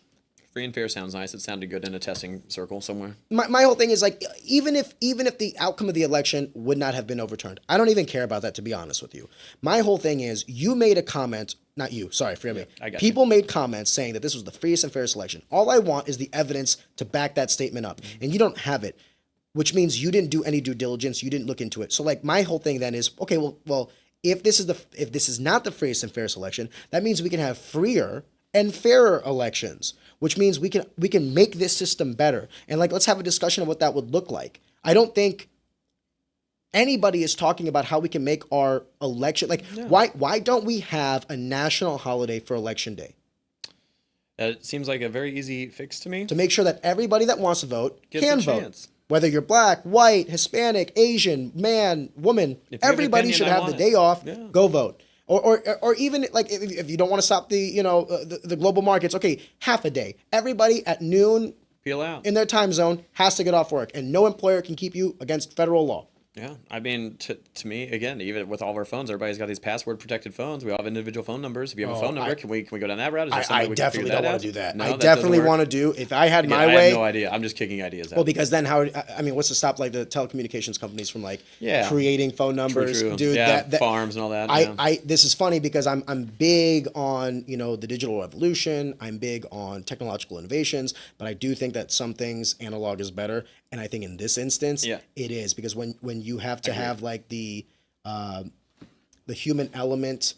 free and fair sounds nice. It sounded good in a testing circle somewhere. My whole thing is like, even if the outcome of the election would not have been overturned, I don't even care about that, to be honest with you. My whole thing is, you made a comment, not you, sorry, forgive me. I got People made comments saying that this was the freest and fairest election. All I want is the evidence to back that statement up, and you don't have it, which means you didn't do any due diligence, you didn't look into it. So like my whole thing then is, okay, well, if this is not the freest and fairest election, that means we can have freer and fairer elections, which means we can make this system better. And like, let's have a discussion of what that would look like. I don't think anybody is talking about how we can make our election, why don't we have a national holiday for election day? It seems like a very easy fix to me. To make sure that everybody that wants to vote can vote. Chance. Whether you're black, white, Hispanic, Asian, man, woman, everybody should have the day off, go vote. Or even like if you don't want to stop the global markets, okay, half a day. Everybody at noon peel out in their time zone has to get off work, and no employer can keep you against federal law. Yeah, I mean, to me, again, even with all of our phones, everybody's got these password protected phones. We all have individual phone numbers. If you have a phone number, can we go down that route? Is there some way we definitely can don't want out? to do that. No, I that definitely doesn't work. want to do. If I had my I way, have no idea. I'm just kicking ideas out. Well, because then what's to stop like the telecommunications companies from like creating phone numbers? True. Dude, yeah, that farms and all that. This is funny because I'm big on the digital revolution. I'm big on technological innovations, but I do think that some things analog is better. And I think in this instance, it is, because when you have to have like the human element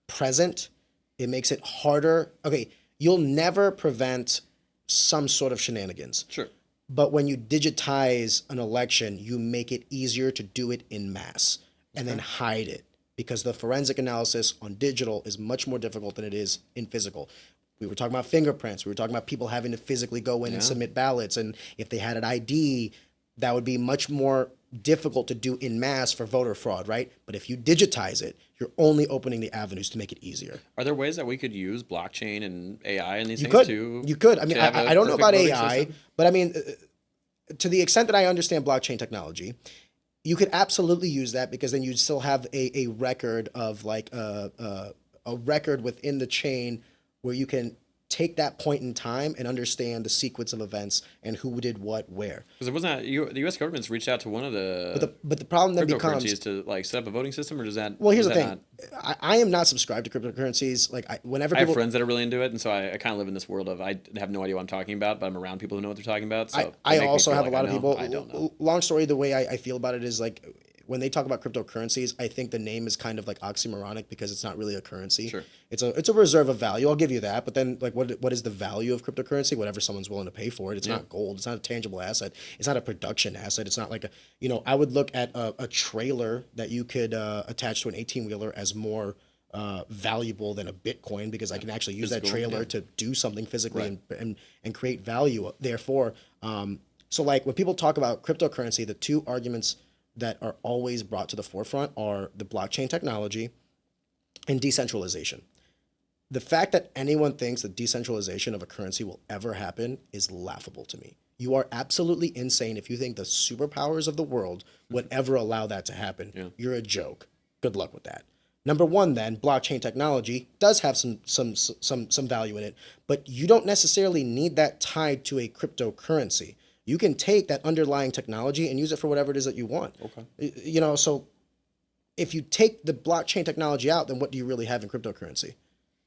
present, it makes it harder. Okay, you'll never prevent some sort of shenanigans. Sure. But when you digitize an election, you make it easier to do it in mass and then hide it, because the forensic analysis on digital is much more difficult than it is in physical. We were talking about fingerprints. We were talking about people having to physically go in and submit ballots. And if they had an ID, that would be much more difficult to do in mass for voter fraud, right? But if you digitize it, you're only opening the avenues to make it easier. Are there ways that we could use blockchain and AI and these You things could. to? You could. I mean, to have a I don't know perfect about voting AI, system? but I mean, to the extent that I understand blockchain technology, you could absolutely use that, because then you'd still have a record of like a record within the chain where you can take that point in time and understand the sequence of events and who did what where. Because it wasn't the U.S. government's reached out to one of the But the problem then becomes, cryptocurrencies to like set up a voting system, or does that? well, here's the does thing. that not- I am not subscribed to cryptocurrencies. Like whenever I have people, friends that are really into it, and so I kind of live in this world of I have no idea what I'm talking about, but I'm around people who know what they're talking about. So I they make me also feel have like a lot I of know. people. I don't know. Long story, the way I feel about it is like, when they talk about cryptocurrencies, I think the name is kind of like oxymoronic, because it's not really a currency. Sure. It's a reserve of value. I'll give you that. But then, like, what is the value of cryptocurrency? Whatever someone's willing to pay for it. It's not gold. It's not a tangible asset. It's not a production asset. It's not like I would look at a trailer that you could attach to an 18-wheeler as more valuable than a Bitcoin, because I can actually use that Physical, trailer to do something physically and create value. Therefore, so like when people talk about cryptocurrency, the two arguments that are always brought to the forefront are the blockchain technology and decentralization. The fact that anyone thinks that decentralization of a currency will ever happen is laughable to me. You are absolutely insane if you think the superpowers of the world would ever allow that to happen. Yeah. You're a joke. Good luck with that. Number one, then, blockchain technology does have some value in it, but you don't necessarily need that tied to a cryptocurrency. You can take that underlying technology and use it for whatever it is that you want. Okay. So if you take the blockchain technology out, then what do you really have in cryptocurrency?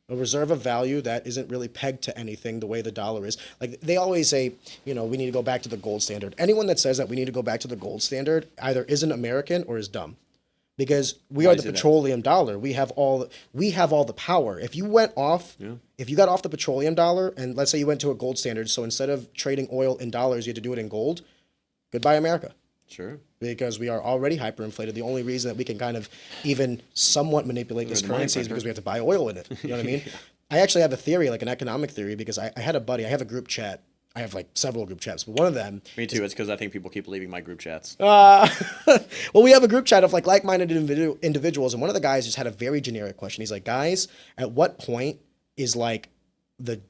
A reserve of value that isn't really pegged to anything the way the dollar is. Like they always say, we need to go back to the gold standard. Anyone that says that we need to go back to the gold standard either isn't American or is dumb. Because we Why are is the it that? petroleum dollar. We have all the power. If you went off, if you got off the petroleum dollar, and let's say you went to a gold standard, so instead of trading oil in dollars, you had to do it in gold. Goodbye, America. Sure. Because we are already hyperinflated. The only reason that we can kind of even somewhat manipulate this the money currency is printer. because we have to buy oil in it. You know what I mean? I actually have a theory, like an economic theory, because I had a buddy. I have a group chat. I have like several group chats, but one of them. Me too. It's because I think people keep leaving my group chats. Well, we have a group chat of like-minded individuals, and one of the guys just had a very generic question. He's like, "Guys, at what point is like the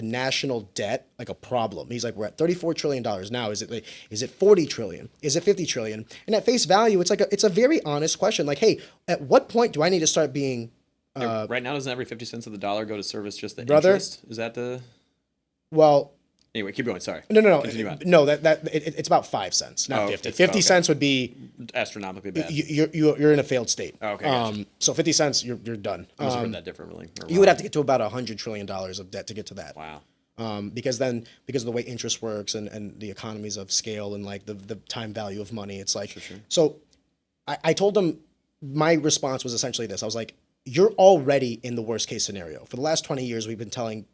national debt like a problem?" He's like, "We're at $34 trillion now. Is it 40 trillion? Is it 50 trillion?" And at face value, it's a very honest question. Like, hey, at what point do I need to start being Right now, doesn't every 50 cents of the dollar go to service just the Brother? interest? Is that the? well? Anyway, keep going. Sorry. No. Continue on. No, it's about 5 cents, not Oh, 50. it's- 50 okay. cents would be Astronomically bad. you're in a failed state. Oh, okay, gotcha. So 50 cents, you're done. I must have heard that differently. or You would wrong. have to get to about $100 trillion of debt to get to that. Wow. Because of the way interest works and the economies of scale and like the time value of money, it's like, Sure. so I told them, my response was essentially this. I was like, you're already in the worst case scenario. For the last 20 years, we've been telling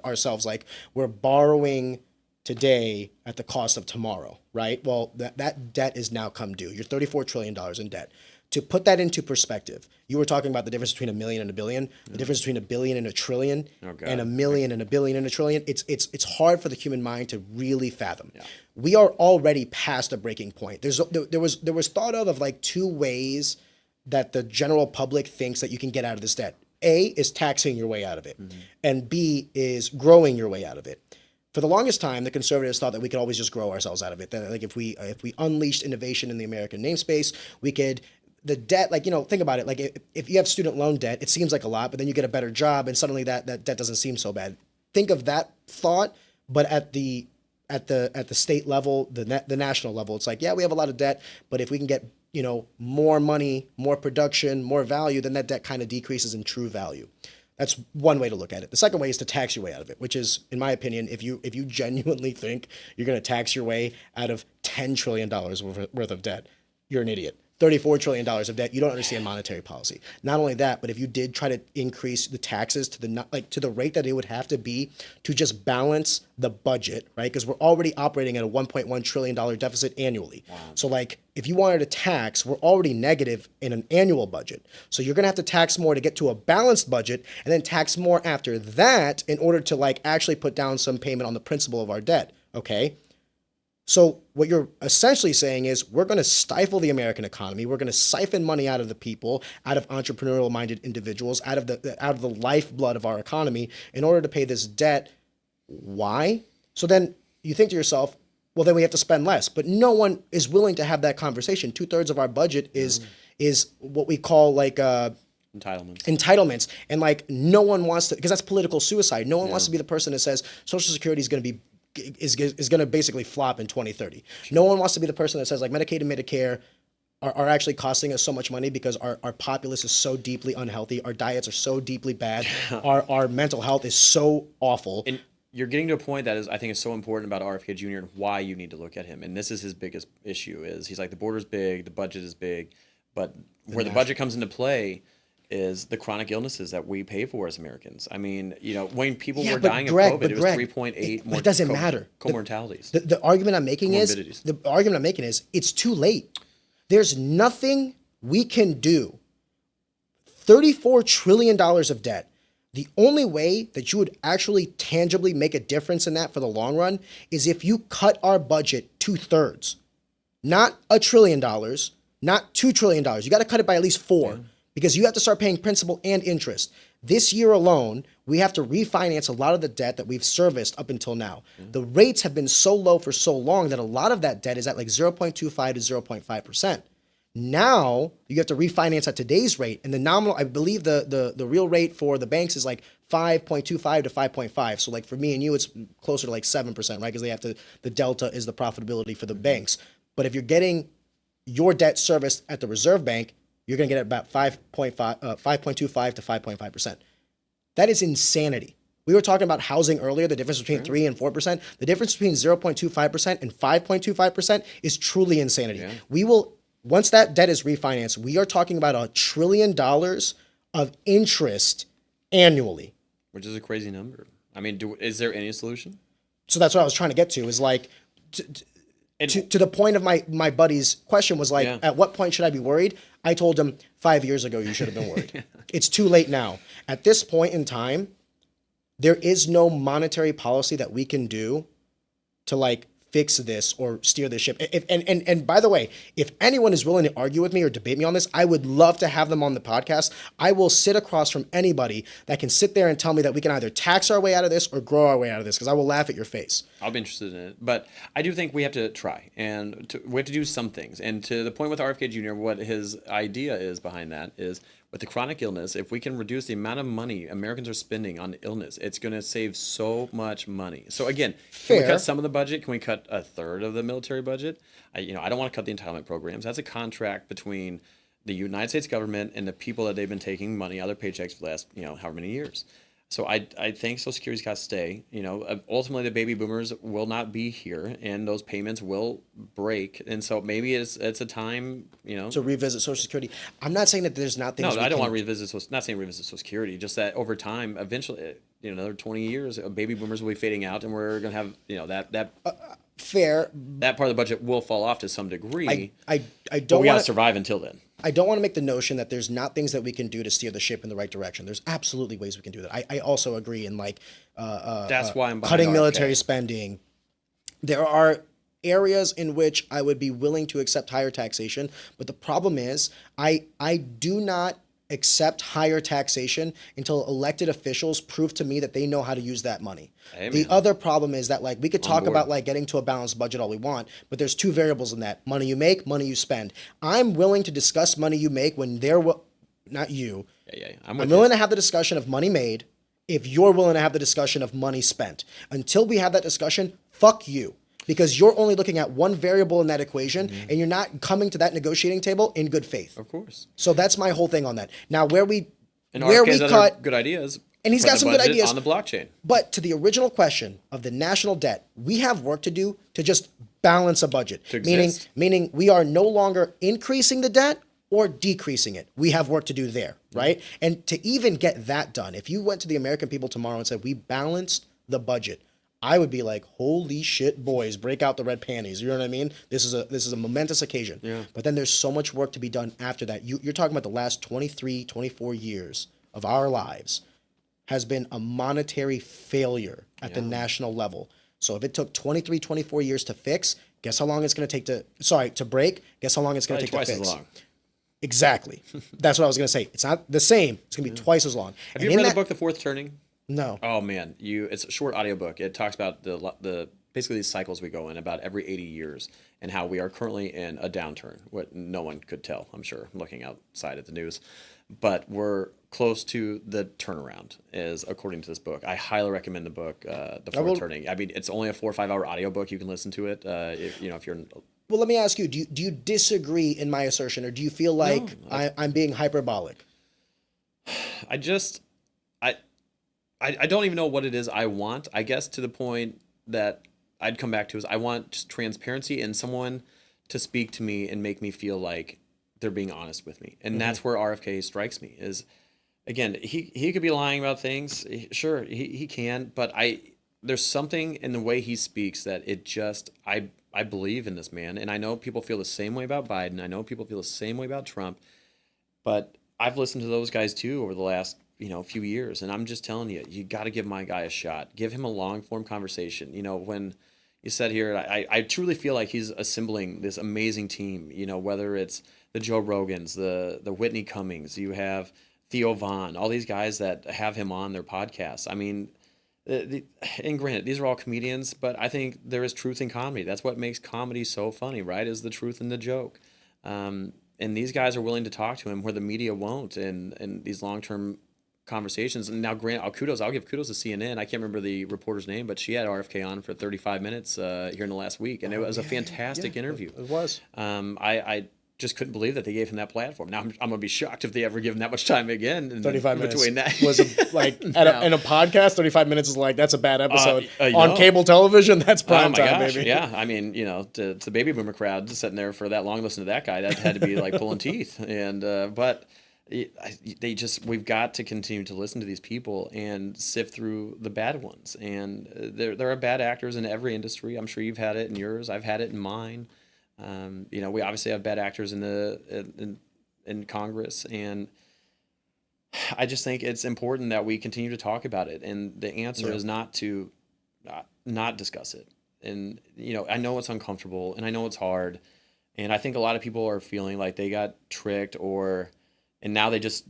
ourselves like we're borrowing today at the cost of tomorrow, right? Well, that debt is now come due. You're $34 trillion in debt. To put that into perspective, you were talking about the difference between a million and a billion, the difference between a billion and a trillion, Oh, God. and a million and a billion and a trillion. It's hard for the human mind to really fathom. We are already past a breaking point. There was thought of like 2 ways that the general public thinks that you can get out of this debt. A is taxing your way out of it, and B is growing your way out of it. For the longest time, the conservatives thought that we could always just grow ourselves out of it. That like if we unleashed innovation in the American namespace, we could. The debt, like, think about it. Like if you have student loan debt, it seems like a lot, but then you get a better job, and suddenly that debt doesn't seem so bad. Think of that thought, but at the state level, the national level, it's like, yeah, we have a lot of debt, but if we can get more money, more production, more value, then that debt kind of decreases in true value. That's one way to look at it. The second way is to tax your way out of it, which is, in my opinion, if you genuinely think you're going to tax your way out of $10 trillion worth of debt, you're an idiot. $34 trillion of debt, you don't understand monetary policy. Not only that, but if you did try to increase the taxes to the rate that it would have to be to just balance the budget, right? Because we're already operating at a $1.1 trillion deficit annually. Wow. So like if you wanted to tax, we're already negative in an annual budget. So you're going to have to tax more to get to a balanced budget and then tax more after that in order to like actually put down some payment on the principal of our debt, okay? So what you're essentially saying is we're going to stifle the American economy. We're going to siphon money out of the people, out of entrepreneurial-minded individuals, out of the lifeblood of our economy in order to pay this debt. Why? So then you think to yourself, well, then we have to spend less. But no one is willing to have that conversation. 2/3 of our budget is what we call like entitlements. And like no one wants to, because that's political suicide. No one wants to be the person that says Social Security is going to be is going to basically flop in 2030. No one wants to be the person that says like Medicaid and Medicare are actually costing us so much money because our populace is so deeply unhealthy. Our diets are so deeply bad. Our mental health is so awful. And you're getting to a point that I think is so important about RFK Jr. and why you need to look at him. And this is his biggest issue is he's like the border's big, the budget is big, but where the budget comes into play is the chronic illnesses that we pay for as Americans. I mean, you know, when people were dying of COVID, it was 3.8 more. It doesn't matter. Comortalities. The argument I'm making is it's too late. There's nothing we can do. $34 trillion of debt. The only way that you would actually tangibly make a difference in that for the long run is if you cut our budget 2/3. Not $1 trillion, not $2 trillion. You got to cut it by at least 4. Yeah. Because you have to start paying principal and interest. This year alone, we have to refinance a lot of the debt that we've serviced up until now. The rates have been so low for so long that a lot of that debt is at like 0.25 to 0.5%. Now, you have to refinance at today's rate, and the nominal, I believe the real rate for the banks is like 5.25 to 5.5. So like for me and you, it's closer to like 7%, right? Because they have to, the delta is the profitability for the banks. But if you're getting your debt serviced at the Reserve Bank, you're going to get about 5.25 to 5.5%. That is insanity. We were talking about housing earlier, the difference between 3 and 4%. The difference between 0.25% and 5.25% is truly insanity. Yeah. We will, once that debt is refinanced, we are talking about $1 trillion of interest annually. Which is a crazy number. I mean, is there any solution? So that's what I was trying to get to, is like, to the point of my buddy's question was like, at what point should I be worried? I told him 5 years ago you should have been worried. It's too late now. At this point in time, there is no monetary policy that we can do to like fix this or steer this ship. And by the way, if anyone is willing to argue with me or debate me on this, I would love to have them on the podcast. I will sit across from anybody that can sit there and tell me that we can either tax our way out of this or grow our way out of this, because I will laugh at your face. I'll be interested in it. But I do think we have to try, and we have to do some things. And to the point with RFK Jr., what his idea is behind that is, with the chronic illness, if we can reduce the amount of money Americans are spending on illness, it's going to save so much money. So again, can we cut some of the budget? Can we cut 1/3 of the military budget? I don't want to cut the entitlement programs. That's a contract between the United States government and the people that they've been taking money out of their paychecks for the last, however many years. So I think Social Security's got to stay. Ultimately the baby boomers will not be here, and those payments will break. And so maybe it's a time, to revisit Social Security. I'm not saying that there's not things. No, I don't want to revisit. Not saying revisit Social Security. Just that over time, eventually, another 20 years, baby boomers will be fading out, and we're gonna have that. Fair. That part of the budget will fall off to some degree. I don't. But we got to survive until then. I don't want to make the notion that there's not things that we can do to steer the ship in the right direction. There's absolutely ways we can do that. I also agree in like that's why I'm cutting military spending. There are areas in which I would be willing to accept higher taxation, but the problem is I do not accept higher taxation until elected officials prove to me that they know how to use that money. Amen. The other problem is that like we could talk about like getting to a balanced budget all we want, but there's two variables in that: money you make, money you spend. I'm willing to discuss money you make when not you. I'm willing to have the discussion of money made if you're willing to have the discussion of money spent. Until we have that discussion, fuck you. Because you're only looking at one variable in that equation, and you're not coming to that negotiating table in good faith. Of course. So that's my whole thing on that. Now, where we cut good ideas, and he's got some good ideas on the blockchain. But to the original question of the national debt, we have work to do to just balance a budget. To Meaning, exist. meaning we are no longer increasing the debt or decreasing it. We have work to do there, right? And to even get that done, if you went to the American people tomorrow and said, we balanced the budget, I would be like, holy shit, boys, break out the red panties. You know what I mean? This is a momentous occasion. Yeah. But then there's so much work to be done after that. You're talking about the last 23, 24 years of our lives has been a monetary failure at the national level. So if it took 23, 24 years to fix, guess how long it's going to take to break? Guess how long it's going to take Twice to fix? as long. Exactly. That's what I was going to say. It's not the same. It's going to be twice as long. Have you read the book The Fourth Turning? No. Oh man, it's a short audiobook. It talks about the basically these cycles we go in about every 80 years and how we are currently in a downturn. What no one could tell, I'm sure, looking outside at the news. But we're close to the turnaround, is according to this book. I highly recommend the book, The Fourth Turning. I mean, it's only a 4 or 5 hour audiobook. You can listen to it. If you're Well, let me ask you, do you disagree in my assertion, or do you feel like I'm being hyperbolic? I don't even know what it is I want. I guess to the point that I'd come back to is I want just transparency and someone to speak to me and make me feel like they're being honest with me. And that's where RFK strikes me is, again, he could be lying about things. Sure, he can. But there's something in the way he speaks that it just, I believe in this man. And I know people feel the same way about Biden. I know people feel the same way about Trump. But I've listened to those guys too over the last few years, and I'm just telling you, you got to give my guy a shot. Give him a long form conversation. When you said here, I truly feel like he's assembling this amazing team. Whether it's the Joe Rogans, the Whitney Cummings, you have Theo Vaughn, all these guys that have him on their podcasts. I mean, and granted, these are all comedians, but I think there is truth in comedy. That's what makes comedy so funny, right? Is the truth in the joke. And these guys are willing to talk to him where the media won't, and these long-term conversations. And now, I'll give kudos to CNN. I can't remember the reporter's name, but she had RFK on for 35 minutes here in the last week, and it was a fantastic interview. It was. I just couldn't believe that they gave him that platform. Now I'm going to be shocked if they ever give him that much time again. 35 minutes between that was in a podcast. 35 minutes is like, that's a bad episode on cable television. That's prime time, baby. Yeah, I mean, to the baby boomer crowd sitting there for that long, listening to that guy, that had to be like pulling teeth. And but we've got to continue to listen to these people and sift through the bad ones. And there are bad actors in every industry. I'm sure you've had it in yours. I've had it in mine. We obviously have bad actors in Congress, and I just think it's important that we continue to talk about it. And the answer is not to not discuss it. And I know it's uncomfortable, and I know it's hard, and I think a lot of people are feeling like they got tricked, and now they just,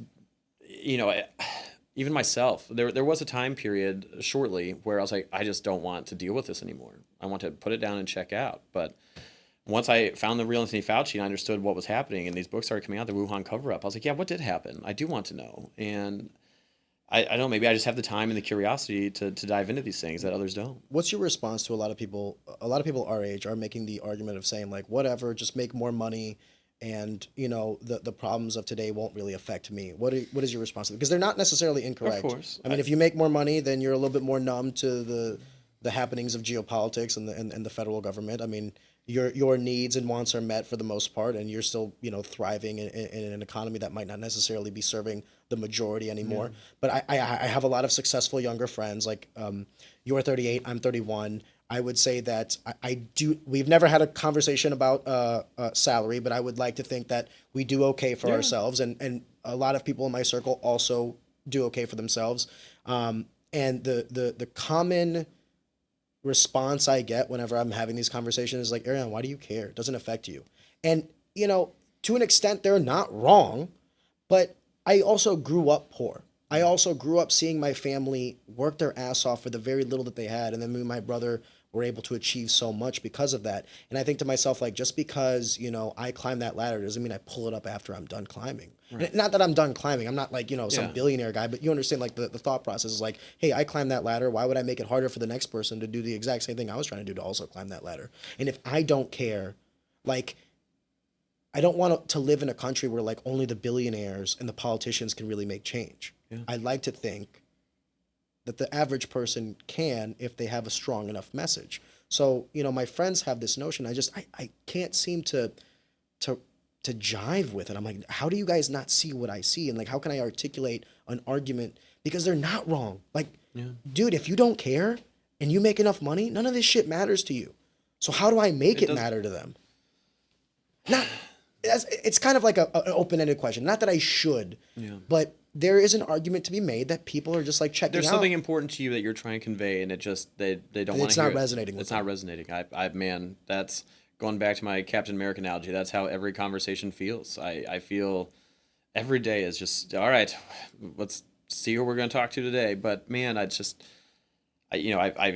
even myself, there was a time period shortly where I was like, I just don't want to deal with this anymore. I want to put it down and check out. But once I found the real Anthony Fauci and I understood what was happening and these books started coming out, the Wuhan cover-up, I was like, yeah, what did happen? I do want to know. And I don't know, maybe I just have the time and the curiosity to dive into these things that others don't. What's your response to a lot of people our age are making the argument of saying, like, whatever, just make more money, and the problems of today won't really affect me. What is your response to that? Because they're not necessarily incorrect. Of course. I mean, if you make more money, then you're a little bit more numb to the happenings of geopolitics and the federal government. I mean, your needs and wants are met for the most part, and you're still thriving in an economy that might not necessarily be serving the majority anymore. Yeah. But I have a lot of successful younger friends. Like you're 38, I'm 31. I would say that we've never had a conversation about salary, but I would like to think that we do okay for ourselves, and a lot of people in my circle also do okay for themselves. And the common response I get whenever I'm having these conversations is like, Ariane, why do you care? It doesn't affect you. And, to an extent, they're not wrong, but I also grew up poor. I also grew up seeing my family work their ass off for the very little that they had. And then me and my brother were able to achieve so much because of that. And I think to myself, like, just because, I climb that ladder doesn't mean I pull it up after I'm done climbing. Right. Not that I'm done climbing. I'm not like, some billionaire guy, but you understand, like, the thought process is like, hey, I climbed that ladder. Why would I make it harder for the next person to do the exact same thing I was trying to do to also climb that ladder? And if I don't care, like, I don't want to live in a country where, like, only the billionaires and the politicians can really make change. Yeah. I'd like to think that the average person can if they have a strong enough message. So, my friends have this notion. I can't seem to to jive with it. I'm like, how do you guys not see what I see? And like, how can I articulate an argument? Because they're not wrong. Like, dude, if you don't care and you make enough money, none of this shit matters to you. So how do I make it matter to them? Not, it's kind of like an open-ended question. Not that I should, but there is an argument to be made that people are just like checking There's out. something important to you that you're trying to convey, and it just they don't want to hear it. It's not resonating with It's them. not resonating. Man, that's going back to my Captain America analogy. That's how every conversation feels. I feel every day is just, all right, let's see who we're going to talk to today. But man, I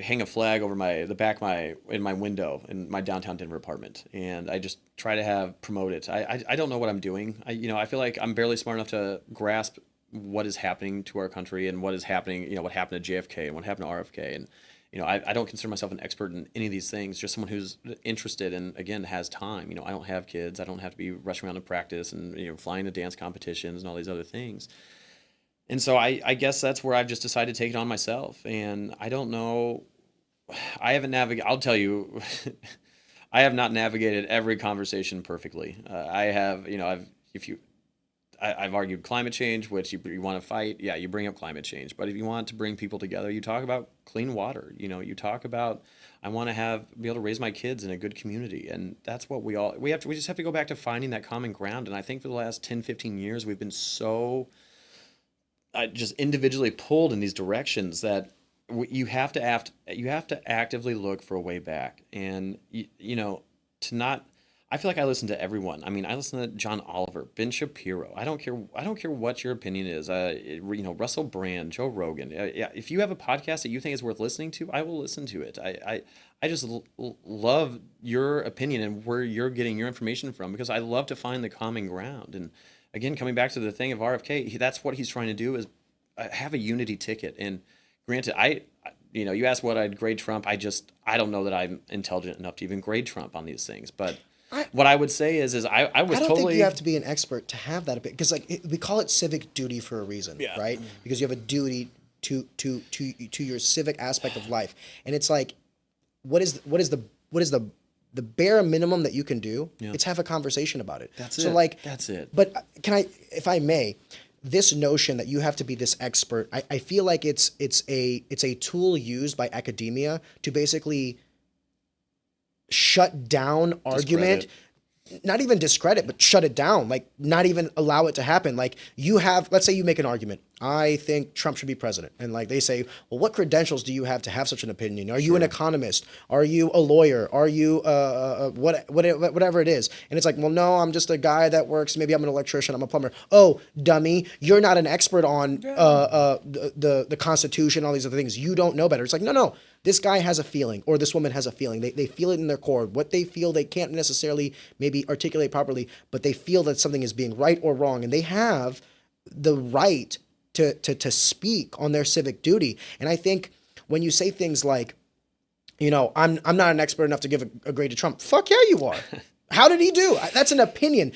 hang a flag over in my window in my downtown Denver apartment, and I just try to promote it. I don't know what I'm doing. I feel like I'm barely smart enough to grasp what is happening to our country and what is happening. What happened to JFK and what happened to RFK, and I don't consider myself an expert in any of these things. Just someone who's interested and again has time. I don't have kids. I don't have to be rushing around to practice and flying to dance competitions and all these other things. And so I guess that's where I've just decided to take it on myself. And I don't know, I haven't navigated, I'll tell you, I have not navigated every conversation perfectly. I've argued climate change, which you want to fight. Yeah, you bring up climate change. But if you want to bring people together, you talk about clean water. You talk about, I want to be able to raise my kids in a good community. And that's what we just have to go back to finding that common ground. And I think for the last 10, 15 years, we've been so just individually pulled in these directions that you have to actively look for a way back. And I feel like I listen to everyone. I mean, I listen to John Oliver, Ben Shapiro. I don't care what your opinion is. Russell Brand, Joe Rogan. If you have a podcast that you think is worth listening to, I will listen to it. I just love your opinion and where you're getting your information from, because I love to find the common ground. And again, coming back to the thing of RFK, that's what he's trying to do, is have a unity ticket. And granted, you asked what I'd grade Trump. I don't know that I'm intelligent enough to even grade Trump on these things. But what I would say is I don't think you have to be an expert to have that, because we call it civic duty for a reason, right? Because you have a duty to your civic aspect of life, and it's like, what is the bare minimum that you can do? It's have a conversation about it. That's it. But can I, if I may, this notion that you have to be this expert, I feel like it's a tool used by academia to basically shut down argument, not even discredit, but shut it down, like not even allow it to happen. Like let's say you make an argument, I think Trump should be president. And like they say, well, what credentials do you have to have such an opinion? Are you an economist? Are you a lawyer? Are you whatever it is? And it's like, well, no, I'm just a guy that works. Maybe I'm an electrician. I'm a plumber. Oh, dummy, you're not an expert on the Constitution, all these other things. You don't know better. It's like, no. This guy has a feeling, or this woman has a feeling. They feel it in their core. What they feel, they can't necessarily maybe articulate properly, but they feel that something is being right or wrong, and they have the right to speak on their civic duty. And I think when you say things like, I'm not an expert enough to give a grade to Trump. Fuck yeah, you are. How did he do? That's an opinion.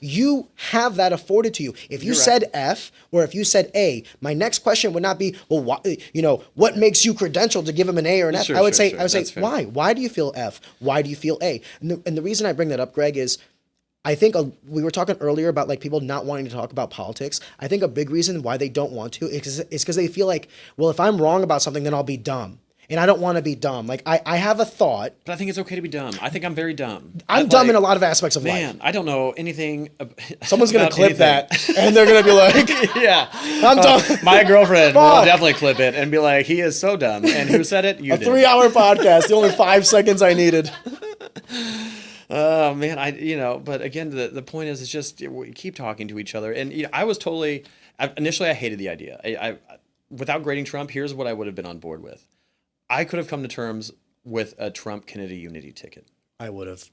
You have that afforded to you. If you said F or if you said A, my next question would not be, well, what makes you credentialed to give him an A or an F? I would say, why? Why do you feel F? Why do you feel A? And the reason I bring that up, Greg, is I think we were talking earlier about like people not wanting to talk about politics. I think a big reason why they don't want to is because they feel like, well, if I'm wrong about something, then I'll be dumb. And I don't want to be dumb. Like, I have a thought. But I think it's okay to be dumb. I think I'm very dumb. I'm dumb in a lot of aspects of life. Man, I don't know anything. Someone's going to clip that, and they're going to be like, yeah. I'm dumb. My girlfriend will definitely clip it and be like, he is so dumb. And who said it? You did. 3-hour podcast, the only 5 seconds I needed. Oh, man, but again, the point is, it's just, we keep talking to each other. And I was initially I hated the idea. Without grading Trump, here's what I would have been on board with. I could have come to terms with a Trump-Kennedy unity ticket. I would have.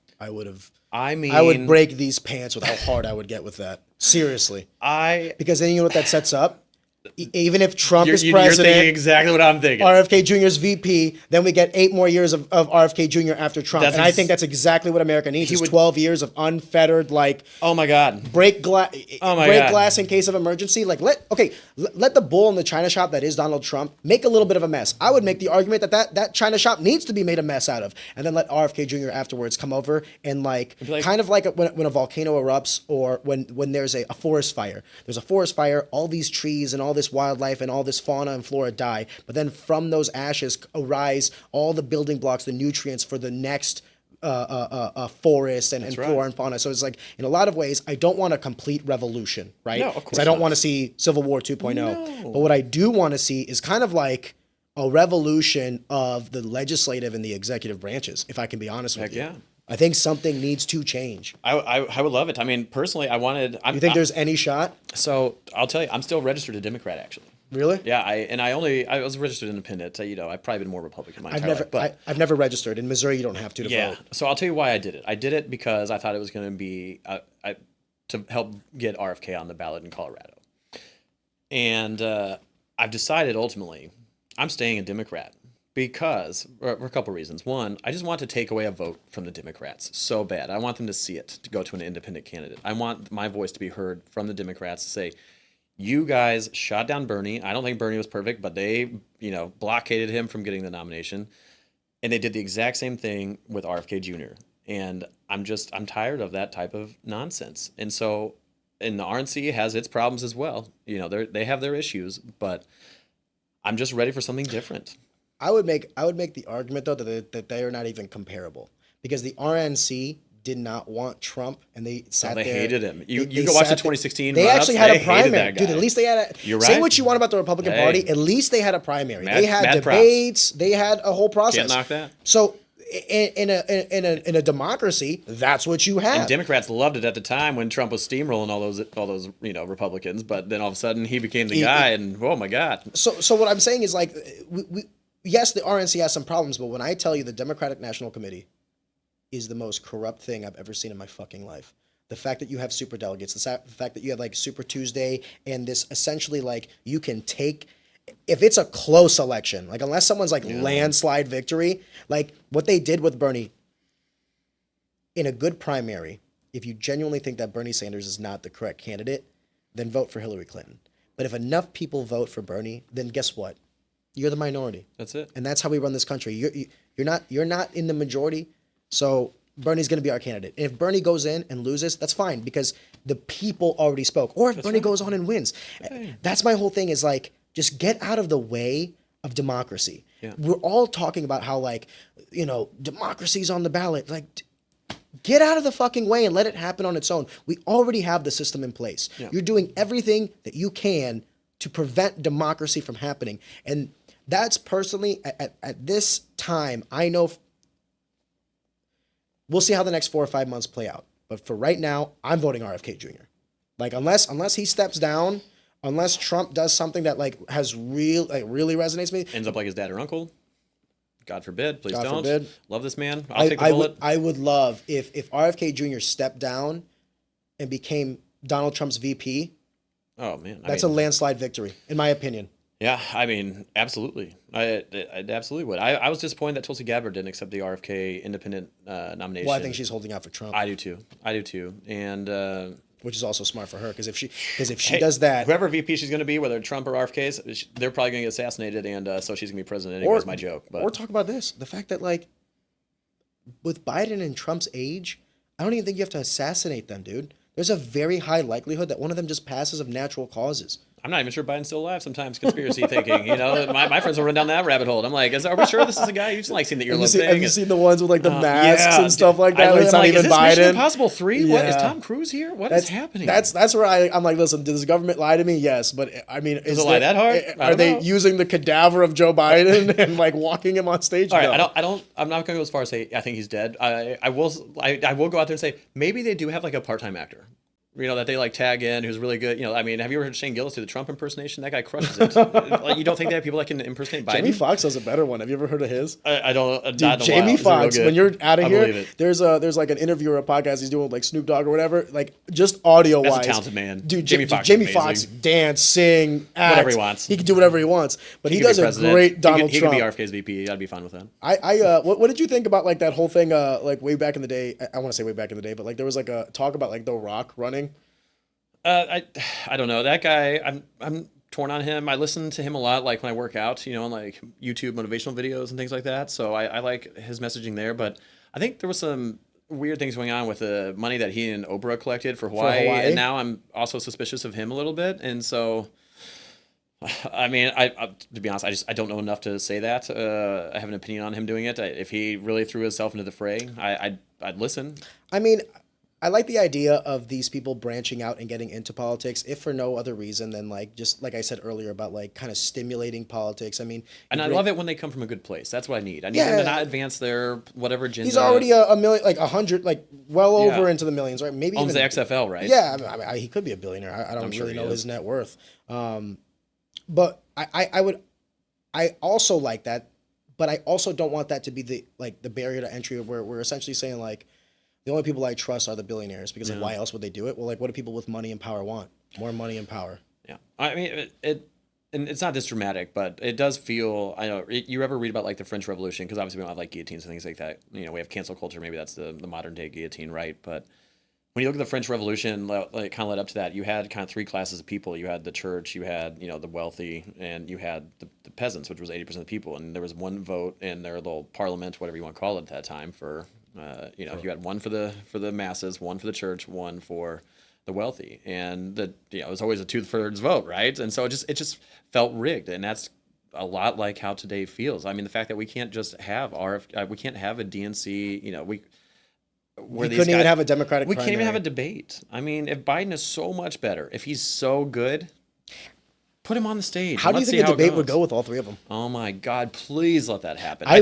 I mean, I would break these pants with how hard I would get with that. Seriously. Because then you know what that sets up? Even if Trump is You're president, thinking exactly what I'm thinking. RFK Jr. is VP, then we get 8 more years of RFK Jr. after Trump. That's And I think that's exactly what America needs, is 12 years of unfettered, like, oh my God. break glass God. glass in case of emergency. Like, let the bull in the China shop that is Donald Trump make a little bit of a mess. I would make the argument that China shop needs to be made a mess out of, and then let RFK Jr. afterwards come over and kind of like when a volcano erupts, or when there's a forest fire. There's a forest fire, all these trees and all this wildlife and all this fauna and flora die, but then from those ashes arise all the building blocks, the nutrients for the next forest and flora and fauna. So it's like, in a lot of ways, I don't want a complete revolution, right? No, of course I don't not. want to see Civil War 2.0. No. But what I do want to see is kind of like a revolution of the legislative and the executive branches, if I can be honest with you. Yeah. I think something needs to change. I would love it. I mean, personally, You think there's any shot? So I'll tell you, I'm still registered a Democrat, actually. Really? Yeah, I was registered independent. I've probably been more Republican my entire life. But I've never registered. In Missouri, you don't have to vote. So I'll tell you why I did it. I did it because I thought it was going to be to help get RFK on the ballot in Colorado. And I've decided ultimately I'm staying a Democrat because for a couple reasons. One, I just want to take away a vote from the Democrats so bad. I want them to see it, to go to an independent candidate. I want my voice to be heard from the Democrats to say, you guys shot down Bernie. I don't think Bernie was perfect, but they, blockaded him from getting the nomination. And they did the exact same thing with RFK Jr. And I'm tired of that type of nonsense. And so, and the RNC has its problems as well. They have their issues, but I'm just ready for something different. I would make the argument, though, that they are not even comparable, because the RNC did not want Trump, and they sat there. They hated him. You go watch the 2016 They run-ups, actually had they a hated primary. that guy. Dude, at least they had a... You're Say right. what you want about the Republican Party, at least they had a primary. They had mad debates. They had a whole process. Can't knock that. So in a democracy, that's what you have. And Democrats loved it at the time when Trump was steamrolling all those Republicans, but then all of a sudden he became the guy, and oh my God. So what I'm saying is, like, yes, the RNC has some problems, but when I tell you the Democratic National Committee is the most corrupt thing I've ever seen in my fucking life. The fact that you have super delegates, the fact that you have like Super Tuesday, and this essentially, like, you can take, if it's a close election, like, unless someone's like landslide victory, like what they did with Bernie in a good primary, if you genuinely think that Bernie Sanders is not the correct candidate, then vote for Hillary Clinton. But if enough people vote for Bernie, then guess what? You're the minority. That's it. And that's how we run this country. You're not in the majority. So Bernie's going to be our candidate. And if Bernie goes in and loses, that's fine, because the people already spoke. Or if Bernie goes on and wins. That's my whole thing, is like, just get out of the way of democracy. Yeah. We're all talking about how, like, democracy's on the ballot. Like, get out of the fucking way and let it happen on its own. We already have the system in place. Yeah. You're doing everything that you can to prevent democracy from happening. And that's personally, at this time, I know... We'll see how the next 4 or 5 months play out. But for right now, I'm voting RFK Jr. Like, unless he steps down, unless Trump does something that, like, has really resonates with me. Ends up like his dad or uncle. God forbid. Please don't. Forbid. Love this man. I'll take the bullet. I would love if RFK Jr. stepped down and became Donald Trump's VP. Oh, man. That's a landslide victory, in my opinion. Yeah, I mean, absolutely. I absolutely would. I was disappointed that Tulsi Gabbard didn't accept the RFK independent nomination. Well, I think she's holding out for Trump. I do too. And which is also smart for her, because if she does that, whoever VP she's going to be, whether Trump or RFK, they're probably going to get assassinated, and so she's going to be president anyway. Is my joke. But. Or talk about this: the fact that, like, with Biden and Trump's age, I don't even think you have to assassinate them, dude. There's a very high likelihood that one of them just passes of natural causes. I'm not even sure Biden's still alive sometimes, conspiracy thinking. My friends will run down that rabbit hole. And I'm like, are we sure this is a guy? You've like seen the earlobe thing. Have you seen the ones with, like, the masks and stuff like that? It's not like, even is this Biden. Mission Impossible 3? Yeah. What is Tom Cruise here? What is happening? That's where I'm like, listen, did this government lie to me? Yes, but I mean, does it lie that hard? Are they using the cadaver of Joe Biden and, like, walking him on stage? All right, I'm not going to go as far as say I think he's dead. I will go out there and say maybe they do have, like, a part-time actor. that they like tag in, who's really good. I mean, have you ever heard Shane Gillis do the Trump impersonation? That guy crushes it. Like, you don't think they have people that can impersonate Biden? Jamie Foxx has a better one. Have you ever heard of his? I don't. Dude, not in a Jamie while. Is it real Foxx, good? when you're out of I here, believe it. there's like an interview or a podcast he's doing with like Snoop Dogg or whatever, like just audio wise. That's a talented man. Dude, Jamie Foxx is Jamie amazing. Foxx dance, sing, act. Whatever he wants. He can do whatever he wants. But he could be does a president. great Donald he Trump. could be RFK's VP. I'd be fine with that. What did you think about like that whole thing? Like way back in the day, I want to say way back in the day, but like there was like a talk about like The Rock running. I don't know that guy. I'm torn on him. I listen to him a lot, like when I work out, on like YouTube motivational videos and things like that. So I like his messaging there. But I think there was some weird things going on with the money that he and Oprah collected for Hawaii. And now I'm also suspicious of him a little bit. And so, I mean, I to be honest, I don't know enough to say that. I have an opinion on him doing it. If he really threw himself into the fray, I'd listen. I mean, I like the idea of these people branching out and getting into politics, if for no other reason than like just like I said earlier about like kind of stimulating politics. I mean, and I love it when they come from a good place. That's what I need. I need them to not advance their whatever agenda. He's already a million, like 100, like well over into the millions, right? Maybe owns even the XFL, right? Yeah, I mean, he could be a billionaire. I don't really know his net worth. But I also like that, but I also don't want that to be the barrier to entry where we're essentially saying like, the only people I trust are the billionaires because like, why else would they do it? Well, like what do people with money and power want? More money and power. Yeah. I mean, and it's not this dramatic, but it does feel, I know, you ever read about like the French Revolution? Because obviously we don't have like guillotines and things like that. We have cancel culture. Maybe that's the modern day guillotine, right? But when you look at the French Revolution, like kind of led up to that, you had kind of three classes of people. You had the church, you had, the wealthy, and you had the peasants, which was 80% of the people. And there was one vote in their little parliament, whatever you want to call it at that time, for you had one for the masses, one for the church, one for the wealthy, and it was always a 2/3 vote, right? And so it just felt rigged, and that's a lot like how today feels. I mean, the fact that we can't just have we can't have a DNC, we couldn't even have a Democratic. We can't even have a debate. I mean, if Biden is so much better, if he's so good, put him on the stage. How do you think the debate would go with all three of them? Oh my God! Please let that happen. I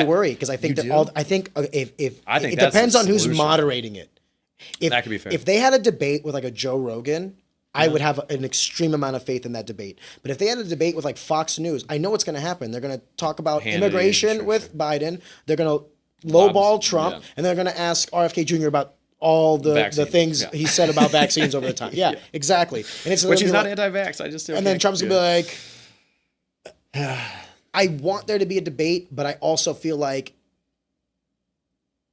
worry because I think that if it depends on who's moderating it. That could be fair. If they had a debate with like a Joe Rogan, I would have an extreme amount of faith in that debate. But if they had a debate with like Fox News, I know what's going to happen. They're going to talk about immigration with Biden. They're going to lowball Trump, and they're going to ask RFK Jr. about all the things he said about vaccines over the time. Yeah, exactly. And it's which he's not anti-vax. And then Trump's gonna be like, I want there to be a debate, but I also feel like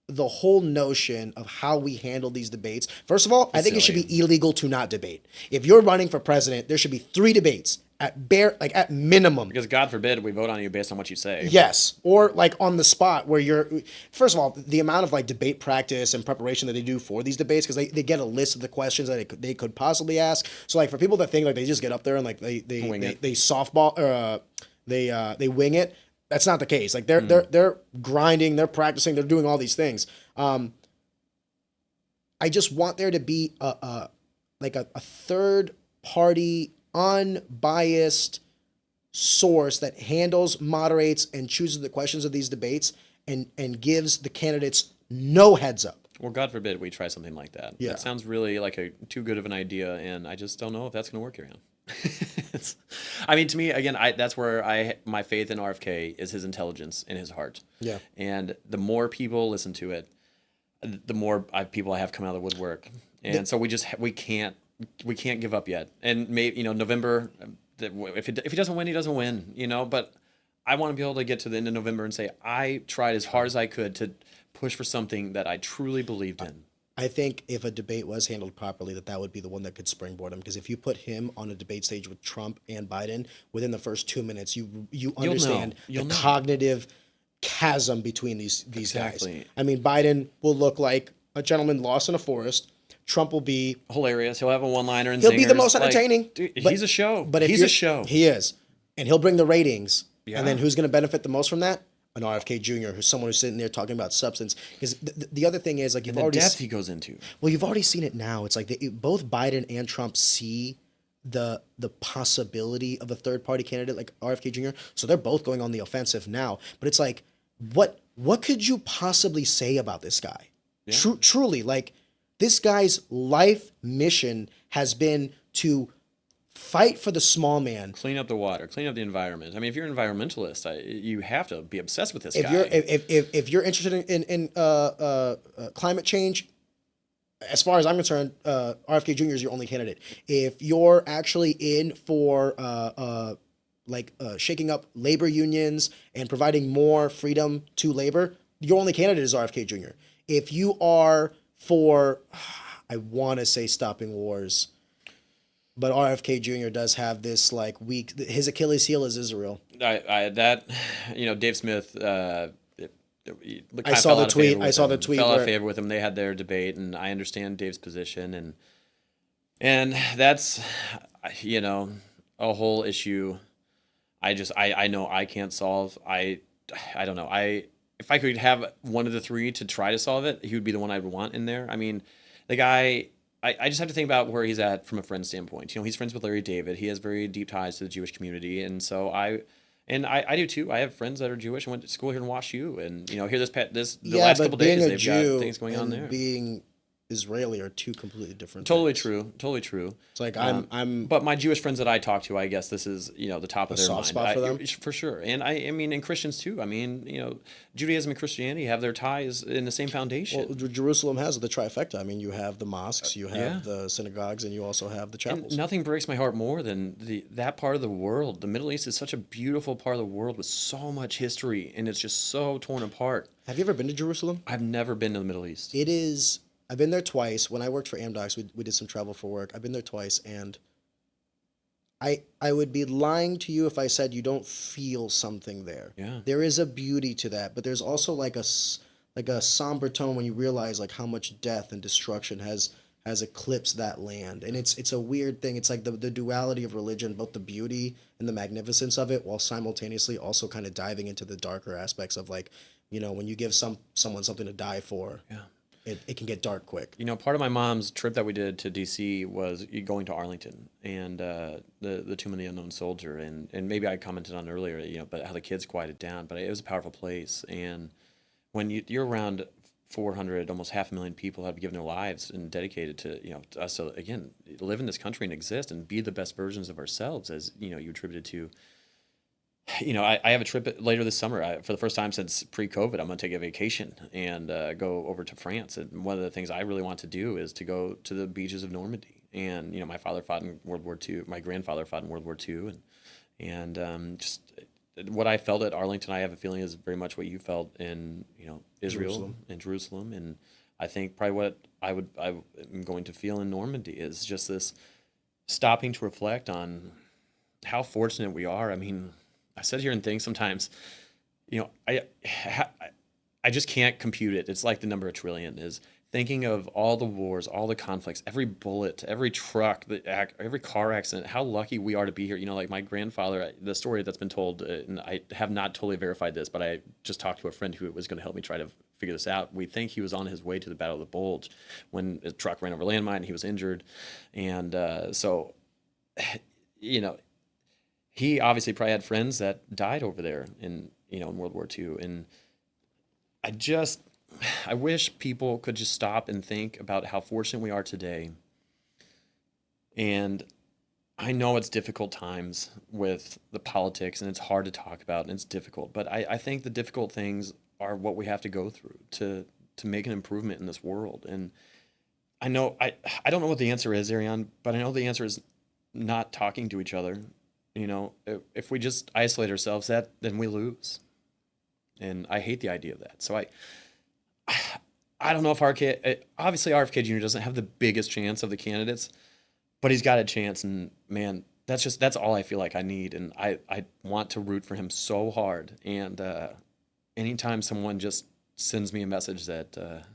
the whole notion of how we handle these debates. First of all, I think it should be illegal to not debate. If you're running for president, there should be 3 debates at minimum. Because God forbid we vote on you based on what you say. Yes. Or like on the spot where first of all, the amount of like debate practice and preparation that they do for these debates, because they get a list of the questions that they could possibly ask. So like for people that think like they just get up there and like they softball or they wing it, that's not the case. Like they're grinding, they're practicing, they're doing all these things. I just want there to be a third party unbiased source that handles, moderates, and chooses the questions of these debates and gives the candidates no heads up. Well, God forbid we try something like that. Yeah. That sounds really like too good of an idea, and I just don't know if that's going to work here. I mean, to me, again, that's where my faith in RFK is his intelligence and his heart. Yeah. And the more people listen to it, the more people I have come out of the woodwork. And so we can't give up yet. And maybe, November, if he doesn't win, he doesn't win, but I want to be able to get to the end of November and say, I tried as hard as I could to push for something that I truly believed in. I think if a debate was handled properly, that would be the one that could springboard him. Because if you put him on a debate stage with Trump and Biden, within the first 2 minutes, you understand the cognitive chasm between these guys. I mean, Biden will look like a gentleman lost in a forest. Trump will be hilarious. He'll have a one-liner and he'll be the most entertaining. Dude, he's a show. But he's a show. He is, and he'll bring the ratings. Yeah. And then who's going to benefit the most from that? An RFK Jr., who's someone who's sitting there talking about substance. Because the other thing is, like, you've already depth he goes into. Well, you've already seen it now. It's like both Biden and Trump see the possibility of a third party candidate like RFK Jr. So they're both going on the offensive now. But it's like, what could you possibly say about this guy? Yeah. Truly, like, This guy's life mission has been to fight for the small man. Clean up the water, clean up the environment. I mean, if you're an environmentalist, you have to be obsessed with this If guy. you're if you're interested in climate change, as far as I'm concerned, RFK Jr. is your only candidate. If you're actually in for shaking up labor unions and providing more freedom to labor, your only candidate is RFK Jr. If you are for, I want to say stopping wars, but RFK Jr. does have this like weak. His Achilles heel is Israel. Dave Smith. I saw the tweet. I saw the tweet. Fell out of favor with him. They had their debate, and I understand Dave's position, and that's a whole issue. I know I can't solve. I don't know. If I could have one of the three to try to solve it, he would be the one I'd want in there. I mean, the guy. I just have to think about where he's at from a friend standpoint. He's friends with Larry David. He has very deep ties to the Jewish community, and so I do too. I have friends that are Jewish and went to school here in WashU, and here the last couple days they've got things going on there. Being Israeli are two completely different. Totally things. true. Totally true. It's like I'm. But my Jewish friends that I talk to, I guess this is the top of their soft mind. spot for them? For sure. And I mean, and Christians too. I mean, Judaism and Christianity have their ties in the same foundation. Well, Jerusalem has the trifecta. I mean, you have the mosques, you have the synagogues, and you also have the chapels. And nothing breaks my heart more than that part of the world. The Middle East is such a beautiful part of the world with so much history, and it's just so torn apart. Have you ever been to Jerusalem? I've never been to the Middle East. It is. I've been there twice. When I worked for Amdocs, we did some travel for work. I've been there twice, and I would be lying to you if I said you don't feel something there. Yeah. There is a beauty to that, but there's also like a somber tone when you realize like how much death and destruction has eclipsed that land. And it's a weird thing. It's like the duality of religion, both the beauty and the magnificence of it, while simultaneously also kind of diving into the darker aspects of like, when you give someone something to die for. Yeah. It can get dark quick. Part of my mom's trip that we did to D.C. was going to Arlington and the Tomb of the Unknown Soldier, and maybe I commented on it earlier, but how the kids quieted down. But it was a powerful place, and when you're around 400, almost 500,000 people that have given their lives and dedicated to us to again live in this country and exist and be the best versions of ourselves, as you attributed to. I have a trip later this summer. For the first time since pre-COVID, I'm going to take a vacation and go over to France. And one of the things I really want to do is to go to the beaches of Normandy. And my father fought in World War II. My grandfather fought in World War II. And just what I felt at Arlington, I have a feeling is very much what you felt in Israel and Jerusalem. And I think probably what I'm going to feel in Normandy is just this stopping to reflect on how fortunate we are. I mean, I sit here and think sometimes, I just can't compute it. It's like the number 1 trillion is thinking of all the wars, all the conflicts, every bullet, every truck, every car accident, how lucky we are to be here. Like my grandfather, the story that's been told, and I have not totally verified this, but I just talked to a friend who was going to help me try to figure this out. We think he was on his way to the Battle of the Bulge when a truck ran over a landmine and he was injured. And he obviously probably had friends that died over there in World War II. And I wish people could just stop and think about how fortunate we are today. And I know it's difficult times with the politics and it's hard to talk about and it's difficult, but I think the difficult things are what we have to go through to make an improvement in this world. And I know, I don't know what the answer is, Ariane, but I know the answer is not talking to each other. If we just isolate ourselves, then we lose. And I hate the idea of that. So I don't know if obviously RFK Jr. doesn't have the biggest chance of the candidates, but he's got a chance. And man, that's all I feel like I need. And I want to root for him so hard. And anytime someone just sends me a message that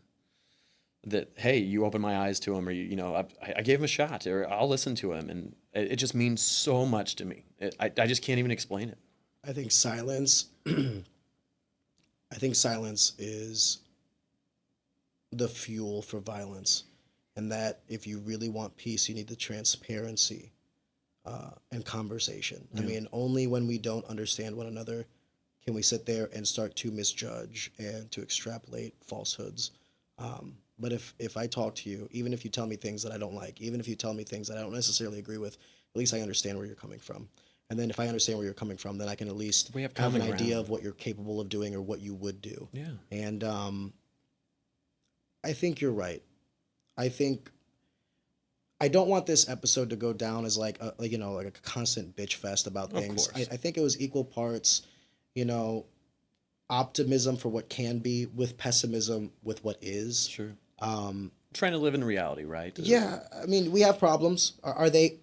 hey, you opened my eyes to him, or I gave him a shot, or I'll listen to him, and it just means so much to me. I just can't even explain it. I think silence. I think silence is the fuel for violence, and that if you really want peace, you need the transparency and conversation. Yeah. I mean, only when we don't understand one another can we sit there and start to misjudge and to extrapolate falsehoods. But if I talk to you, even if you tell me things that I don't like, even if you tell me things that I don't necessarily agree with, at least I understand where you're coming from. And then if I understand where you're coming from, then I can at least We have have an common idea ground. of what you're capable of doing or what you would do. Yeah. And I think you're right. I think I don't want this episode to go down as like like a constant bitch fest about Of things. I course. think it was equal parts, you know, optimism for what can be with pessimism with what is. Sure. Um, Trying to live in reality, right? yeah, I mean, we have problems. Are they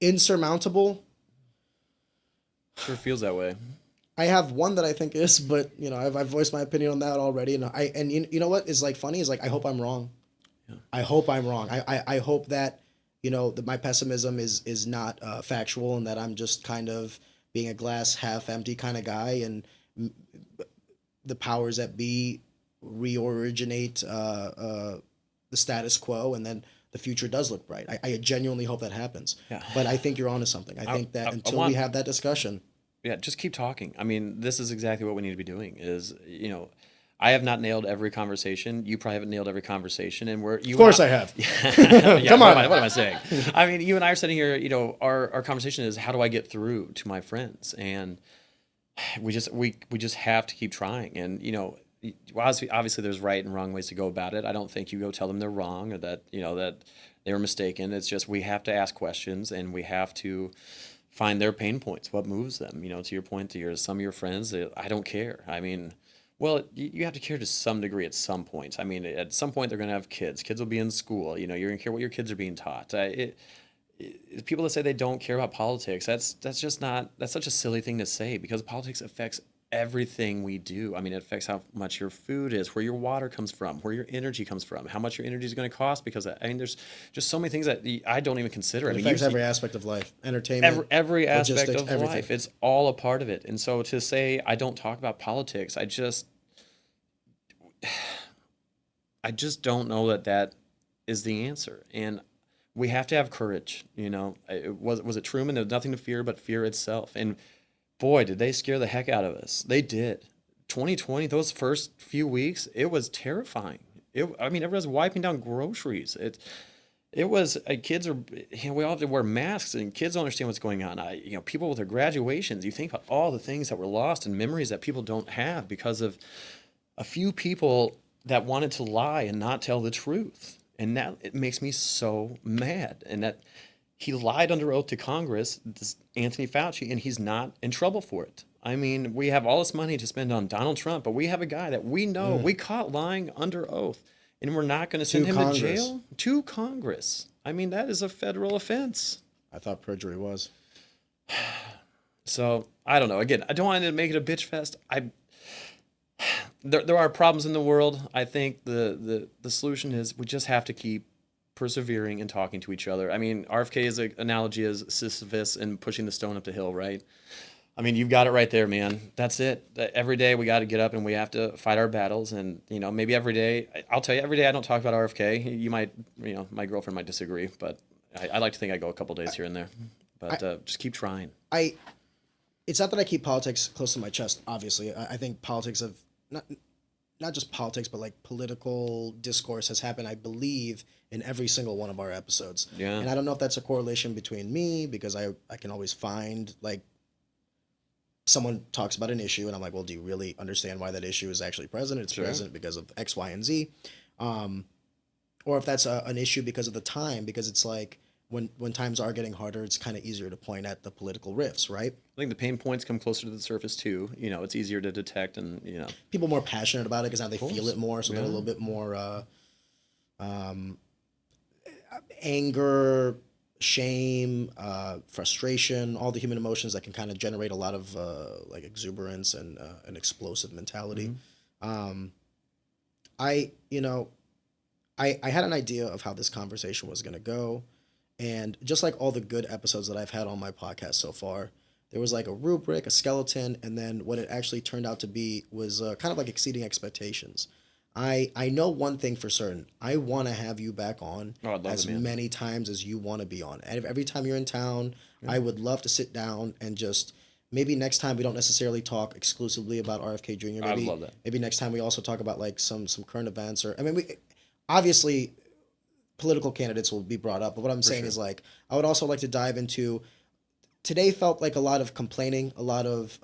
insurmountable? Sure feels that way. I have one that I think is, but I've voiced my opinion on that already, and you know what is like funny is like I hope I'm wrong. Yeah. I hope I'm wrong. I hope that that my pessimism is not factual and that I'm just kind of being a glass half empty kind of guy, and the powers that be reoriginate the status quo, and then the future does look bright. I genuinely hope that happens. Yeah. But I think you're onto something. I think that I until want- we have that discussion, Yeah, just keep talking. I mean, this is exactly what we need to be doing. I have not nailed every conversation. You probably haven't nailed every conversation, and of course I have. Yeah, Come what on. am I saying? I mean, you and I are sitting here. Our conversation is how do I get through to my friends, and we just have to keep trying. And obviously there's right and wrong ways to go about it. I don't think you go tell them they're wrong or that that they were mistaken. It's just we have to ask questions and we have to find their pain points, what moves them. To your point, some of your friends, I don't care. I mean, well, you have to care to some degree at some point. I mean, at some point they're going to have kids. Kids will be in school. You're going to care what your kids are being taught. People that say they don't care about politics, that's just not, that's such a silly thing to say, because politics affects everything we do. I mean, it affects how much your food is, where your water comes from, where your energy comes from, how much your energy is going to cost, because there's just so many things that I don't even consider. I It mean, affects every aspect of life, entertainment, every aspect logistics, of everything. life. It's all a part of it. And so to say I don't talk about politics, I just don't know that is the answer. And we have to have courage. Was it Truman? There was nothing to fear but fear itself. And boy, did they scare the heck out of us. They did. 2020, those first few weeks, it was terrifying. Everyone's wiping down groceries. It was kids are, we all have to wear masks, and kids don't understand what's going on. People with their graduations, you think about all the things that were lost and memories that people don't have because of a few people that wanted to lie and not tell the truth. And that, it makes me so mad. And that he lied under oath to Congress, this Anthony Fauci, and he's not in trouble for it. I mean, we have all this money to spend on Donald Trump, but we have a guy that we know we caught lying under oath, and we're not going to send him to jail? To Congress. I mean, that is a federal offense. I thought perjury was. So, I don't know. Again, I don't want to make it a bitch fest. There are problems in the world. I think the solution is we just have to keep persevering and talking to each other. I mean, RFK's analogy is Sisyphus and pushing the stone up the hill, right? I mean, you've got it right there, man. That's it. Every day we got to get up and we have to fight our battles. And, maybe every day, I'll tell you, every day I don't talk about RFK. You might, my girlfriend might disagree, but I like to think I go a couple days here and there. But just keep trying. It's not that I keep politics close to my chest, obviously. I think politics have, not just politics, but like political discourse has happened, I believe, in every single one of our episodes. Yeah. And I don't know if that's a correlation between me, because I can always find, like, someone talks about an issue and I'm like, well, do you really understand why that issue is actually present? It's present because of X, Y, and Z. Or if that's an issue because of the time, because it's like when times are getting harder, it's kind of easier to point at the political rifts, right? I think the pain points come closer to the surface too. It's easier to detect, and people more passionate about it because now they feel it more, so they're a little bit more anger, shame, frustration, all the human emotions that can kind of generate a lot of like exuberance and an explosive mentality. I had an idea of how this conversation was going to go, and just like all the good episodes that I've had on my podcast so far, there was like a rubric, a skeleton, and then what it actually turned out to be was kind of like exceeding expectations. I know one thing for certain. I want to have you back on as many times as you want to be on. And every time you're in town, I would love to sit down and just, maybe next time we don't necessarily talk exclusively about RFK Jr. Maybe, I would love that. Maybe next time we also talk about like some current events, or obviously political candidates will be brought up, but what I'm saying sure. is like I would also like to dive into today felt like a lot of complaining, a lot of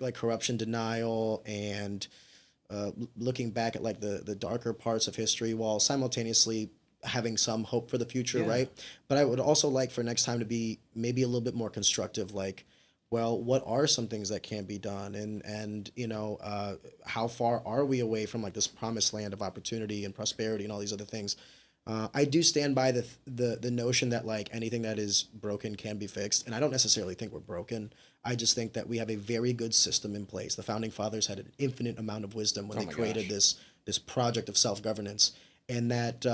like corruption denial and looking back at like the darker parts of history while simultaneously having some hope for the future, Yeah. right? But I would also like for next time to be maybe a little bit more constructive, like, well, what are some things that can be done, and how far are we away from like this promised land of opportunity and prosperity and all these other things. I do stand by the notion that like anything that is broken can be fixed, and I don't necessarily think we're broken. I just think that we have a very good system in place. The founding fathers had an infinite amount of wisdom when Oh they my created gosh. this project of self governance, and that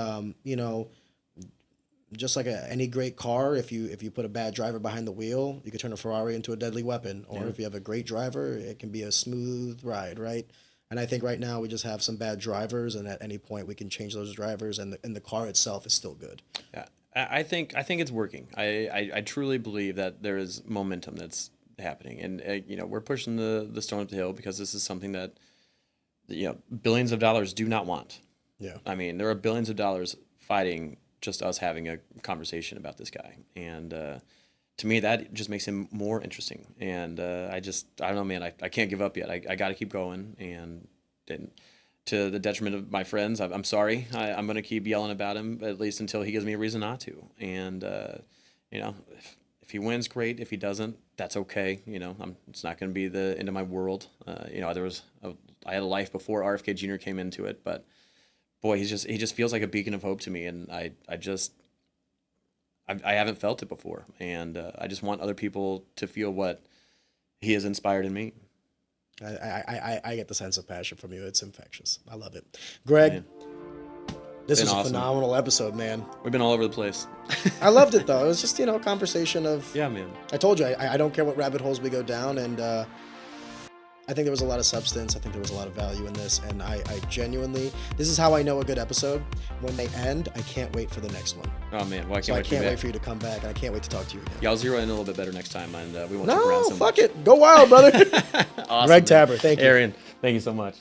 just like any great car, if you put a bad driver behind the wheel, you could turn a Ferrari into a deadly weapon. Or Yeah. if you have a great driver, it can be a smooth ride, right? And I think right now we just have some bad drivers, and at any point we can change those drivers, and the car itself is still good. Yeah. I think it's working. I truly believe that there is momentum that's happening, and we're pushing the stone up the hill because this is something that billions of dollars do not want. Yeah. I mean, there are billions of dollars fighting just us having a conversation about this guy, and to me that just makes him more interesting. And I don't know, man. I can't give up yet. I got to keep going, and to the detriment of my friends, I'm sorry. I'm going to keep yelling about him at least until he gives me a reason not to. And if he wins, great. If he doesn't, that's okay. It's not going to be the end of my world. I had a life before RFK Jr. came into it, but boy, he just feels like a beacon of hope to me, and I haven't felt it before, and I just want other people to feel what he has inspired in me. I get the sense of passion from you. It's infectious. I love it. Greg, Man, this been was a awesome. phenomenal episode, man. We've been all over the place. I loved it though. It was just a conversation of. Yeah, man. I told you I don't care what rabbit holes we go down, and I think there was a lot of substance. I think there was a lot of value in this, and I genuinely, this is how I know a good episode. When they end, I can't wait for the next one. Oh man, well, I So can't I wait to can't be wait back. for you to come back, and I can't wait to talk to you again. Yeah, I'll zero in a little bit better next time, and we won't jump No, around so fuck much. it. Go wild, brother. Awesome, Greg man. Tabor, thank you. Aaron, thank you so much.